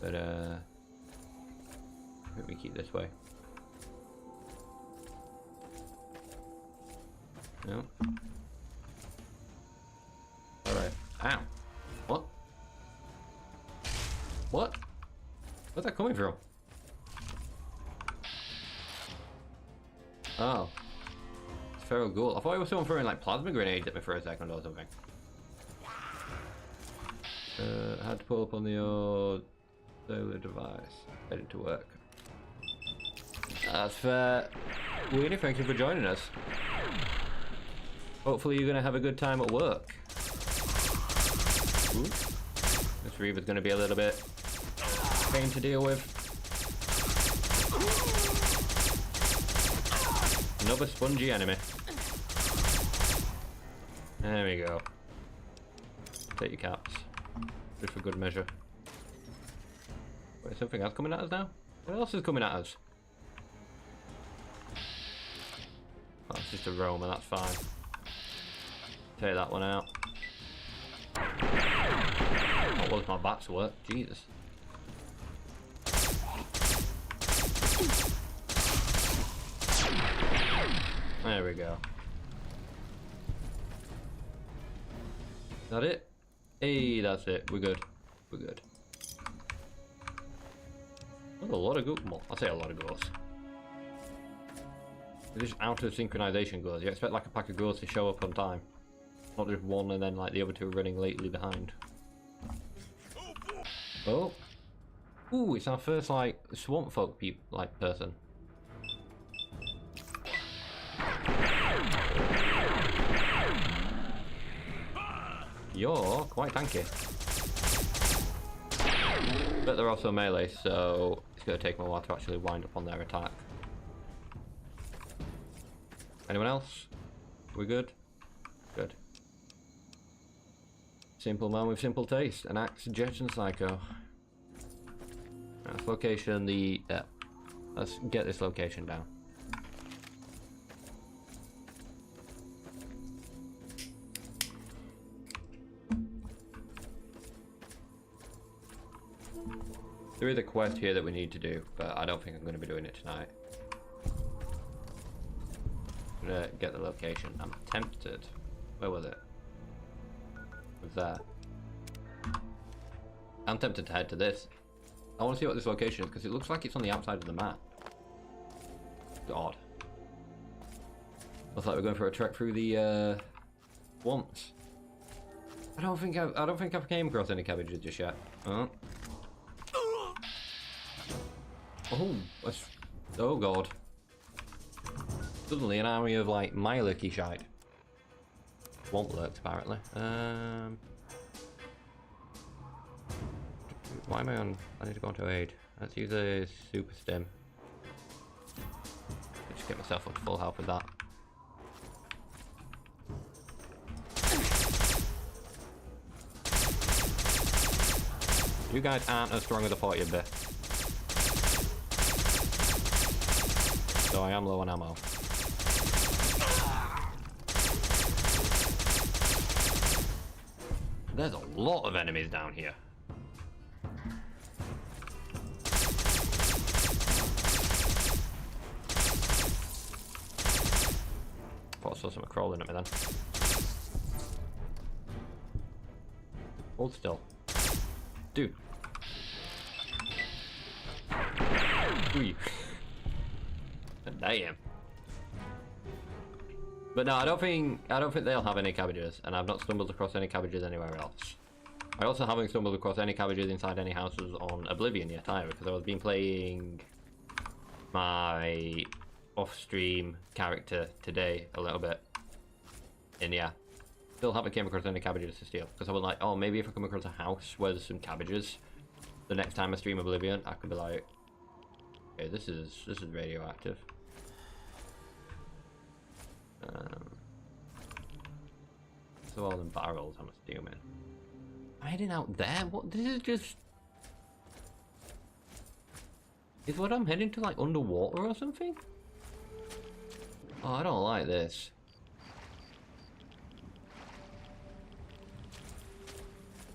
But I think we keep this way. No. Alright. Ow. What? What? Where's that coming from? Oh. It's feral ghoul. I thought it was someone throwing like plasma grenades at me for a second or something. I had to pull up on the old solar device. Headed to work. That's fair. Weenie, thank you for joining us. Hopefully you're going to have a good time at work. Ooh. This Reaver's going to be a little bit pain to deal with. Another spongy enemy. There we go. Take your caps. Just for good measure. Wait, something else coming at us now? What else is coming at us? Oh, it's just a Roma, that's fine. Take that one out. Oh, well, if my bats work, Jesus. There we go. Is that it? Hey, that's it. We're good. We're good. There's a lot of ghosts. Well, I say a lot of ghosts. They're just out of synchronization ghosts. You expect like a pack of ghosts to show up on time. Not just one and then like the other two running lately behind. Oh. Ooh, it's our first like swamp folk like person. You're quite tanky. But they're also melee, so it's going to take them a while to actually wind up on their attack. Anyone else? We good? Good. Simple man with simple taste. An axe, jet, and psycho. This location, yeah. Let's get this location down. There is a quest here that we need to do, but I don't think I'm going to be doing it tonight. I'm going to get the location. I'm tempted. Where was it? It was there. I'm tempted to head to this. I want to see what this location is, because it looks like it's on the outside of the map. It's odd. Looks like we're going for a trek through the swamps. I don't think I've came across any cabbages just yet. Oh god. Suddenly an army of like Mylurky shite. Swamp lurks apparently. Why am I on? I need to go on to aid. Let's use a super stim. Just get myself up to full health with that. You guys aren't as strong as I thought you'd be. So I am low on ammo. There's a lot of enemies down here. Thought I saw something crawling at me then. Hold still. Dude. Ooh. Damn. But no, I don't think they'll have any cabbages, and I've not stumbled across any cabbages anywhere else. I also haven't stumbled across any cabbages inside any houses on Oblivion yet either, because I've been playing my off-stream character today a little bit. And yeah, still haven't came across any cabbages to steal, because I was like, oh, maybe if I come across a house where there's some cabbages, the next time I stream Oblivion, I could be like, okay, this is radioactive. So all them barrels, I'm assuming. I'm heading out there? What? This is just... Is what I'm heading to like underwater or something? Oh, I don't like this.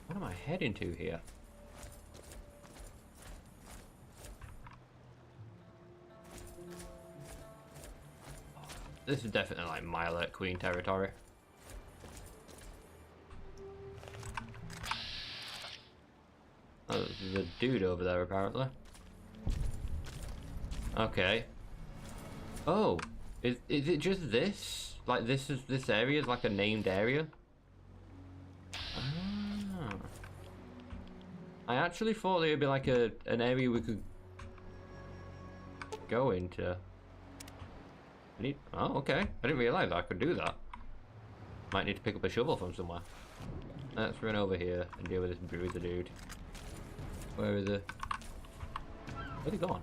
What am I heading to here? This is definitely like Mylurk Queen territory. Oh, there's a dude over there apparently. Okay. Oh, is it just this? Like this area is like a named area? Ah. I actually thought it would be like an area we could go into. Oh, okay. I didn't realise I could do that. Might need to pick up a shovel from somewhere. Let's run over here and deal with this bruiser dude. Where is it? Where'd he gone?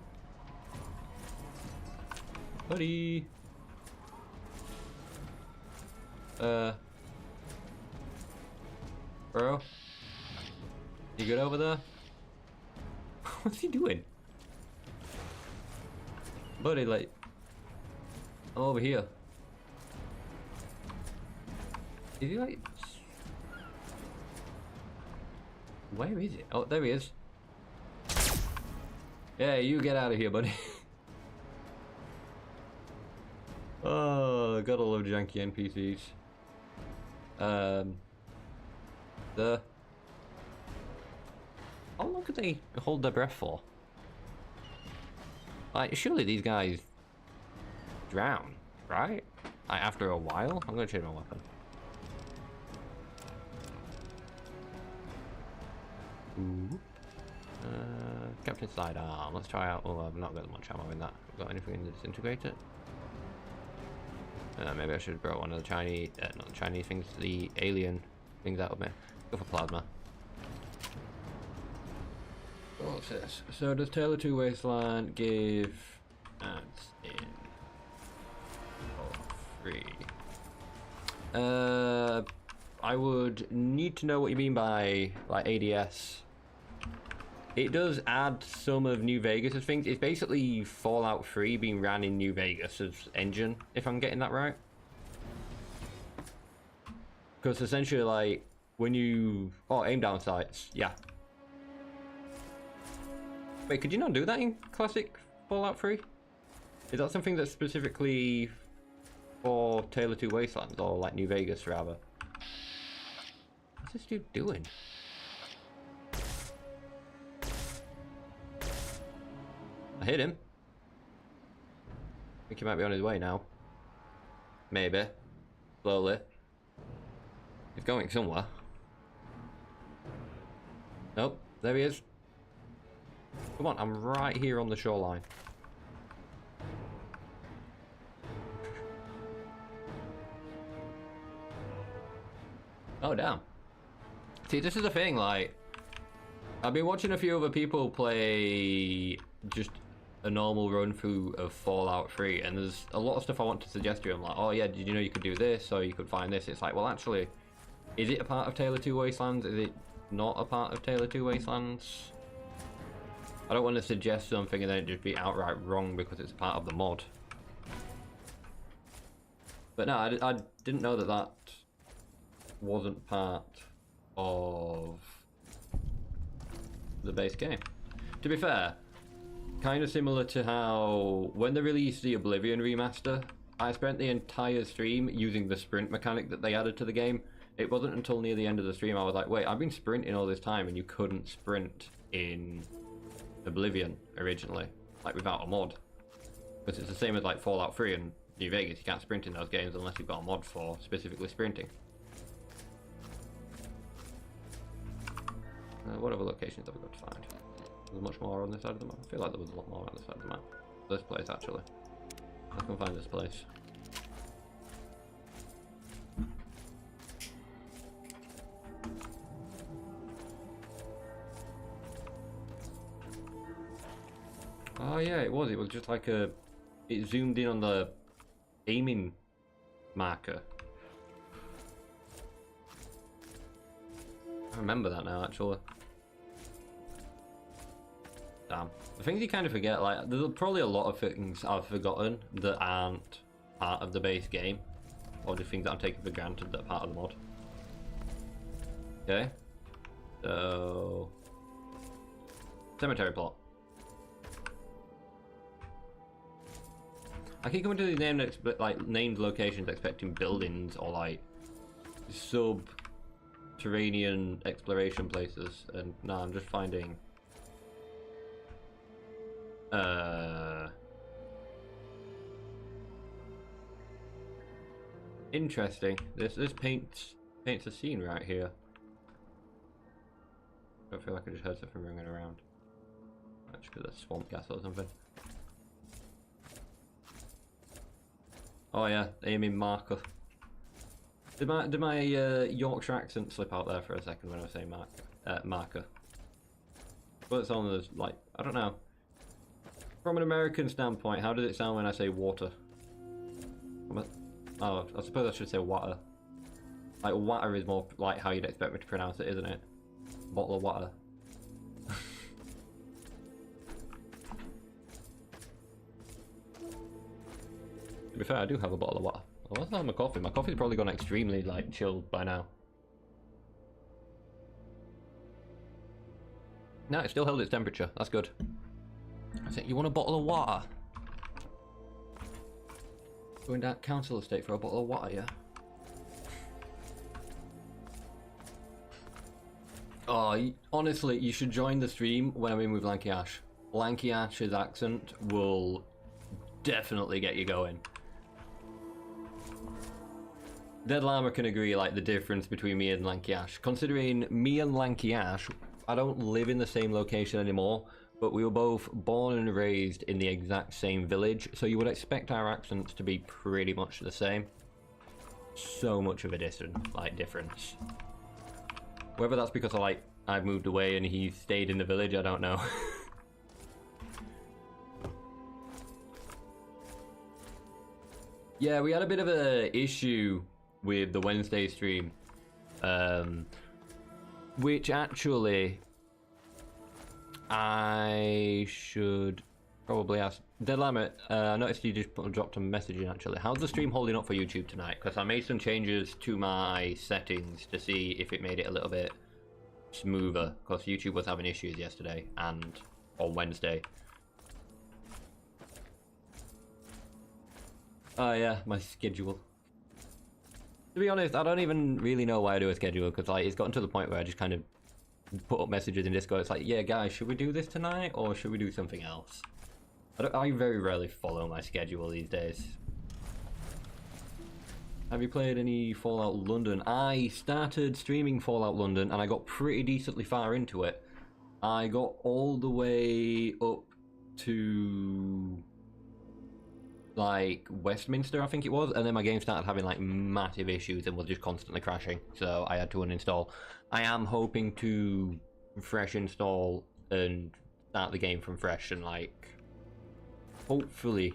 Buddy! Bro? You good over there? What's he doing? Buddy, like... I'm over here. Is he like... Where is it? Oh, there he is. Yeah, you get out of here, buddy. Oh, gotta love janky NPCs. How long could they hold their breath for? Like, surely these guys drown, right? Like, after a while? I'm gonna change my weapon. Ooh. Captain sidearm. Let's try out. Oh, I've not got much ammo in that. Got anything in the disintegrator? Maybe I should have brought one of the Chinese, not the Chinese things, the alien things out of me. Go for plasma. What's this? So does Tale of Two Wasteland give ads in for free? I would need to know what you mean by like ADS. It does add some of New Vegas' things. It's basically Fallout 3 being ran in New Vegas' engine, if I'm getting that right. Because essentially, like, when you... Oh, aim down sights. Yeah. Wait, could you not do that in classic Fallout 3? Is that something that's specifically for Tale of Two Wastelands, or like New Vegas, rather? What's this dude doing? I hit him. I think he might be on his way now. Maybe. Slowly. He's going somewhere. Nope. There he is. Come on, I'm right here on the shoreline. Oh, damn. See, this is the thing, like... I've been watching a few other people play just a normal run through of Fallout 3, and there's a lot of stuff I want to suggest to you. I'm like, oh yeah, did you know you could do this, or you could find this? It's like, well, actually, is it a part of Tale of Two Wastelands? Is it not a part of Tale of Two Wastelands? I don't want to suggest something and then it just be outright wrong because it's a part of the mod. But no, I didn't know that that wasn't part of the base game. To be fair, kind of similar to how when they released the Oblivion remaster, I spent the entire stream using the sprint mechanic that they added to the game. It wasn't until near the end of the stream I was like, wait, I've been sprinting all this time and you couldn't sprint in Oblivion originally, like without a mod. Because it's the same as like Fallout 3 and New Vegas, you can't sprint in those games unless you've got a mod for specifically sprinting. What other locations have we got to find? There's much more on this side of the map. I feel like there was a lot more on this side of the map. This place, actually. I can find this place. Oh yeah, it was. It was just like a... It zoomed in on the aiming marker. I remember that now, actually. Damn. The things you kind of forget, like, there's probably a lot of things I've forgotten that aren't part of the base game. Or just things that I'm taking for granted that are part of the mod. Okay. So... Cemetery plot. I keep coming to these named locations expecting buildings or like subterranean exploration places, and no, I'm just finding interesting. This paints a scene right here. I feel like I just heard something ringing around. That's because of swamp gas or something. Oh yeah, aiming marker. Did my Yorkshire accent slip out there for a second when I was saying marker? But it's on as like, I don't know. From an American standpoint, how does it sound when I say water? Oh, I suppose I should say water. Like water is more like how you'd expect me to pronounce it, isn't it? Bottle of water. To be fair, I do have a bottle of water. Oh, what's that? My coffee? My coffee's probably gone extremely, like, chilled by now. No, it still held its temperature. That's good. I think you want a bottle of water? Going down council estate for a bottle of water, yeah? Oh, honestly, you should join the stream when I'm in with Lanky Ash. Lanky Ash's accent will definitely get you going. Dead Llama can agree, like, the difference between me and Lanky Ash. Considering me and Lanky Ash, I don't live in the same location anymore, but we were both born and raised in the exact same village, so you would expect our accents to be pretty much the same. So much of a difference. Whether that's because I've moved away and he stayed in the village, I don't know. Yeah, we had a bit of a issue with the Wednesday stream, which actually I should probably ask. Dead Llama, I noticed you just dropped a message in actually. How's the stream holding up for YouTube tonight? Because I made some changes to my settings to see if it made it a little bit smoother, because YouTube was having issues yesterday and on Wednesday. Oh yeah, my schedule. To be honest, I don't even really know why I do a schedule, because like it's gotten to the point where I just kind of put up messages in Discord. It's like, yeah guys, should we do this tonight or should we do something else? I very rarely follow my schedule these days. Have you played any Fallout London? I started streaming Fallout London and I got pretty decently far into it. I got all the way up to like Westminster, I think it was, and then my game started having like massive issues and was just constantly crashing, so I had to uninstall. I am hoping to fresh install and start the game from fresh and like hopefully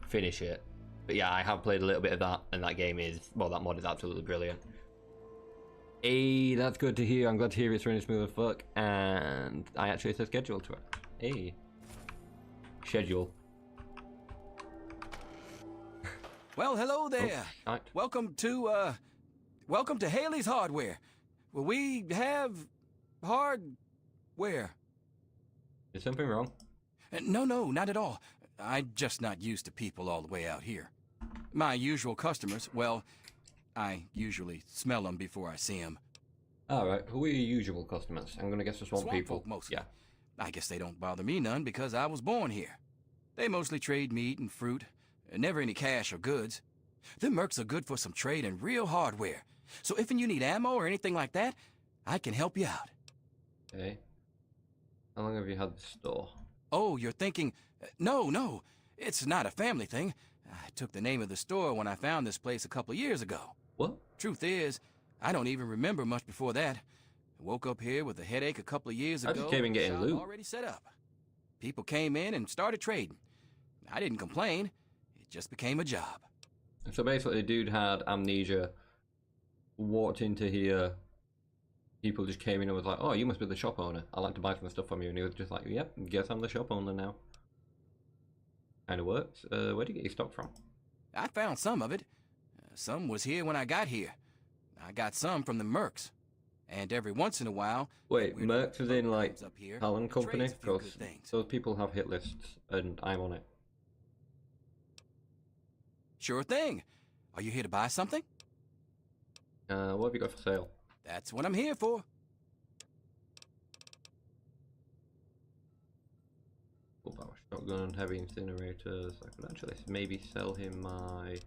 finish it. But yeah, I have played a little bit of that, and that game is, well, that mod is absolutely brilliant. Hey, that's good to hear. I'm glad to hear it's running smooth as fuck, and I actually set schedule to it. Hey, schedule. Well, hello there. Oh, right. Welcome to Haley's Hardware. Well, we have hardware. Is something wrong? No, not at all. I'm just not used to people all the way out here. My usual customers, well, I usually smell them before I see them. Alright, who are your usual customers? I'm gonna guess the swamp people. Folk mostly. Yeah. I guess they don't bother me none because I was born here. They mostly trade meat and fruit, never any cash or goods. Them mercs are good for some trade and real hardware. So if you need ammo or anything like that, I can help you out. Okay. How long have you had the store? Oh, you're thinking... No, it's not a family thing. I took the name of the store when I found this place a couple years ago. What? Truth is, I don't even remember much before that. I woke up here with a headache a couple of years ago. I just came in getting shop loot. Already set up. People came in and started trading. I didn't complain. It just became a job. So basically, the dude had amnesia, walked into here, people just came in and was like, oh, you must be the shop owner. I'd like to buy some stuff from you. And he was just like, yep, guess I'm the shop owner now. Kind of works. Where do you get your stock from? I found some of it. Some was here when I got here. I got some from the mercs. And every once in a while... Wait, mercs is in like up here, Talon Company? trades a few Because good things. those people have hit lists and I'm on it. Sure thing. Are you here to buy something? What have you got for sale? That's what I'm here for. Full power shotgun and heavy incinerators. I could actually maybe sell him my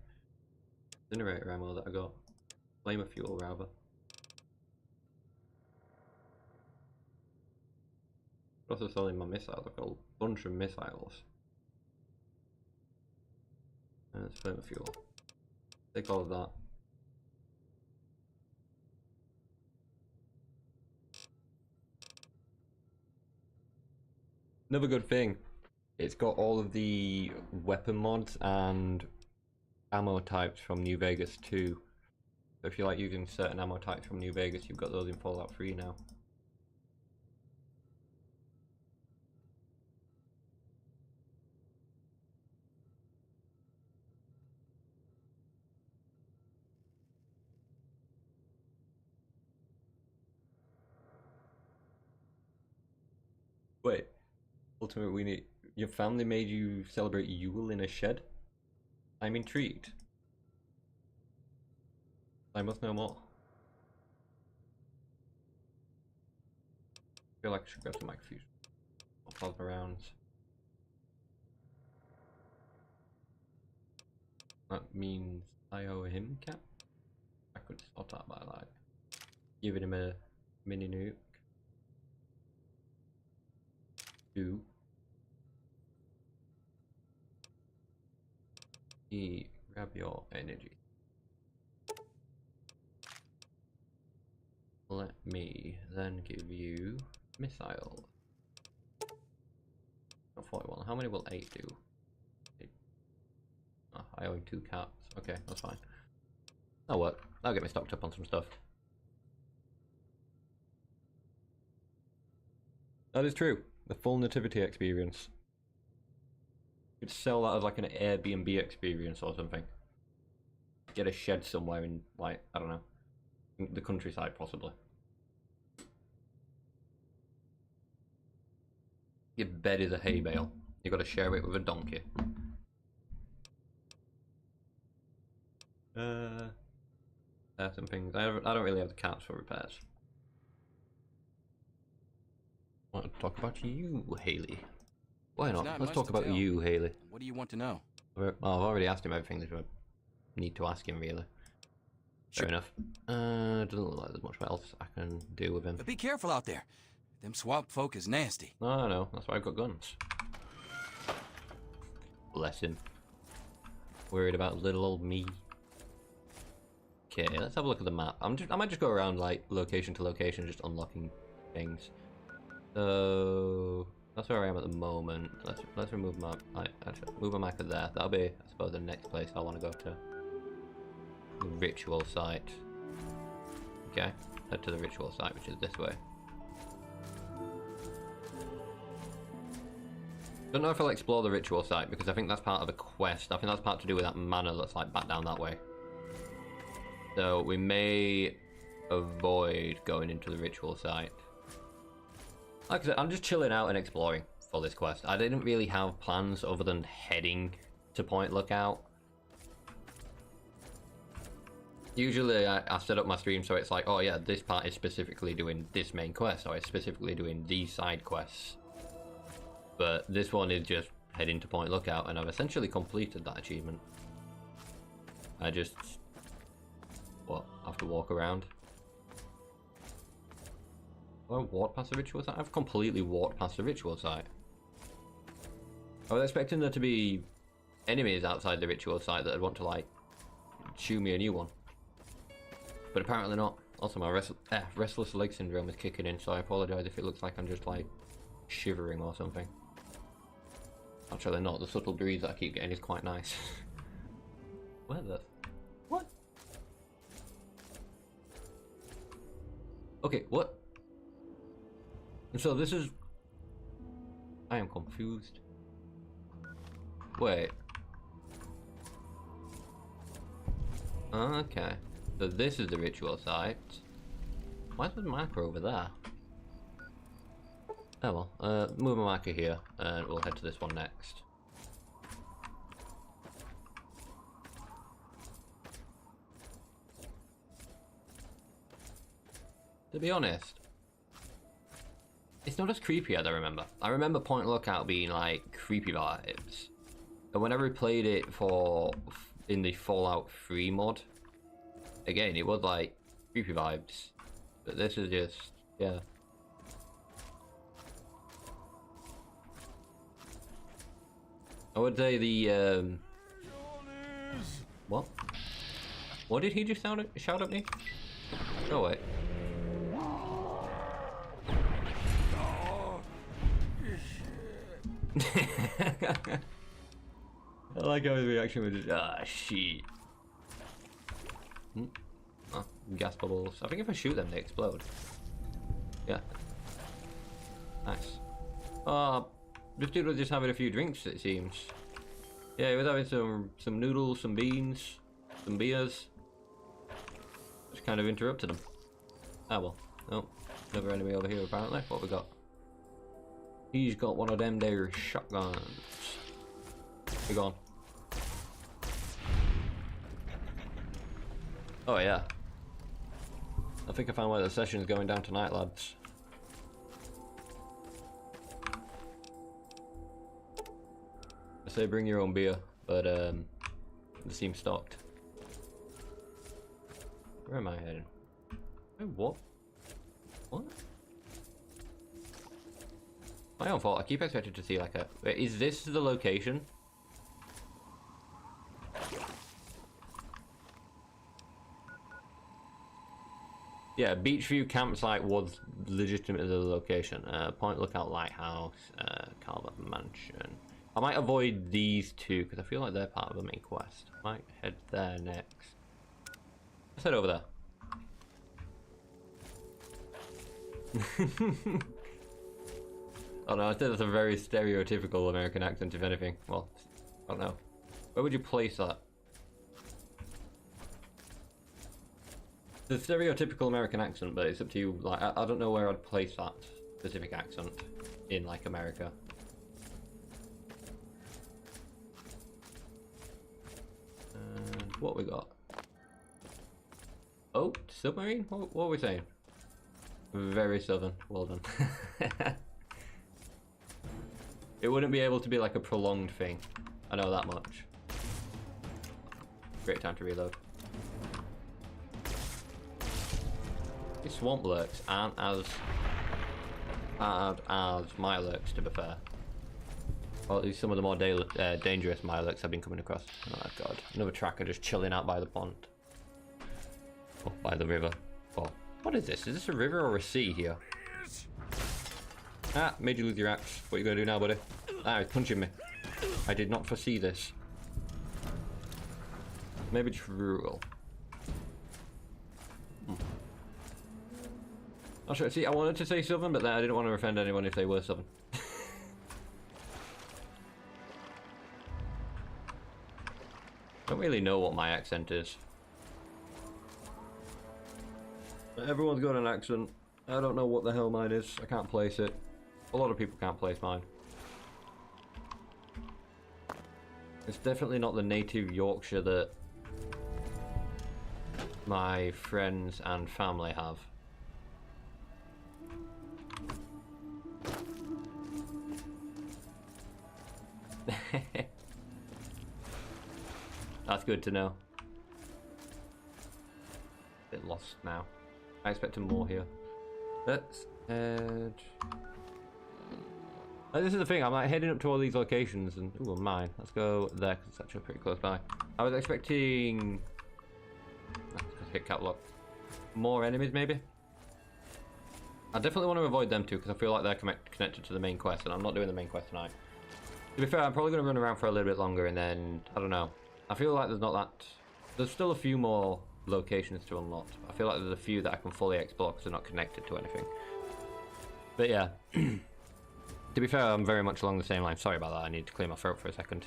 incinerator ammo that I got. Flamer fuel rather. Also selling my missiles. I've got a bunch of missiles. And it's flamer fuel. Take all of that. Another good thing, it's got all of the weapon mods and ammo types from New Vegas too. So if you like using certain ammo types from New Vegas, you've got those in Fallout 3 now. Wait. Ultimately, we need... Your family made you celebrate Yule in a shed? I'm intrigued. I must know more. I feel like I should grab some microfusion. Plasma rounds. That means I owe him cap? I could sort that by like giving him a mini nuke. 2. Grab your energy. Let me then give you missile. Not 41. How many will 8 do? 8. Oh, I owe him 2 caps. Okay, that's fine. That'll work. That'll get me stocked up on some stuff. That is true. The full nativity experience. You could sell that as like an Airbnb experience or something. Get a shed somewhere in, like, I don't know, the countryside possibly. Your bed is a hay bale. You got to share it with a donkey. Some things. I don't really have the caps for repairs. I want to talk about you, Haley. Why not? Let's talk about you, Haley. What do you want to know? Oh, I've already asked him everything that I need to ask him, really. Fair enough. Doesn't look like there's much else I can do with him. But be careful out there. Them swamp folk is nasty. No, I know. That's why I've got guns. Bless him. Worried about little old me. Okay, let's have a look at the map. I might just go around like location to location, just unlocking things. So that's where I am at the moment. Let's remove my actually move my marker there. That'll be, I suppose, the next place I want to go to. The ritual site. Okay, head to the ritual site, which is this way. Don't know if I'll explore the ritual site because I think that's part of a quest. I think that's part to do with that manor that's like back down that way. So we may avoid going into the ritual site. Like I said, I'm just chilling out and exploring for this quest. I didn't really have plans other than heading to Point Lookout. Usually I set up my stream so it's like, oh yeah, this part is specifically doing this main quest, or it's specifically doing these side quests. But this one is just heading to Point Lookout, and I've essentially completed that achievement. I just, have to walk around. Have I walked past the ritual site? I've completely walked past the ritual site. I was expecting there to be enemies outside the ritual site that would want to like shoot me a new one. But apparently not. Also my restless leg syndrome is kicking in, so I apologise if it looks like I'm just like shivering or something. Actually not, the subtle breeze that I keep getting is quite nice. Where the... What? Okay, what? And so this is... I am confused. Wait. Okay. So this is the ritual site. Why is the marker over there? Oh well, move my marker here, and we'll head to this one next. To be honest, it's not as creepy as I remember. I remember Point Lookout being like creepy vibes. And whenever we played it in the Fallout 3 mod, again, it was like creepy vibes. But this is just, yeah. I would say the, what? What did he just shout at me? Oh wait. I like how his reaction was just, ah, shit. Oh, gas bubbles. I think if I shoot them, they explode. Yeah. Nice. This dude was just having a few drinks, it seems. Yeah, he was having some noodles, some beans, some beers. Just kind of interrupted him. Ah well. Oh, another enemy over here apparently. What we got? He's got one of them there shotguns. Be gone. Oh yeah. I think I found where the session's going down tonight, lads. I say bring your own beer, but they seem stocked. Where am I heading? Oh, what? What? My own fault. I keep expecting to see like a... Wait, is this the location? Yeah, Beachview campsite was legitimately the location. Point Lookout Lighthouse, Calvert Mansion. I might avoid these two because I feel like they're part of the main quest. Might head there next. Let's head over there. Oh no, I think that's a very stereotypical American accent, if anything. Well, I don't know. Where would you place that? The stereotypical American accent, but it's up to you. Like, I don't know where I'd place that specific accent in, like, America. And what we got? Oh, submarine? What are we saying? Very southern. Well done. It wouldn't be able to be like a prolonged thing. I know that much. Great time to reload. These swamp lurks aren't as bad as my lurks, to be fair. Or at least some of the more dangerous my lurks I've been coming across. Oh god, another tracker just chilling out by the pond. Oh, by the river. Oh, what is this? Is this a river or a sea here? Ah, made you lose your axe. What are you gonna do now, buddy? Ah, he's punching me. I did not foresee this. Maybe true. Not sure. See, I wanted to say southern, but then I didn't want to offend anyone if they were southern. Don't really know what my accent is. Everyone's got an accent. I don't know what the hell mine is. I can't place it. A lot of people can't place mine. It's definitely not the native Yorkshire that my friends and family have. That's good to know. Bit lost now. I expected more here. Let's head... this is the thing, I'm like heading up to all these locations and... Ooh, mine. Let's go there because it's actually pretty close by. I was expecting... hit cap lock. More enemies maybe? I definitely want to avoid them too because I feel like they're connected to the main quest and I'm not doing the main quest tonight. To be fair, I'm probably going to run around for a little bit longer and then... I don't know. I feel like there's not that... There's still a few more locations to unlock. I feel like there's a few that I can fully explore because they're not connected to anything. But yeah. To be fair, I'm very much along the same line. Sorry about that, I need to clear my throat for a second.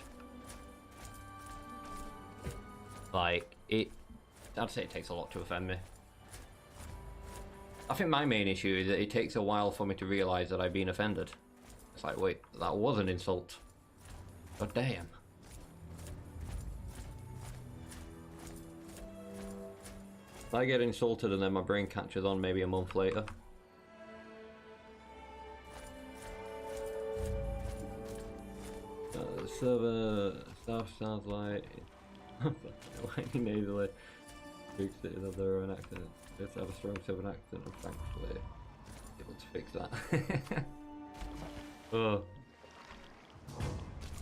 Like, I'd say it takes a lot to offend me. I think my main issue is that it takes a while for me to realise that I've been offended. It's like, wait, that was an insult. God damn. I get insulted and then my brain catches on maybe a month later. Server stuff sounds like whining nasally. Big cities have their own accent. Just have a strong southern accent and thankfully able to fix that. Oh.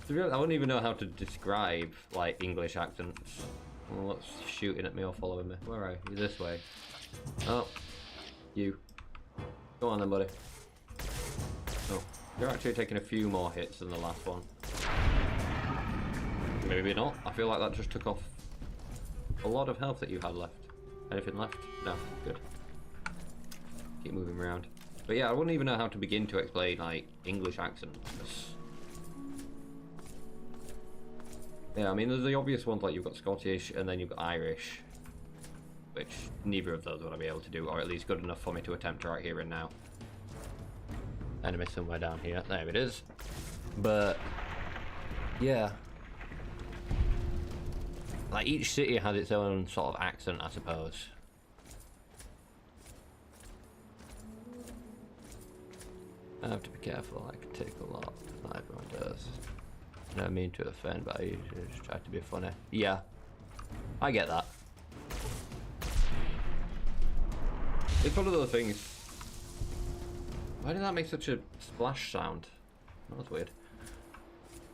To be honest, I wouldn't even know how to describe like English accents. Oh, what's shooting at me or following me? Where are you? You're this way. Oh, you. Go on then, buddy. Oh, you're actually taking a few more hits than the last one. Maybe not. I feel like that just took off a lot of health that you had left. Anything left? No. Good. Keep moving around. But yeah, I wouldn't even know how to begin to explain like English accents. Yeah, I mean, there's the obvious ones like you've got Scottish and then you've got Irish, which neither of those would I be able to do, or at least good enough for me to attempt right here and now. enemy somewhere down here. There it is. But yeah, like each city has its own sort of accent, I suppose. I have to be careful. I can take a lot. Not everyone does. I don't mean to offend, but I usually just try to be funny. Yeah, I get that. It's one of those things. Why did that make such a splash sound? That was weird.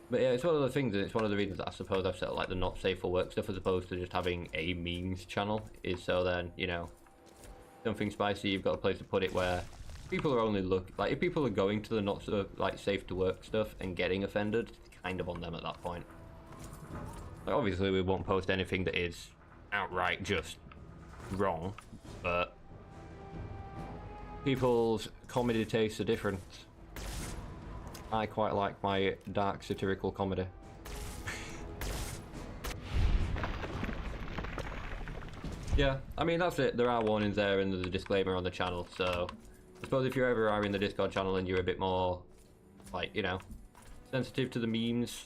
But yeah, it's one of the things, and it's one of the reasons that I suppose I've set up, like the not safe for work stuff as opposed to just having a memes channel, is so then, you know, something spicy, you've got a place to put it where people are only like if people are going to the not so like safe to work stuff and getting offended, it's kind of on them at that point. Like obviously we won't post anything that is outright just wrong, but people's comedy tastes are different. I quite like my dark satirical comedy. Yeah, I mean that's it. There are warnings there and there's a disclaimer on the channel, so I suppose if you ever are in the Discord channel and you're a bit more, like, you know, sensitive to the memes,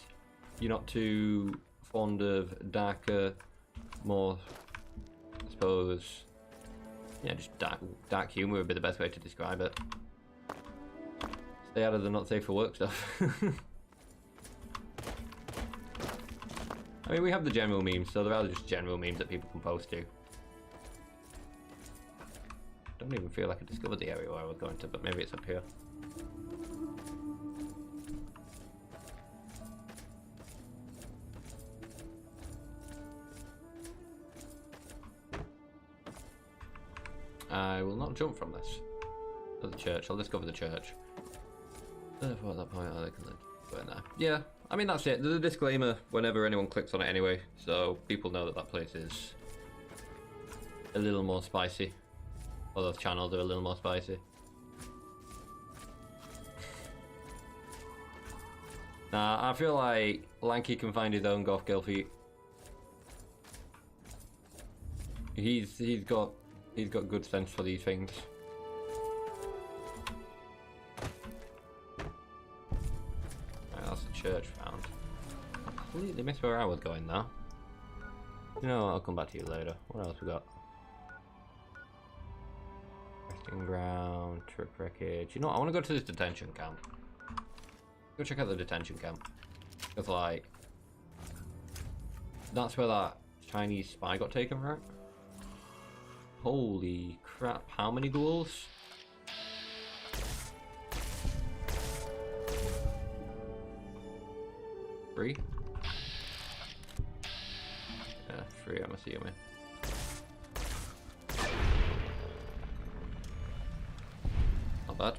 you're not too fond of darker, more, I suppose, yeah, just dark humor would be the best way to describe it. Stay out of the not safe for work stuff. I mean, we have the general memes, so there are just general memes that people can post to. I don't even feel like I discovered the area where I was going to, but maybe it's up here. I will not jump from this. To the church. I'll discover the church. Therefore, at that point, I can go in there. Yeah, I mean that's it. There's a disclaimer whenever anyone clicks on it anyway, so people know that that place is a little more spicy. Or those channels are a little more spicy. Nah, I feel like Lanky can find his own goth girl feet. He's got good sense for these things. Right, that's the church found. I completely missed where I was going now. You know what, I'll come back to you later. What else we got? Resting ground, trip wreckage. You know what, I want to go to this detention camp. Go check out the detention camp. Because like, that's where that Chinese spy got taken, right? Holy crap, how many ghouls? Three? Yeah, three, I'm assuming. Not bad.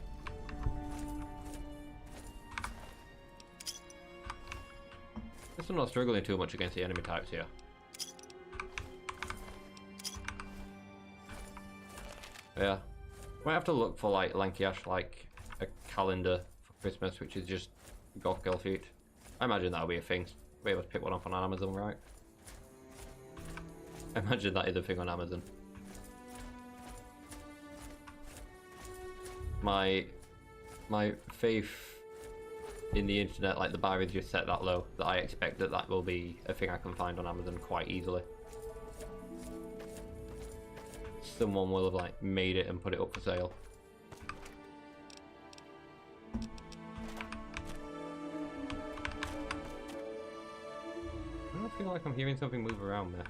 Guess I'm not struggling too much against the enemy types here. Yeah, might have to look for like Lanky Ash, like a calendar for Christmas, which is just goth girl feet. I imagine that'll be a thing. Be able to pick one up on Amazon, right? I imagine that is a thing on Amazon. My faith in the internet, like the bar is just set that low that I expect that that will be a thing I can find on Amazon quite easily. Someone will have like made it and put it up for sale. I don't feel like I'm hearing something move around there.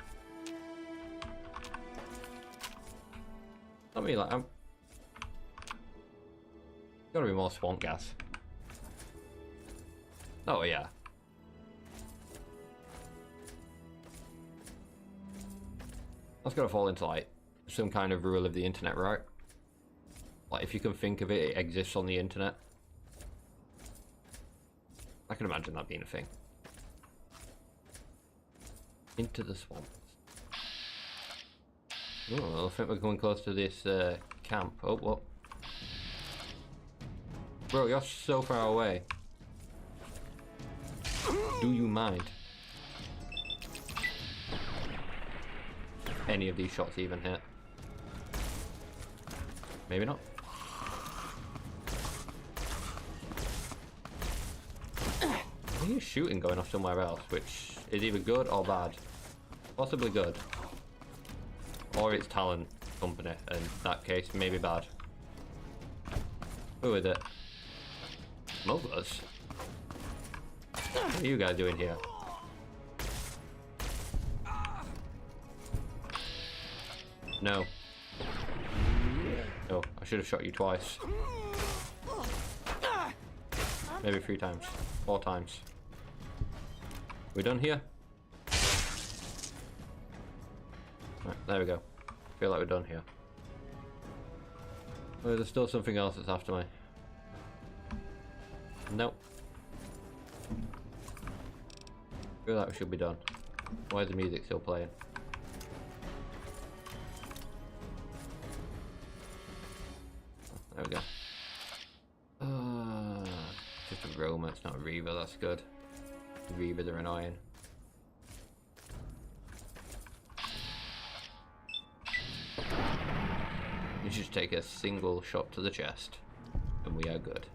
I mean, like I'm. Gotta be more swamp gas. Oh yeah. That's gotta fall into like some kind of rule of the internet, right? Like if you can think of it, it exists on the internet. I can imagine that being a thing. Into the swamps. Oh, I think we're going close to this camp. Oh, what? Bro, you're so far away. Do you mind? Any of these shots even hit? He's shooting going off somewhere else, which is either good or bad. Possibly good. Or it's talent company, and in that case, maybe bad. Who is it? Smugglers? What are you guys doing here? No. Oh, I should have shot you twice. Maybe 3 times. 4 times. We done here? Right, there we go. Feel like we're done here. Oh, there's still something else that's after me. Nope. Feel like we should be done. Why is the music still playing? There we go. Just a Roma, it's not a Reaver, that's good. Reavers are annoying. You should take a single shot to the chest, and we are good.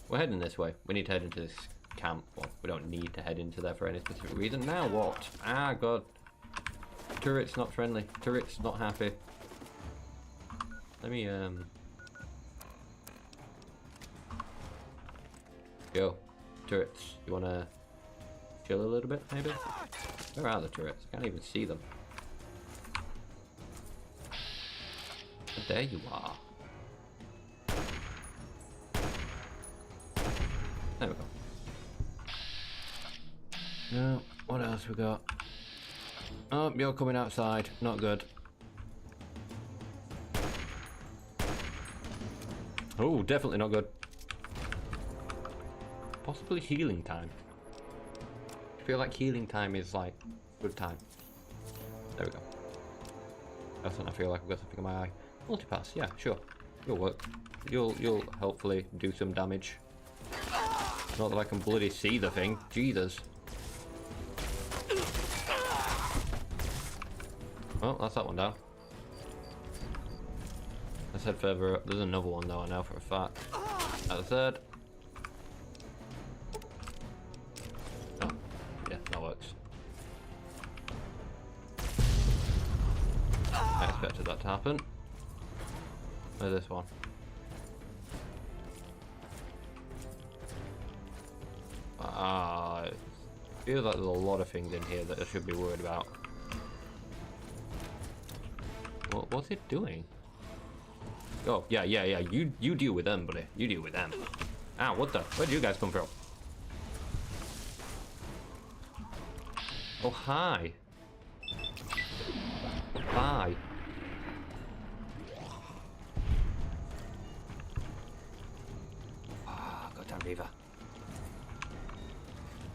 We're heading this way. We need to head into this camp. Well, we don't need to head into there for any specific reason. Now what? Ah, God. Turret's not friendly. Turret's not happy. Let me, Yo, turrets. You wanna chill a little bit, maybe? Where are the turrets? I can't even see them. But there you are. There we go. No, what else we got? Oh, you're coming outside. Not good. Oh, definitely not good. Possibly healing time. I feel like healing time is like good time. There we go. That's when I feel like I've got something in my eye. Multipass, yeah, sure. It'll work. You'll hopefully do some damage. Not that I can bloody see the thing. Jesus. Oh, that's that one down. Let's head further up. There's another one though, I know for a fact. That's the third. Oh, yeah, that works. I expected that to happen. Where's this one? It feels like there's a lot of things in here that I should be worried about. What's it doing? Oh, yeah. You deal with them, buddy. You deal with them. Ow, what the? Where'd you guys come from? Oh, hi. Bye. Ah, goddamn Reaver.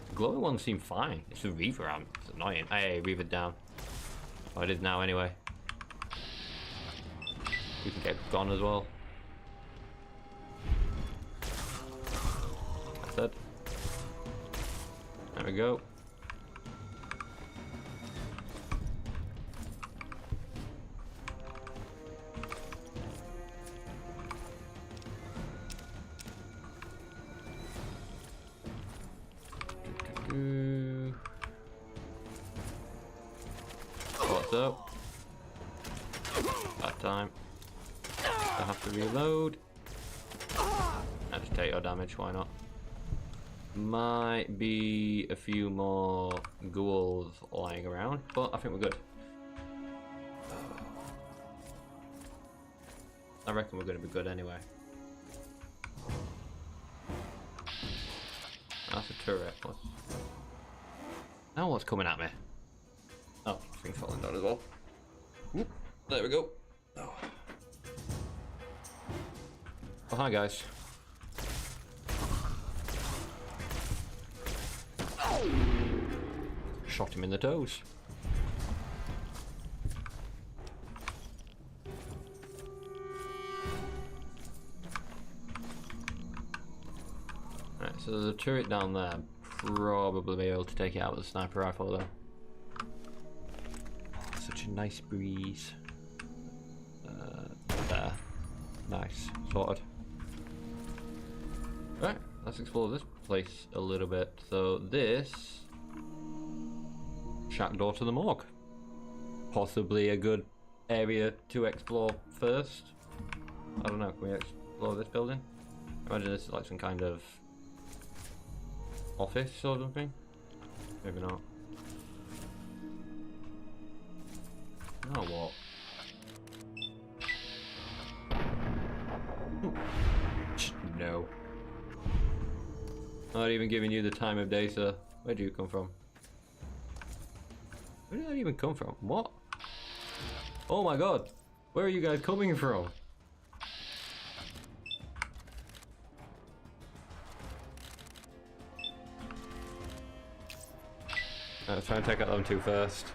The glowing ones seem fine. It's the Reaver arm. It's annoying. Hey, Reaver down. Oh, it is now anyway. You can get gone as well. That's it. There we go. What's up? That time. I have to reload. I'll just take your damage, why not? Might be a few more ghouls lying around, but I think we're good. I reckon we're going to be good anyway. That's a turret. Now what's coming at me? Oh, thing's falling down as well. Whoop, there we go. Oh. Oh, hi guys. Shot him in the toes. Right, so there's a turret down there. Probably be able to take it out with a sniper rifle though. Oh, such a nice breeze. There. Nice. Sorted. Right, let's explore this place a little bit. So this... shack door to the morgue. Possibly a good area to explore first. I don't know, can we explore this building? Imagine this is like some kind of office or something. Maybe not. Now what? No. Not even giving you the time of day, sir. Where do you come from? Where did that even come from? What? Oh my god! Where are you guys coming from? Let's try and take out them two first.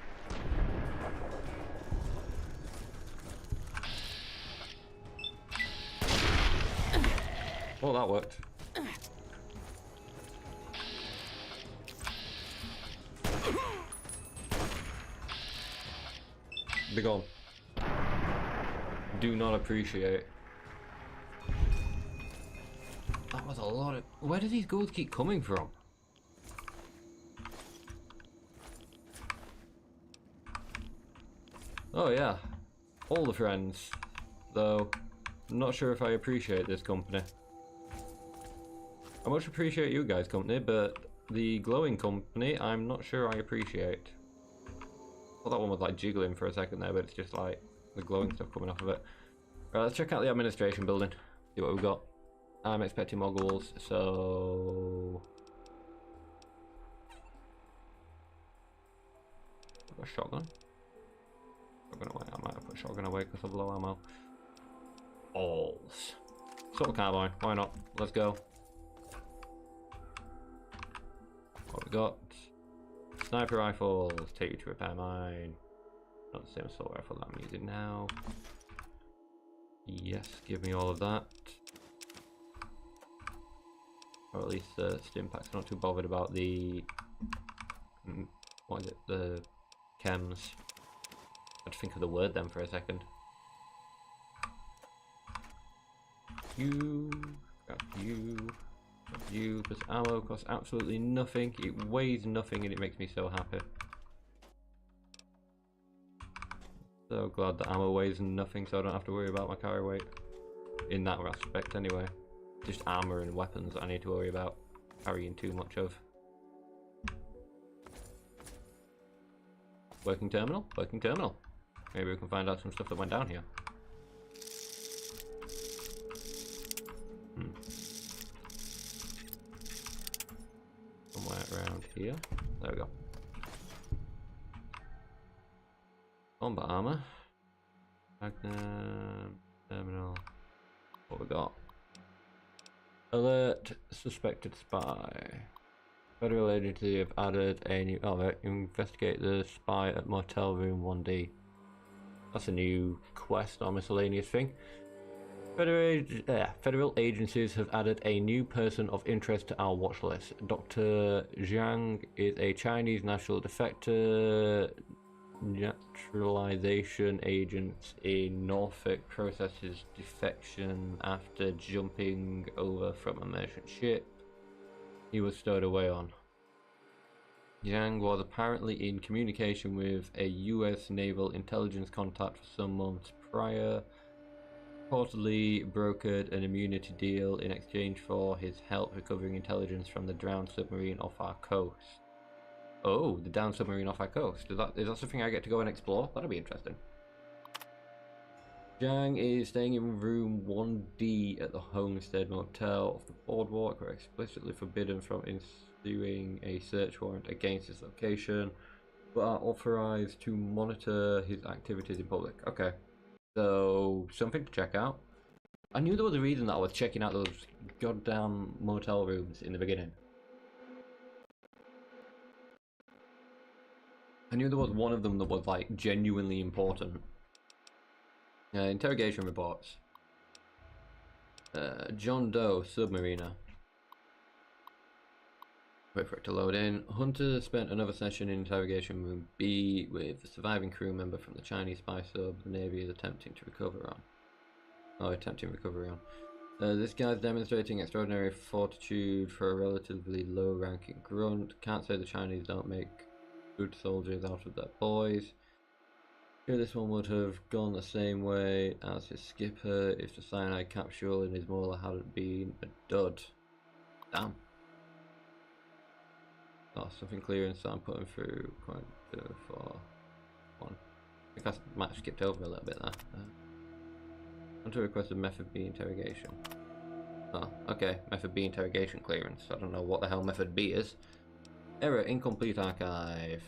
Oh, that worked. Be gone. Do not appreciate. That was a lot of... Where do these ghouls keep coming from? Oh yeah, all the friends. Though, I'm not sure if I appreciate this company. I much appreciate you guys' company, but the glowing company, I'm not sure I appreciate. Well, that one was like jiggling for a second there, but it's just like the glowing stuff coming off of it. Right, let's check out the administration building. See what we've got. I'm expecting more ghouls, so... I've got a shotgun. Shotgun away. I might have put shotgun away because of low ammo. Balls. Sort of cowboy. Why not? Let's go. What we got? Sniper rifles. Take you to repair mine. Not the same assault rifle that I'm using now. Yes, give me all of that. Or at least the stim packs. I'm not too bothered about the... what is it? The chems. I had to think of the word then for a second. You, got you, got you. This ammo costs absolutely nothing. It weighs nothing, and it makes me so happy. So glad that ammo weighs nothing, so I don't have to worry about my carry weight. In that aspect, anyway. Just armor and weapons that I need to worry about carrying too much of. Working terminal? Working terminal. Maybe we can find out some stuff that went down here. Somewhere around here. There we go. Combat armor. Magnum. Terminal. What we got? Alert. Suspected spy. Federal agency have added a new... Oh, right. Investigate the spy at Motel Room 1D. That's a new quest or miscellaneous thing. Federal agencies have added a new person of interest to our watch list. Dr. Zhang is a Chinese national defector naturalization agent in Norfolk. Processes defection after jumping over from a merchant ship he was stowed away on. Zhang was apparently in communication with a US naval intelligence contact for some months prior. Reportedly brokered an immunity deal in exchange for his help recovering intelligence from the drowned submarine off our coast. Oh, the downed submarine off our coast. Is that something I get to go and explore? That'll be interesting. Zhang is staying in room 1D at the Homestead Motel off the boardwalk. We're explicitly forbidden from issuing a search warrant against his location, but are authorized to monitor his activities in public. Okay. So, something to check out. I knew there was a reason that I was checking out those goddamn motel rooms in the beginning. I knew there was one of them that was, like, genuinely important. Interrogation reports. John Doe, submariner. Wait for it to load in. Hunter spent another session in interrogation room B with a surviving crew member from the Chinese spy sub the Navy is attempting to recover on. Oh, attempting recovery on. This guy's demonstrating extraordinary fortitude for a relatively low-ranking grunt. Can't say the Chinese don't make good soldiers out of their boys. Sure, this one would have gone the same way as his skipper if the cyanide capsule in his molar hadn't been a dud. Damn. Oh, something clear, so I'm putting through quite for one. I think I might have skipped over a little bit there. Want to request a method B interrogation. Oh, okay. Method B interrogation clearance. I don't know what the hell method B is. Error, incomplete archive.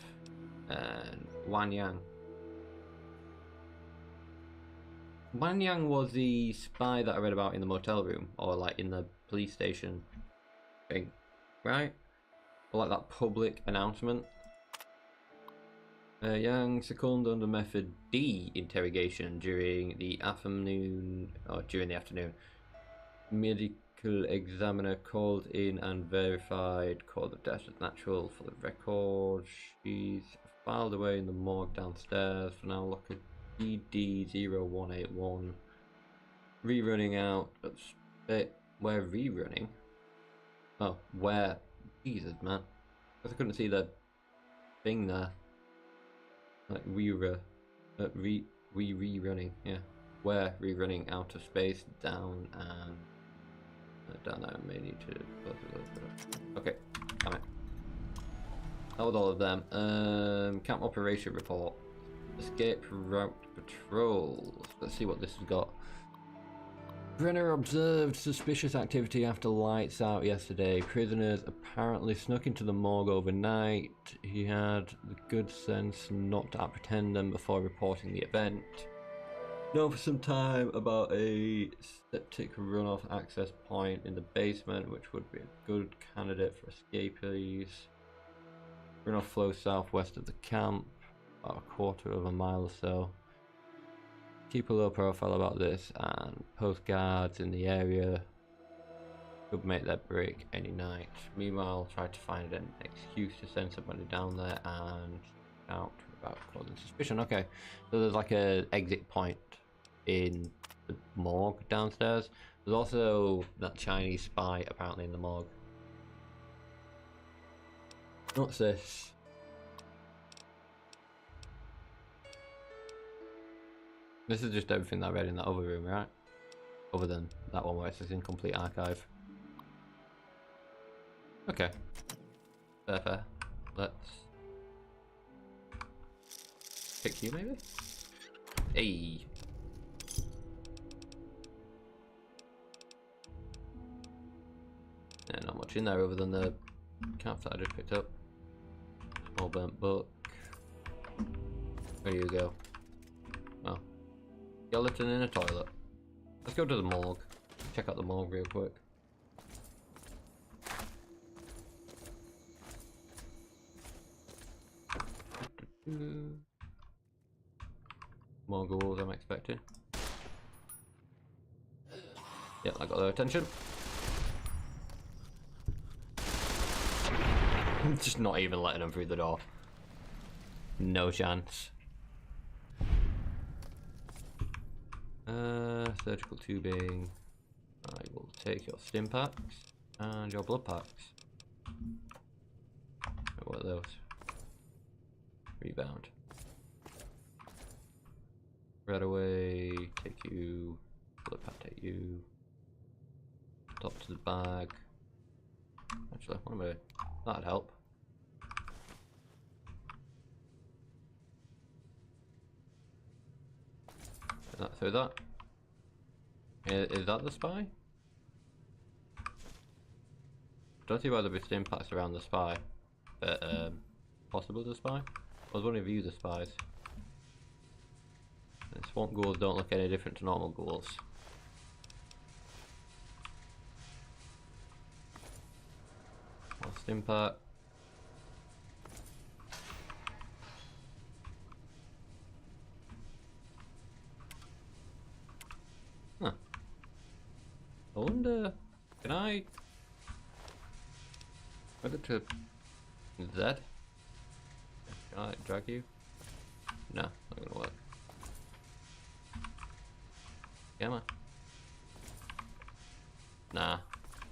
And Wan Yang. Wan Yang was the spy that I read about in the motel room, or like in the police station thing, right? Or like that public announcement. Yang succumbed under method D interrogation during the afternoon. Medical examiner called in and verified cause of death as natural for the record. She's filed away in the morgue downstairs. For now, look at ED0181. Rerunning out of where rerunning? Oh, where? Jesus, man. I couldn't see the thing there. Like rerunning, yeah. Where rerunning out of space, down and down there. I may need to close it. Okay, damn it. That was all of them. Camp operation report. Escape route patrols. Let's see what this has got. Brenner observed suspicious activity after lights out yesterday. Prisoners apparently snuck into the morgue overnight. He had the good sense not to apprehend them before reporting the event. Known for some time about a septic runoff access point in the basement, which would be a good candidate for escapees. Runoff flows southwest of the camp, about a quarter of a mile or so. Keep a low profile about this, and post guards in the area could make their break any night. Meanwhile, try to find an excuse to send somebody down there and shout about causing suspicion. Okay, so there's like a exit point in the morgue downstairs. There's also that Chinese spy apparently in the morgue. What's this? This is just everything that I read in that other room, right? Other than that one where it says incomplete archive. Okay. Fair. Let's pick you maybe? Hey. Yeah, not much in there other than the cap that I just picked up. Small burnt book. Where do you go? Oh. Skeleton in a toilet. Let's go to the morgue. Check out the morgue real quick. More ghouls I'm expecting. Yep, I got their attention. I'm just not even letting them through the door. No chance. Surgical tubing. I will take your stim packs and your blood packs. What are those? Rebound. Right away, take you. Blood pack, take you. Top to the bag. Actually, what am I doing? That'd help. Through that. Is that the spy? Don't see why there'd be stim packs around the spy. But, possibly the spy? I was wondering if you the spies. And swamp ghouls don't look any different to normal ghouls. One stim pack. Huh. I wonder, can I go to Z? Can I drag you? No, not gonna work. Come on. Nah.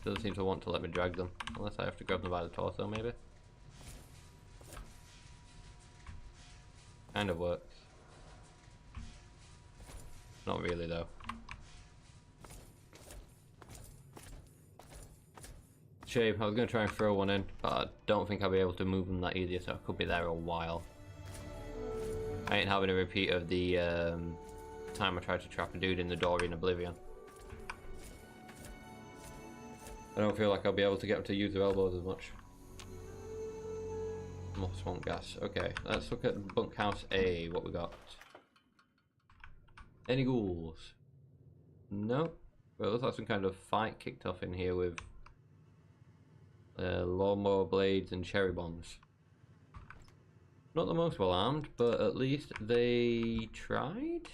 Doesn't seem to want to let me drag them. Unless I have to grab them by the torso, maybe. Kind of works. Not really, though. Shame, I was going to try and throw one in, but I don't think I'll be able to move them that easy, so I could be there a while. I ain't having a repeat of the time I tried to trap a dude in the door in Oblivion. I don't feel like I'll be able to get them to use their elbows as much. More swamp gas. Okay, let's look at bunkhouse A, what we got. Any ghouls? No. Well, it looks like some kind of fight kicked off in here with lawnmower blades and cherry bombs. Not the most well armed, but at least they tried?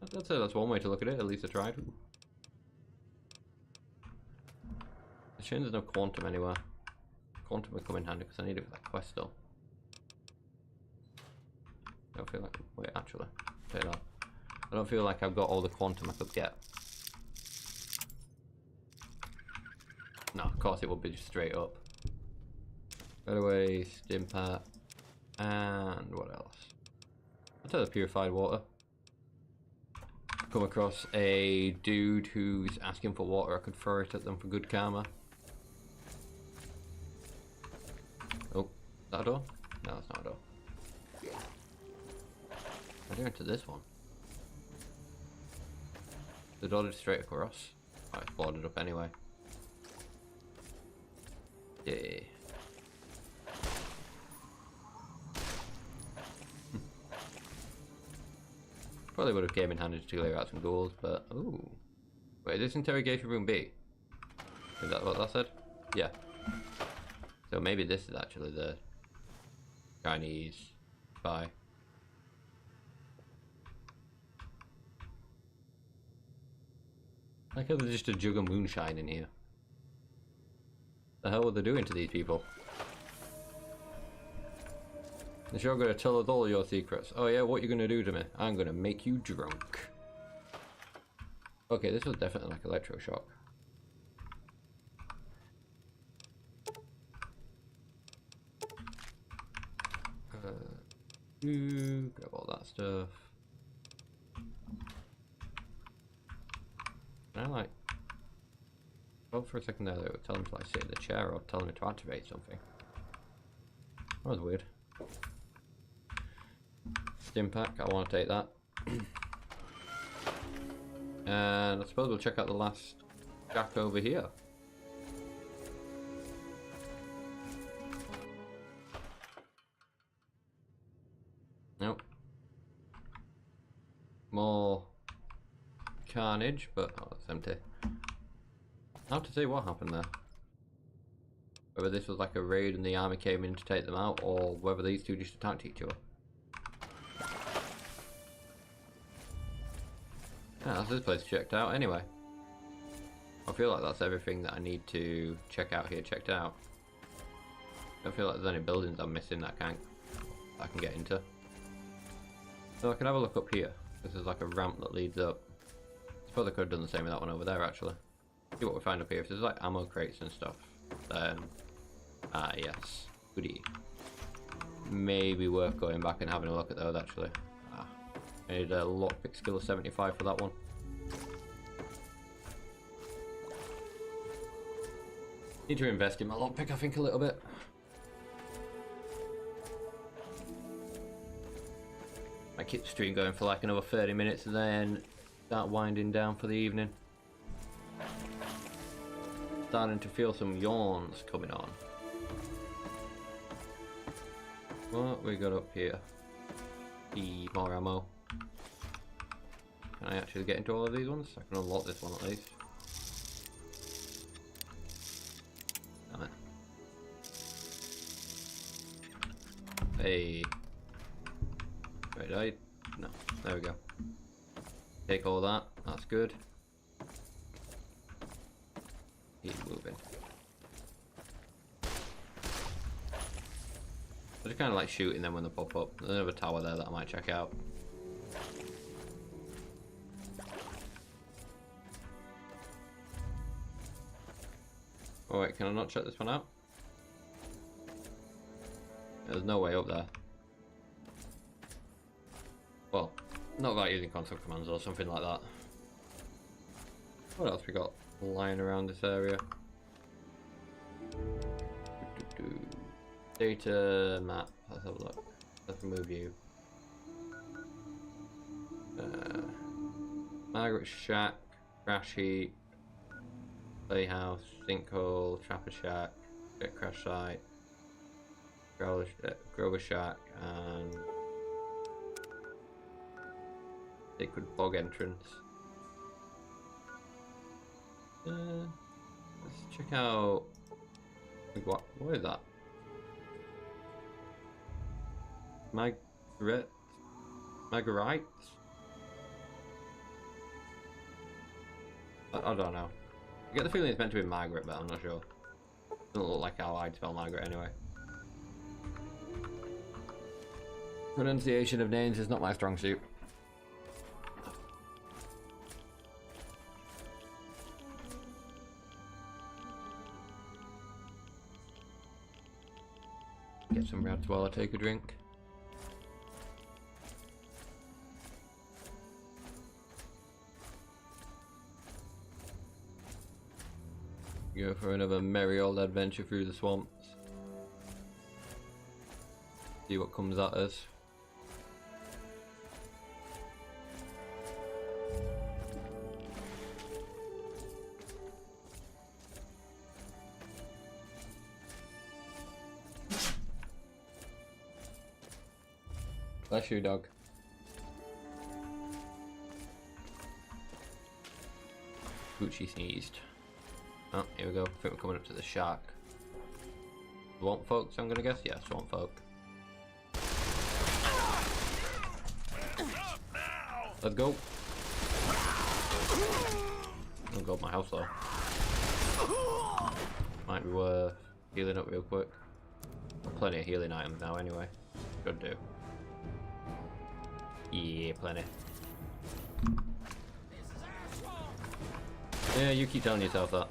I'd say that's one way to look at it, at least they tried. It's a shame there's no quantum anywhere. Quantum would come in handy because I need it for that quest still. I don't feel like... Wait, actually. Say that. I don't feel like I've got all the quantum I could get. No, of course it would be just straight up. By the way, Stimpat. And what else? I'll tell the purified water. Come across a dude who's asking for water, I could throw it at them for good karma. Oh, is that a door? No, it's not a door. How do I enter this one? The door is straight across. Oh, it's boarded up anyway. Yeah. Probably would have came in handy to clear out some ghouls, but ooh. Wait, is this interrogation room B? Is that what that said? Yeah. So maybe this is actually the Chinese spy. Like how there's just a jug of moonshine in here. The hell were they doing to these people? Is you're gonna tell us all your secrets? Oh yeah, what you gonna do to me? I'm gonna make you drunk. Okay, this was definitely like electroshock. Grab all that stuff. Can I like... Oh, for a second there, they would tell him to like sit in the chair or tell him to activate something. That was weird. Stim pack, I want to take that. And I suppose we'll check out the last shack over here. Nope. More carnage, but oh, it's empty. Hard to see what happened there. Whether this was like a raid and the army came in to take them out, or whether these two just attacked each other. Yeah, that's this place checked out anyway. I feel like that's everything that I need to check out here checked out. I don't feel like there's any buildings I'm missing that I can get into. So I can have a look up here. This is like a ramp that leads up. I suppose I could have done the same with that one over there actually. See what we find up here. If there's like ammo crates and stuff, then yes, goodie. Maybe worth going back and having a look at those actually. I need a lockpick skill of 75 for that one. Need to invest in my lockpick, I think, a little bit. I keep the stream going for like another 30 minutes and then start winding down for the evening. Starting to feel some yawns coming on. What we got up here? More ammo. Can I actually get into all of these ones? I can unlock this one at least. Damn it. Hey. Wait, did I? No. There we go. Take all that. That's good. Keep moving. I just kind of like shooting them when they pop up. There's another tower there that I might check out. Oh wait, can I not check this one out? There's no way up there. Well, not without using console commands or something like that. What else we got lying around this area? Data map. Let's have a look. Let's remove you. Margaret's shack, crash heap, playhouse, sinkhole, trapper shack, jet crash site, Grover shack, and liquid bog entrance. Let's check out. What is that? Margarites? I don't know. I get the feeling it's meant to be Margaret, but I'm not sure. Doesn't look like how I'd spell Margaret anyway. Pronunciation of names is not my strong suit. Get some rats while I take a drink. Go for another merry old adventure through the swamps. See what comes at us. Bless you, dog. Gucci sneezed. Oh, here we go. I think we're coming up to the shark. Swamp folks, I'm gonna guess? Yeah, swamp folk. Let's go. I'll go up my house though. Might be worth healing up real quick. Plenty of healing items now anyway. Should do. Yeah, plenty. Yeah, you keep telling yourself that.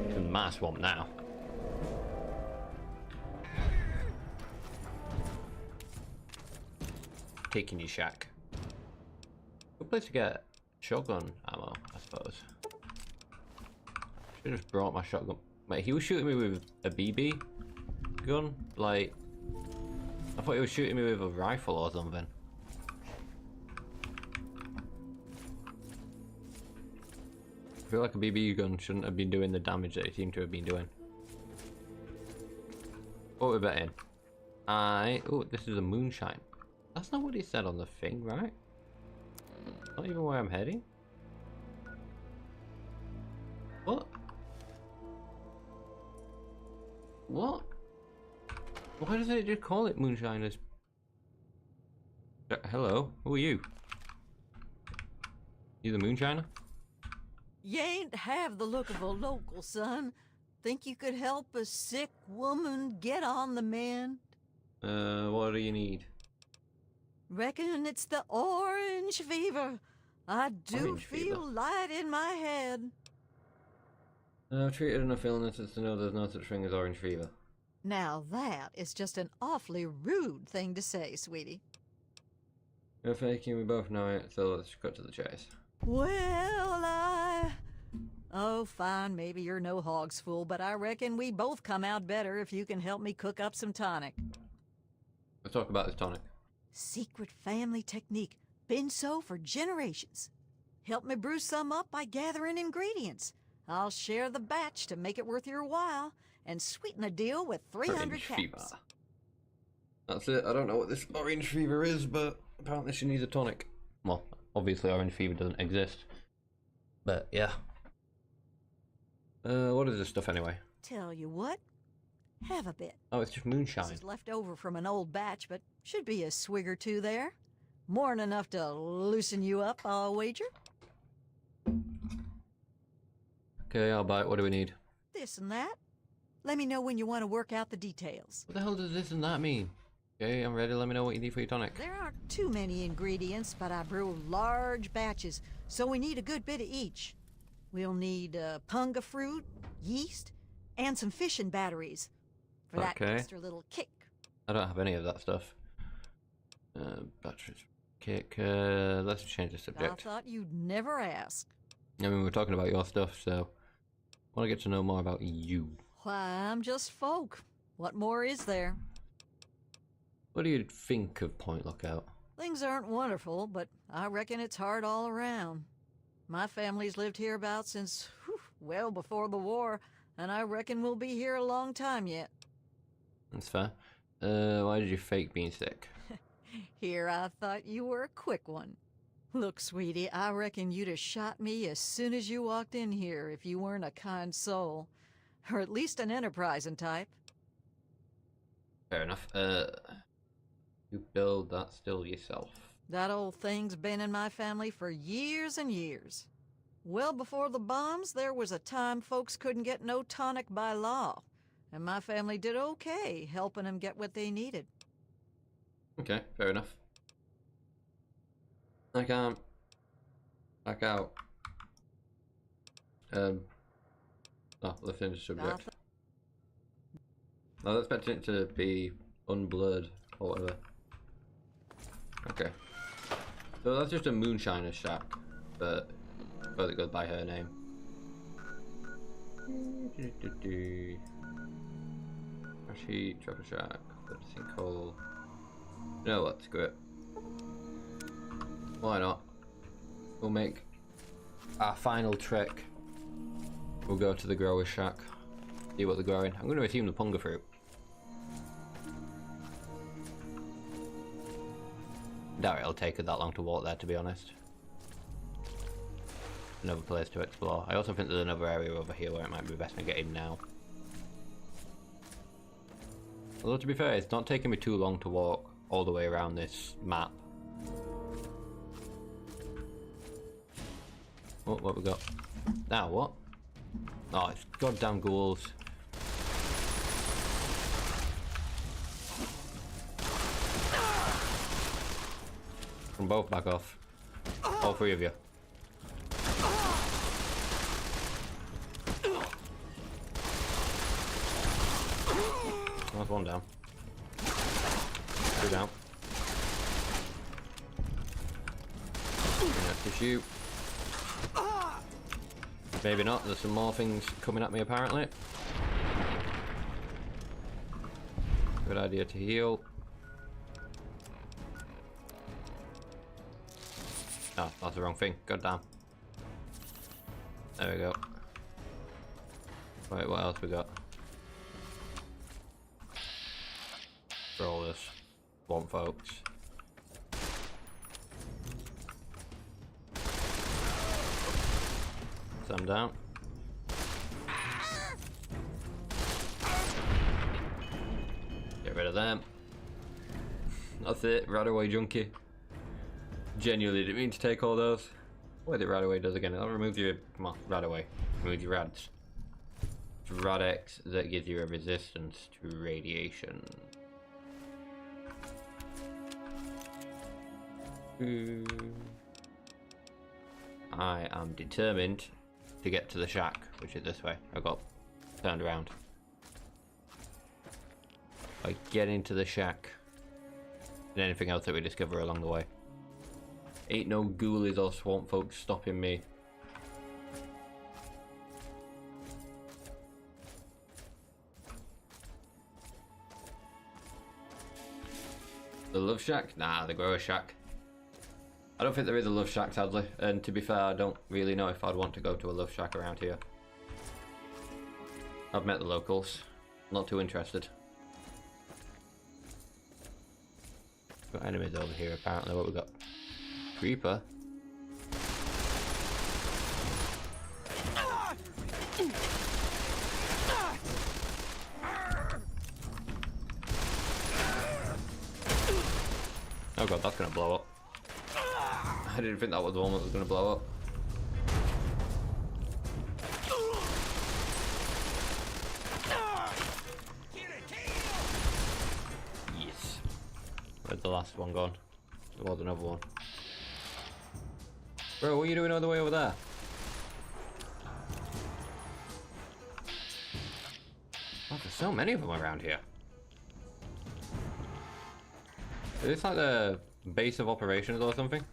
It's in my swamp now. Taking your shack. Good place to get shotgun ammo, I suppose. Should've just brought my shotgun. Wait, he was shooting me with a BB gun? Like, I thought he was shooting me with a rifle or something. I feel like a BB gun shouldn't have been doing the damage that it seemed to have been doing. What we're betting? Oh, this is a moonshine. That's not what he said on the thing, right? Not even where I'm heading? What? What? Why doesn't it just call it moonshiners? Hello, who are you? You the moonshiner? You ain't have the look of a local, son. Think you could help a sick woman get on the mend? What do you need? Reckon it's the orange fever. I do Orange feel fever? light in my head. I've treated enough illnesses to know there's no such thing as orange fever. Now that is just an awfully rude thing to say, sweetie. You're faking, we both know it, so let's cut to the chase. Well, oh, fine, maybe you're no hog's fool, but I reckon we both come out better if you can help me cook up some tonic. Let's talk about this tonic. Secret family technique. Been so for generations. Help me brew some up by gathering ingredients. I'll share the batch to make it worth your while, and sweeten the deal with 300 Orange caps. fever. That's it. I don't know what this orange fever is, but apparently she needs a tonic. Well, obviously orange fever doesn't exist. But yeah. What is this stuff anyway? Tell you what, have a bit. Oh, it's just moonshine. This is left over from an old batch, but should be a swig or two there. More than enough to loosen you up, I'll wager. Okay, I'll buy it. What do we need? This and that. Let me know when you want to work out the details. What the hell does this and that mean? Okay, I'm ready. Let me know what you need for your tonic. There aren't too many ingredients, but I brew large batches, so we need a good bit of each. We'll need punga fruit, yeast, and some fishing batteries for that extra little kick. I don't have any of that stuff. Batteries, kick. Let's change the subject. I thought you'd never ask. I mean, we're talking about your stuff, so I want to get to know more about you. Why, I'm just folk. What more is there? What do you think of Point Lookout? Things aren't wonderful, but I reckon it's hard all around. My family's lived hereabouts since, well before the war, and I reckon we'll be here a long time yet. That's fair. Why did you fake being sick? Here, I thought you were a quick one. Look, sweetie, I reckon you'd have shot me as soon as you walked in here if you weren't a kind soul. Or at least an enterprising type. Fair enough. You build that still yourself? That old thing's been in my family for years and years. Well before the bombs, there was a time folks couldn't get no tonic by law. And my family did okay helping them get what they needed. Okay, fair enough. I can't back out. Oh, let's finish the subject. I was expecting it to be unblurred or whatever. Okay. So that's just a moonshiner shack, but it goes by her name. Actually, Trapper Shack, sinkhole. You know what, screw it. Why not? We'll make our final trek. We'll go to the grower's shack, see what they're growing. I'm going to assume the punga fruit. Doubt it'll take us that long to walk there, to be honest. Another place to explore. I also think there's another area over here where it might be best to get in now. Although to be fair, it's not taking me too long to walk all the way around this map. Oh, what we got? Now what? Oh, it's goddamn ghouls. From both back off. All three of you. That's one down. Two down. Have to shoot. Maybe not, there's some more things coming at me apparently. Good idea to heal. Oh, that's the wrong thing. God damn. There we go. Right, what else we got? For all this swamp folks. Some down. Get rid of them. That's it, Radaway junkie. Genuinely didn't mean to take all those. What the Radaway does again, I'll remove your, come on, Radaway. Remove your rads. It's Radex that gives you a resistance to radiation. I am determined to get to the shack, which is this way. I got turned around. By getting to the shack and anything else that we discover along the way. Ain't no ghoulies or swamp folks stopping me. The love shack? Nah, the grower shack. I don't think there is a love shack, sadly, and to be fair, I don't really know if I'd want to go to a love shack around here. I've met the locals, not too interested. Got enemies over here apparently. What we got? Creeper? Oh god, that's gonna blow up. I didn't think that was the one that was gonna blow up. Yes. last one gone? There was another one. Bro, what are you doing all the way over there? Oh, there's so many of them around here. Is this like the base of operations or something?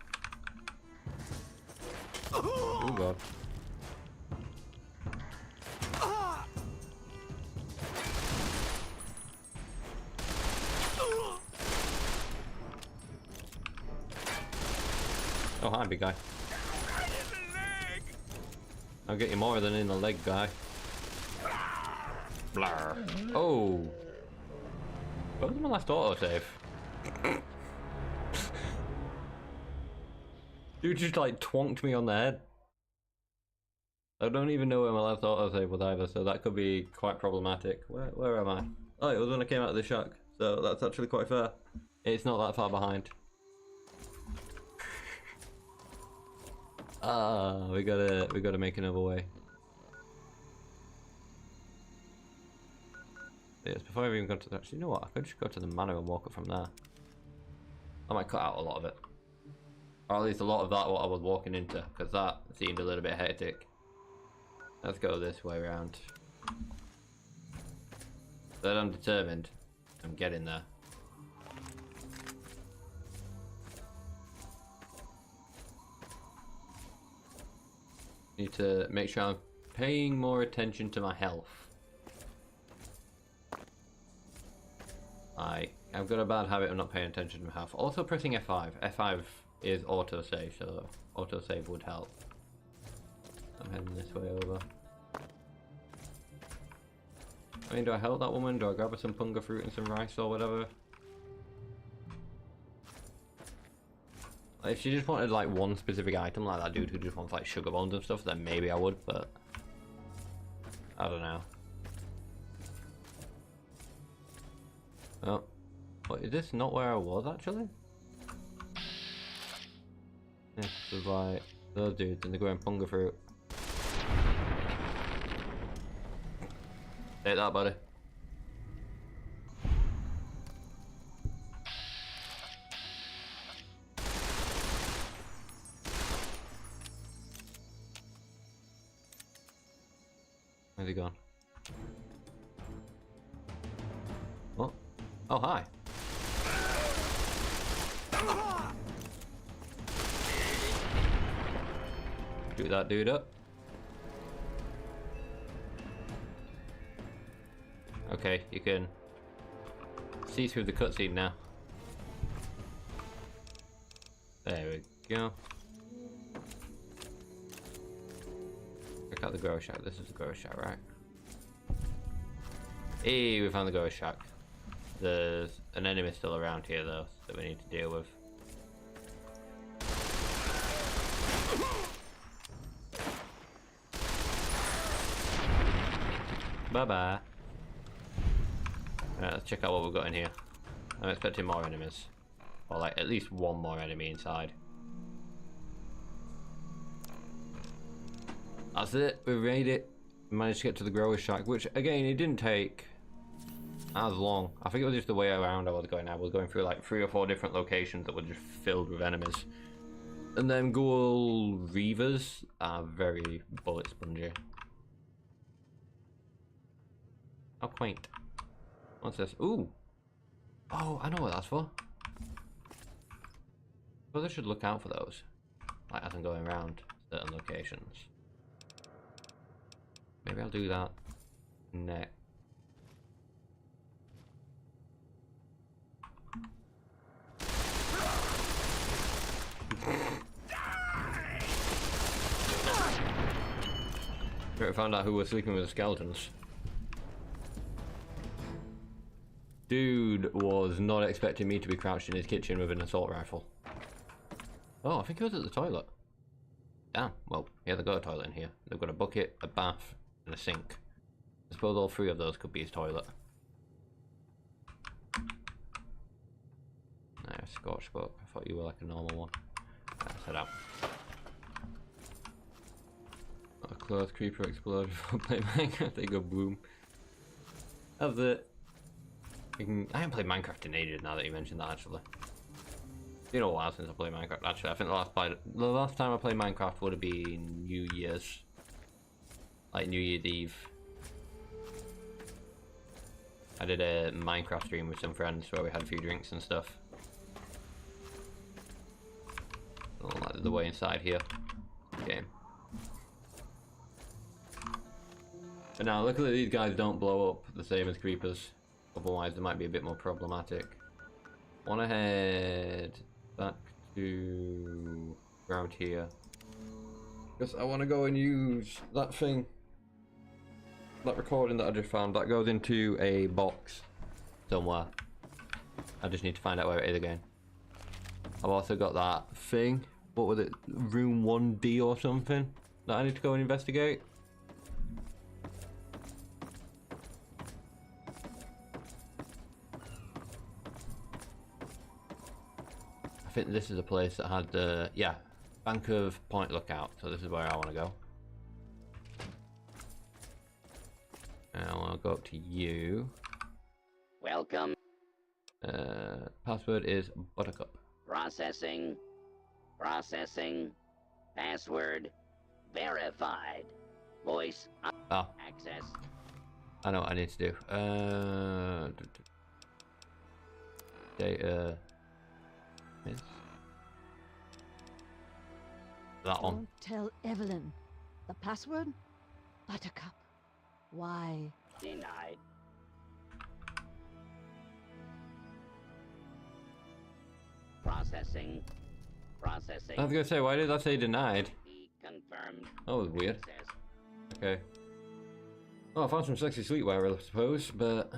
Oh god. Oh, hi, big guy. I'll get you more than in the leg, guy. Blah. Oh. What was my last autosave? Dude just like twonked me on the head. I don't even know where my last autosave was either, so that could be quite problematic. Where am I? Oh, it was when I came out of the shack, so that's actually quite fair. It's not that far behind. Ah, we gotta make another way. Yes, before I even go to the, actually, you know what? I could just go to the manor and walk up from there. I might cut out a lot of it, or at least a lot of that what I was walking into, because that seemed a little bit hectic. Let's go this way around. But I'm determined. I'm getting there. Need to make sure I'm paying more attention to my health. I've got a bad habit of not paying attention to my health. Also pressing F5. F5 is autosave, so autosave would help. I'm heading this way over. I mean, do I help that woman? Do I grab her some punga fruit and some rice or whatever? If she just wanted like one specific item, like that dude who just wants like sugar bones and stuff, then maybe I would, but I don't know. Oh, what, is this not where I was actually? This is like those dudes and they're growing punga fruit. Take that, buddy. Where's he gone? What? Oh, hi. Shoot that dude up. Okay, you can see through the cutscene now. There we go. Check out the grow shack. This is the grow shack, right? Hey, we found the grow shack. There's an enemy still around here though that we need to deal with. Bye bye. Right, let's check out what we've got in here. I'm expecting more enemies. Or like at least one more enemy inside. That's it, we made it. We managed to get to the grower's shack, which again, it didn't take as long. I think it was just the way around I was going. I was going through like 3 or 4 different locations that were just filled with enemies. And then ghoul reavers are very bullet spongy. How quaint. What's this? Ooh! Oh, I know what that's for. Well, I should look out for those. Like as I'm going around certain locations. Maybe I'll do that next. We found out who was sleeping with the skeletons. Dude was not expecting me to be crouched in his kitchen with an assault rifle. Oh, I think he was at the toilet. Damn, well, yeah, they've got a toilet in here. They've got a bucket, a bath, and a sink. I suppose all 3 of those could be his toilet. No, scorch scope. I thought you were like a normal one. Let's head out. A close creeper explode before playing Minecraft. They go boom. That's it. I haven't played Minecraft in ages now that you mentioned that actually. been a while since I played Minecraft. Actually, I think the last time I played Minecraft would have been New Year's, like New Year's Eve. I did a Minecraft stream with some friends where we had a few drinks and stuff. Like the way inside here. Game. But now, luckily these guys don't blow up the same as creepers. Otherwise, they might be a bit more problematic. Wanna head back to around here. Because I want to go and use that thing. That recording that I just found. That goes into a box somewhere. I just need to find out where it is again. I've also got that thing. What was it? Room 1D or something? That I need to go and investigate. I think this is a place that had the, yeah, Bank of Point Lookout. So this is where I want to go. And I want to go up to you. Welcome. Password is Buttercup. Processing. Processing. Password verified. Voice access. I know what I need to do. Data. That one. Don't tell Evelyn. The password? Buttercup. Why? Denied. Processing. Processing. I was gonna say, why did I say denied? Confirmed. That was weird. Access. Okay. Well, I found some sexy sleepwear, I suppose, but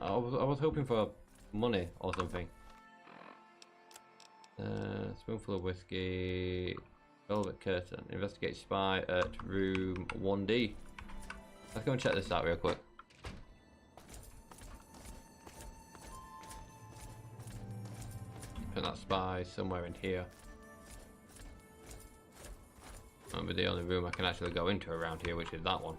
I was hoping for money or something. Spoonful of whiskey, velvet curtain, investigate spy at room 1D. Let's go and check this out real quick. Put that spy somewhere in here. Might be the only room I can actually go into around here, which is that one.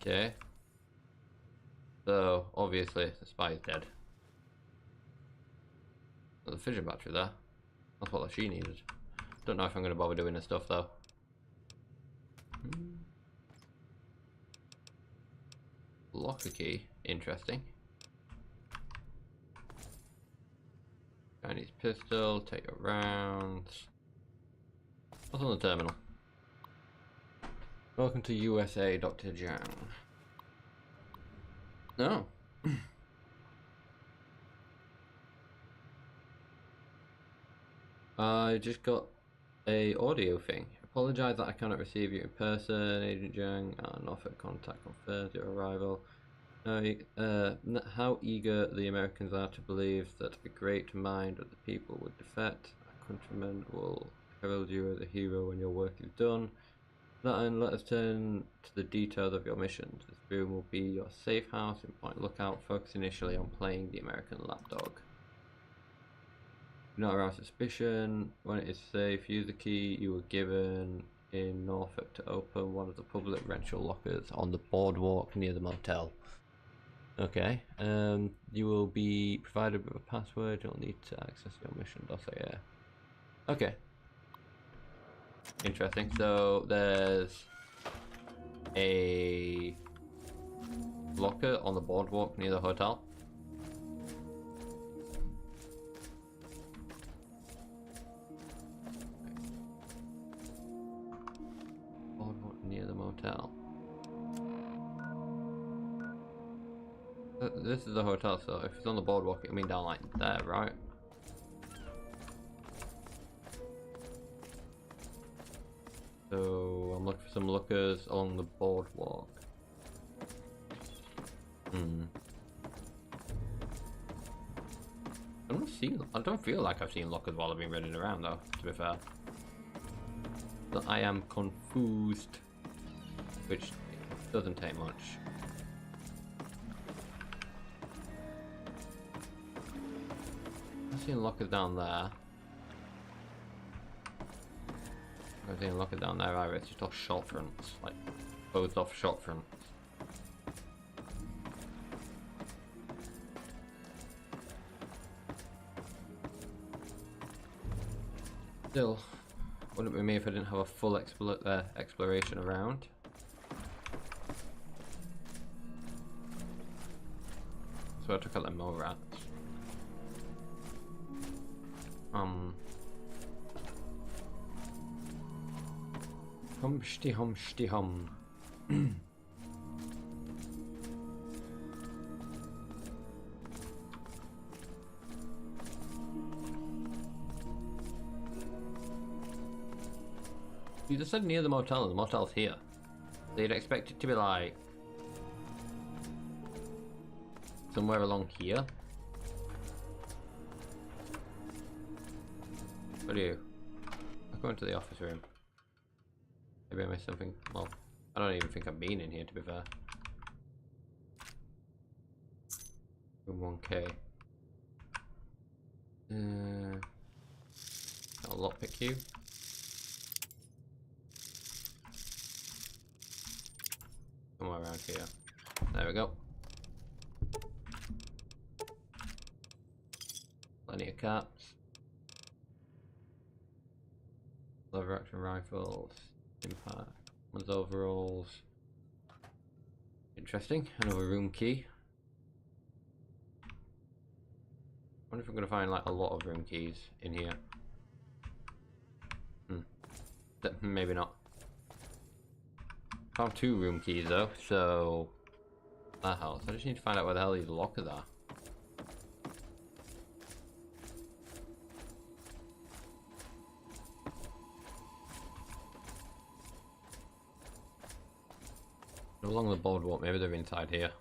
Okay. So, obviously, the spy is dead. There's a fission battery there. That's what she needed. Don't know if I'm going to bother doing this stuff, though. Locker key. Interesting. Chinese pistol. Take a round. What's on the terminal? Welcome to USA, Dr. Jiang. No. I just got a audio thing. Apologize that I cannot receive you in person, Agent Jiang. Norfolk contact confirms your arrival. How eager the Americans are to believe that a great mind of the people would defect. Our countrymen will herald you as a hero when your work is done. And let us turn to the details of your missions. This room will be your safe house in Point Lookout, focus initially on playing the American lapdog. Do not arouse suspicion. When it is safe, use the key you were given in Norfolk to open one of the public rental lockers on the boardwalk near the motel. Okay. You will be provided with a password. You'll need to access your mission dossier. Okay. Interesting. So there's a locker on the boardwalk near the hotel. Boardwalk near the motel. This is the hotel, so if it's on the boardwalk, it'll mean down like there, right? So I'm looking for some lookers along the boardwalk. I don't feel like I've seen lockers while I've been running around, though, to be fair. But I am confused, which doesn't take much. I've seen lockers down there. I've seen lockers down there either. It's just all short fronts, like closed off shop front. Still, wouldn't be me if I didn't have a full exploration around. So I took out the more rats. Humshty humshty hum. You just said near the motel, and the motel's here. So you'd expect it to be like somewhere along here. What do you? I'll go into the office room. Maybe I missed something. Well, I don't even think I've been in here, to be fair. Room 1K. Got a lockpick queue. Somewhere around here. There we go. Plenty of caps. Lever action rifles. Impact. One's overalls. Interesting. Another room key. I wonder if I'm gonna find like a lot of room keys in here. Maybe not. Found 2 room keys though, so that helps. I just need to find out where the hell these lockers are. Along the boardwalk, maybe they're inside here.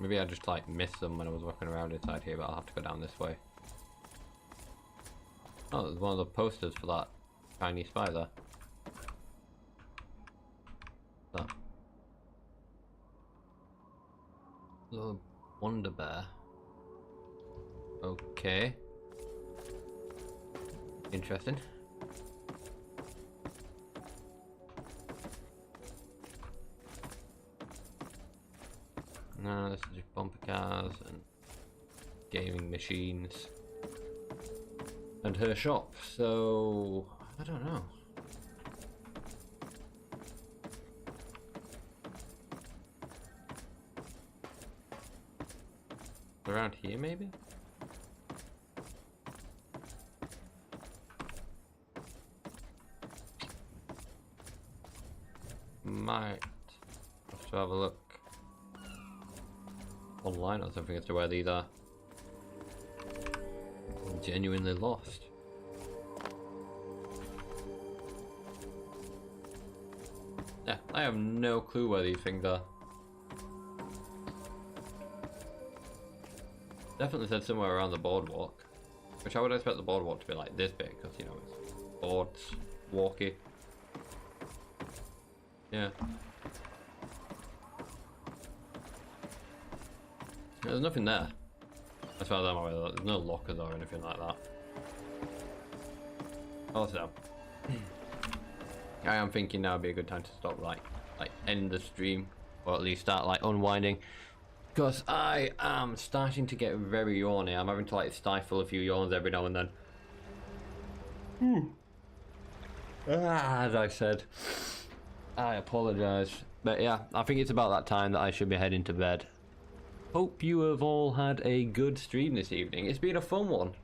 Maybe I just like missed them when I was walking around inside here, but I'll have to go down this way. Oh, there's one of the posters for that tiny spy there. That little Wonder Bear. Okay. Interesting. No, this is just bumper cars and gaming machines. And her shop, so I don't know. Around here, maybe? Might have to have a look online or something as to where these are. I'm genuinely lost. Yeah, I have no clue where these things are. Definitely said somewhere around the boardwalk, which I would expect the boardwalk to be like this big, because you know it's boards, walkie. Yeah. There's nothing there. As far as I'm aware, there's no lockers or anything like that. Also, I am thinking now would be a good time to stop, like end the stream, or at least start like unwinding, because I am starting to get very yawny. I'm having to like stifle a few yawns every now and then. As I said, I apologise, but yeah, I think it's about that time that I should be heading to bed. Hope you have all had a good stream this evening. It's been a fun one.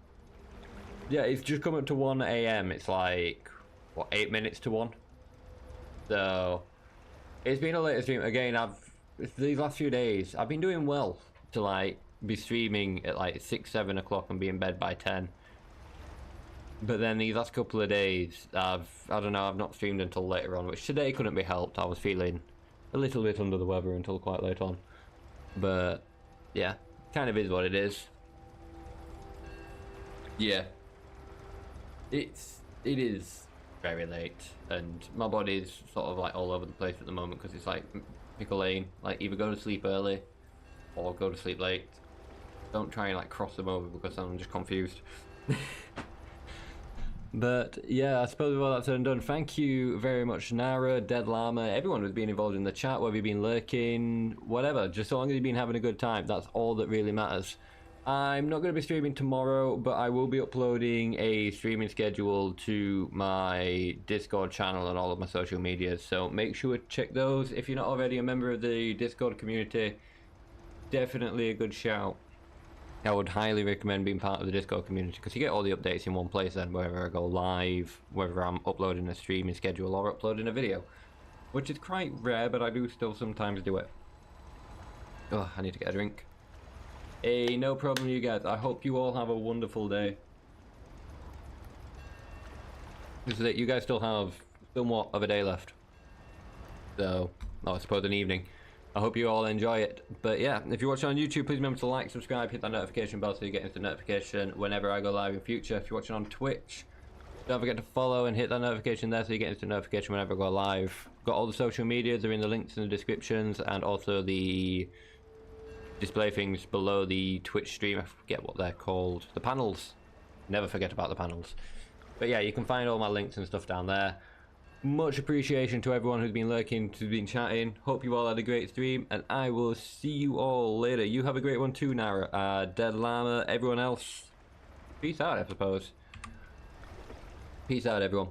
Yeah, it's just come up to 1 AM. It's like, what, 8 minutes to 1? So, it's been a later stream. Again, these last few days, I've been doing well to like be streaming at like 6, 7 o'clock and be in bed by 10. But then these last couple of days, I don't know, I've not streamed until later on, which today couldn't be helped. I was feeling a little bit under the weather until quite late on. But yeah, kind of is what it is. Yeah, it is very late, and my body's sort of like all over the place at the moment because it's like pick a lane, like either go to sleep early or go to sleep late. Don't try and like cross them over because I'm just confused. But yeah, I suppose with all that said and done, thank you very much, Nara, Dead Llama, everyone who's been involved in the chat, whether you've been lurking, whatever. Just so long as you've been having a good time, that's all that really matters. I'm not going to be streaming tomorrow, but I will be uploading a streaming schedule to my Discord channel and all of my social medias. So make sure to check those. If you're not already a member of the Discord community, definitely a good shout. I would highly recommend being part of the Discord community because you get all the updates in one place then, whether I go live, whether I'm uploading a streaming schedule or uploading a video. Which is quite rare, but I do still sometimes do it. Oh, I need to get a drink. Hey, no problem you guys. I hope you all have a wonderful day. This is it. You guys still have somewhat of a day left. So, I suppose an evening. I hope you all enjoy it. But yeah, if you're watching on YouTube, please remember to like, subscribe, hit that notification bell so you get instant notification whenever I go live in future. If you're watching on Twitch, don't forget to follow and hit that notification there so you get instant notification whenever I go live. Got all the social medias, they're in the links in the descriptions, and also the display things below the Twitch stream. I forget what they're called. The panels. Never forget about the panels. But yeah, you can find all my links and stuff down there. Much appreciation to everyone who's been lurking, who's been chatting. Hope you all had a great stream, and I will see you all later. You have a great one too, Nara. Dead Llama, everyone else. Peace out, I suppose. Peace out, everyone.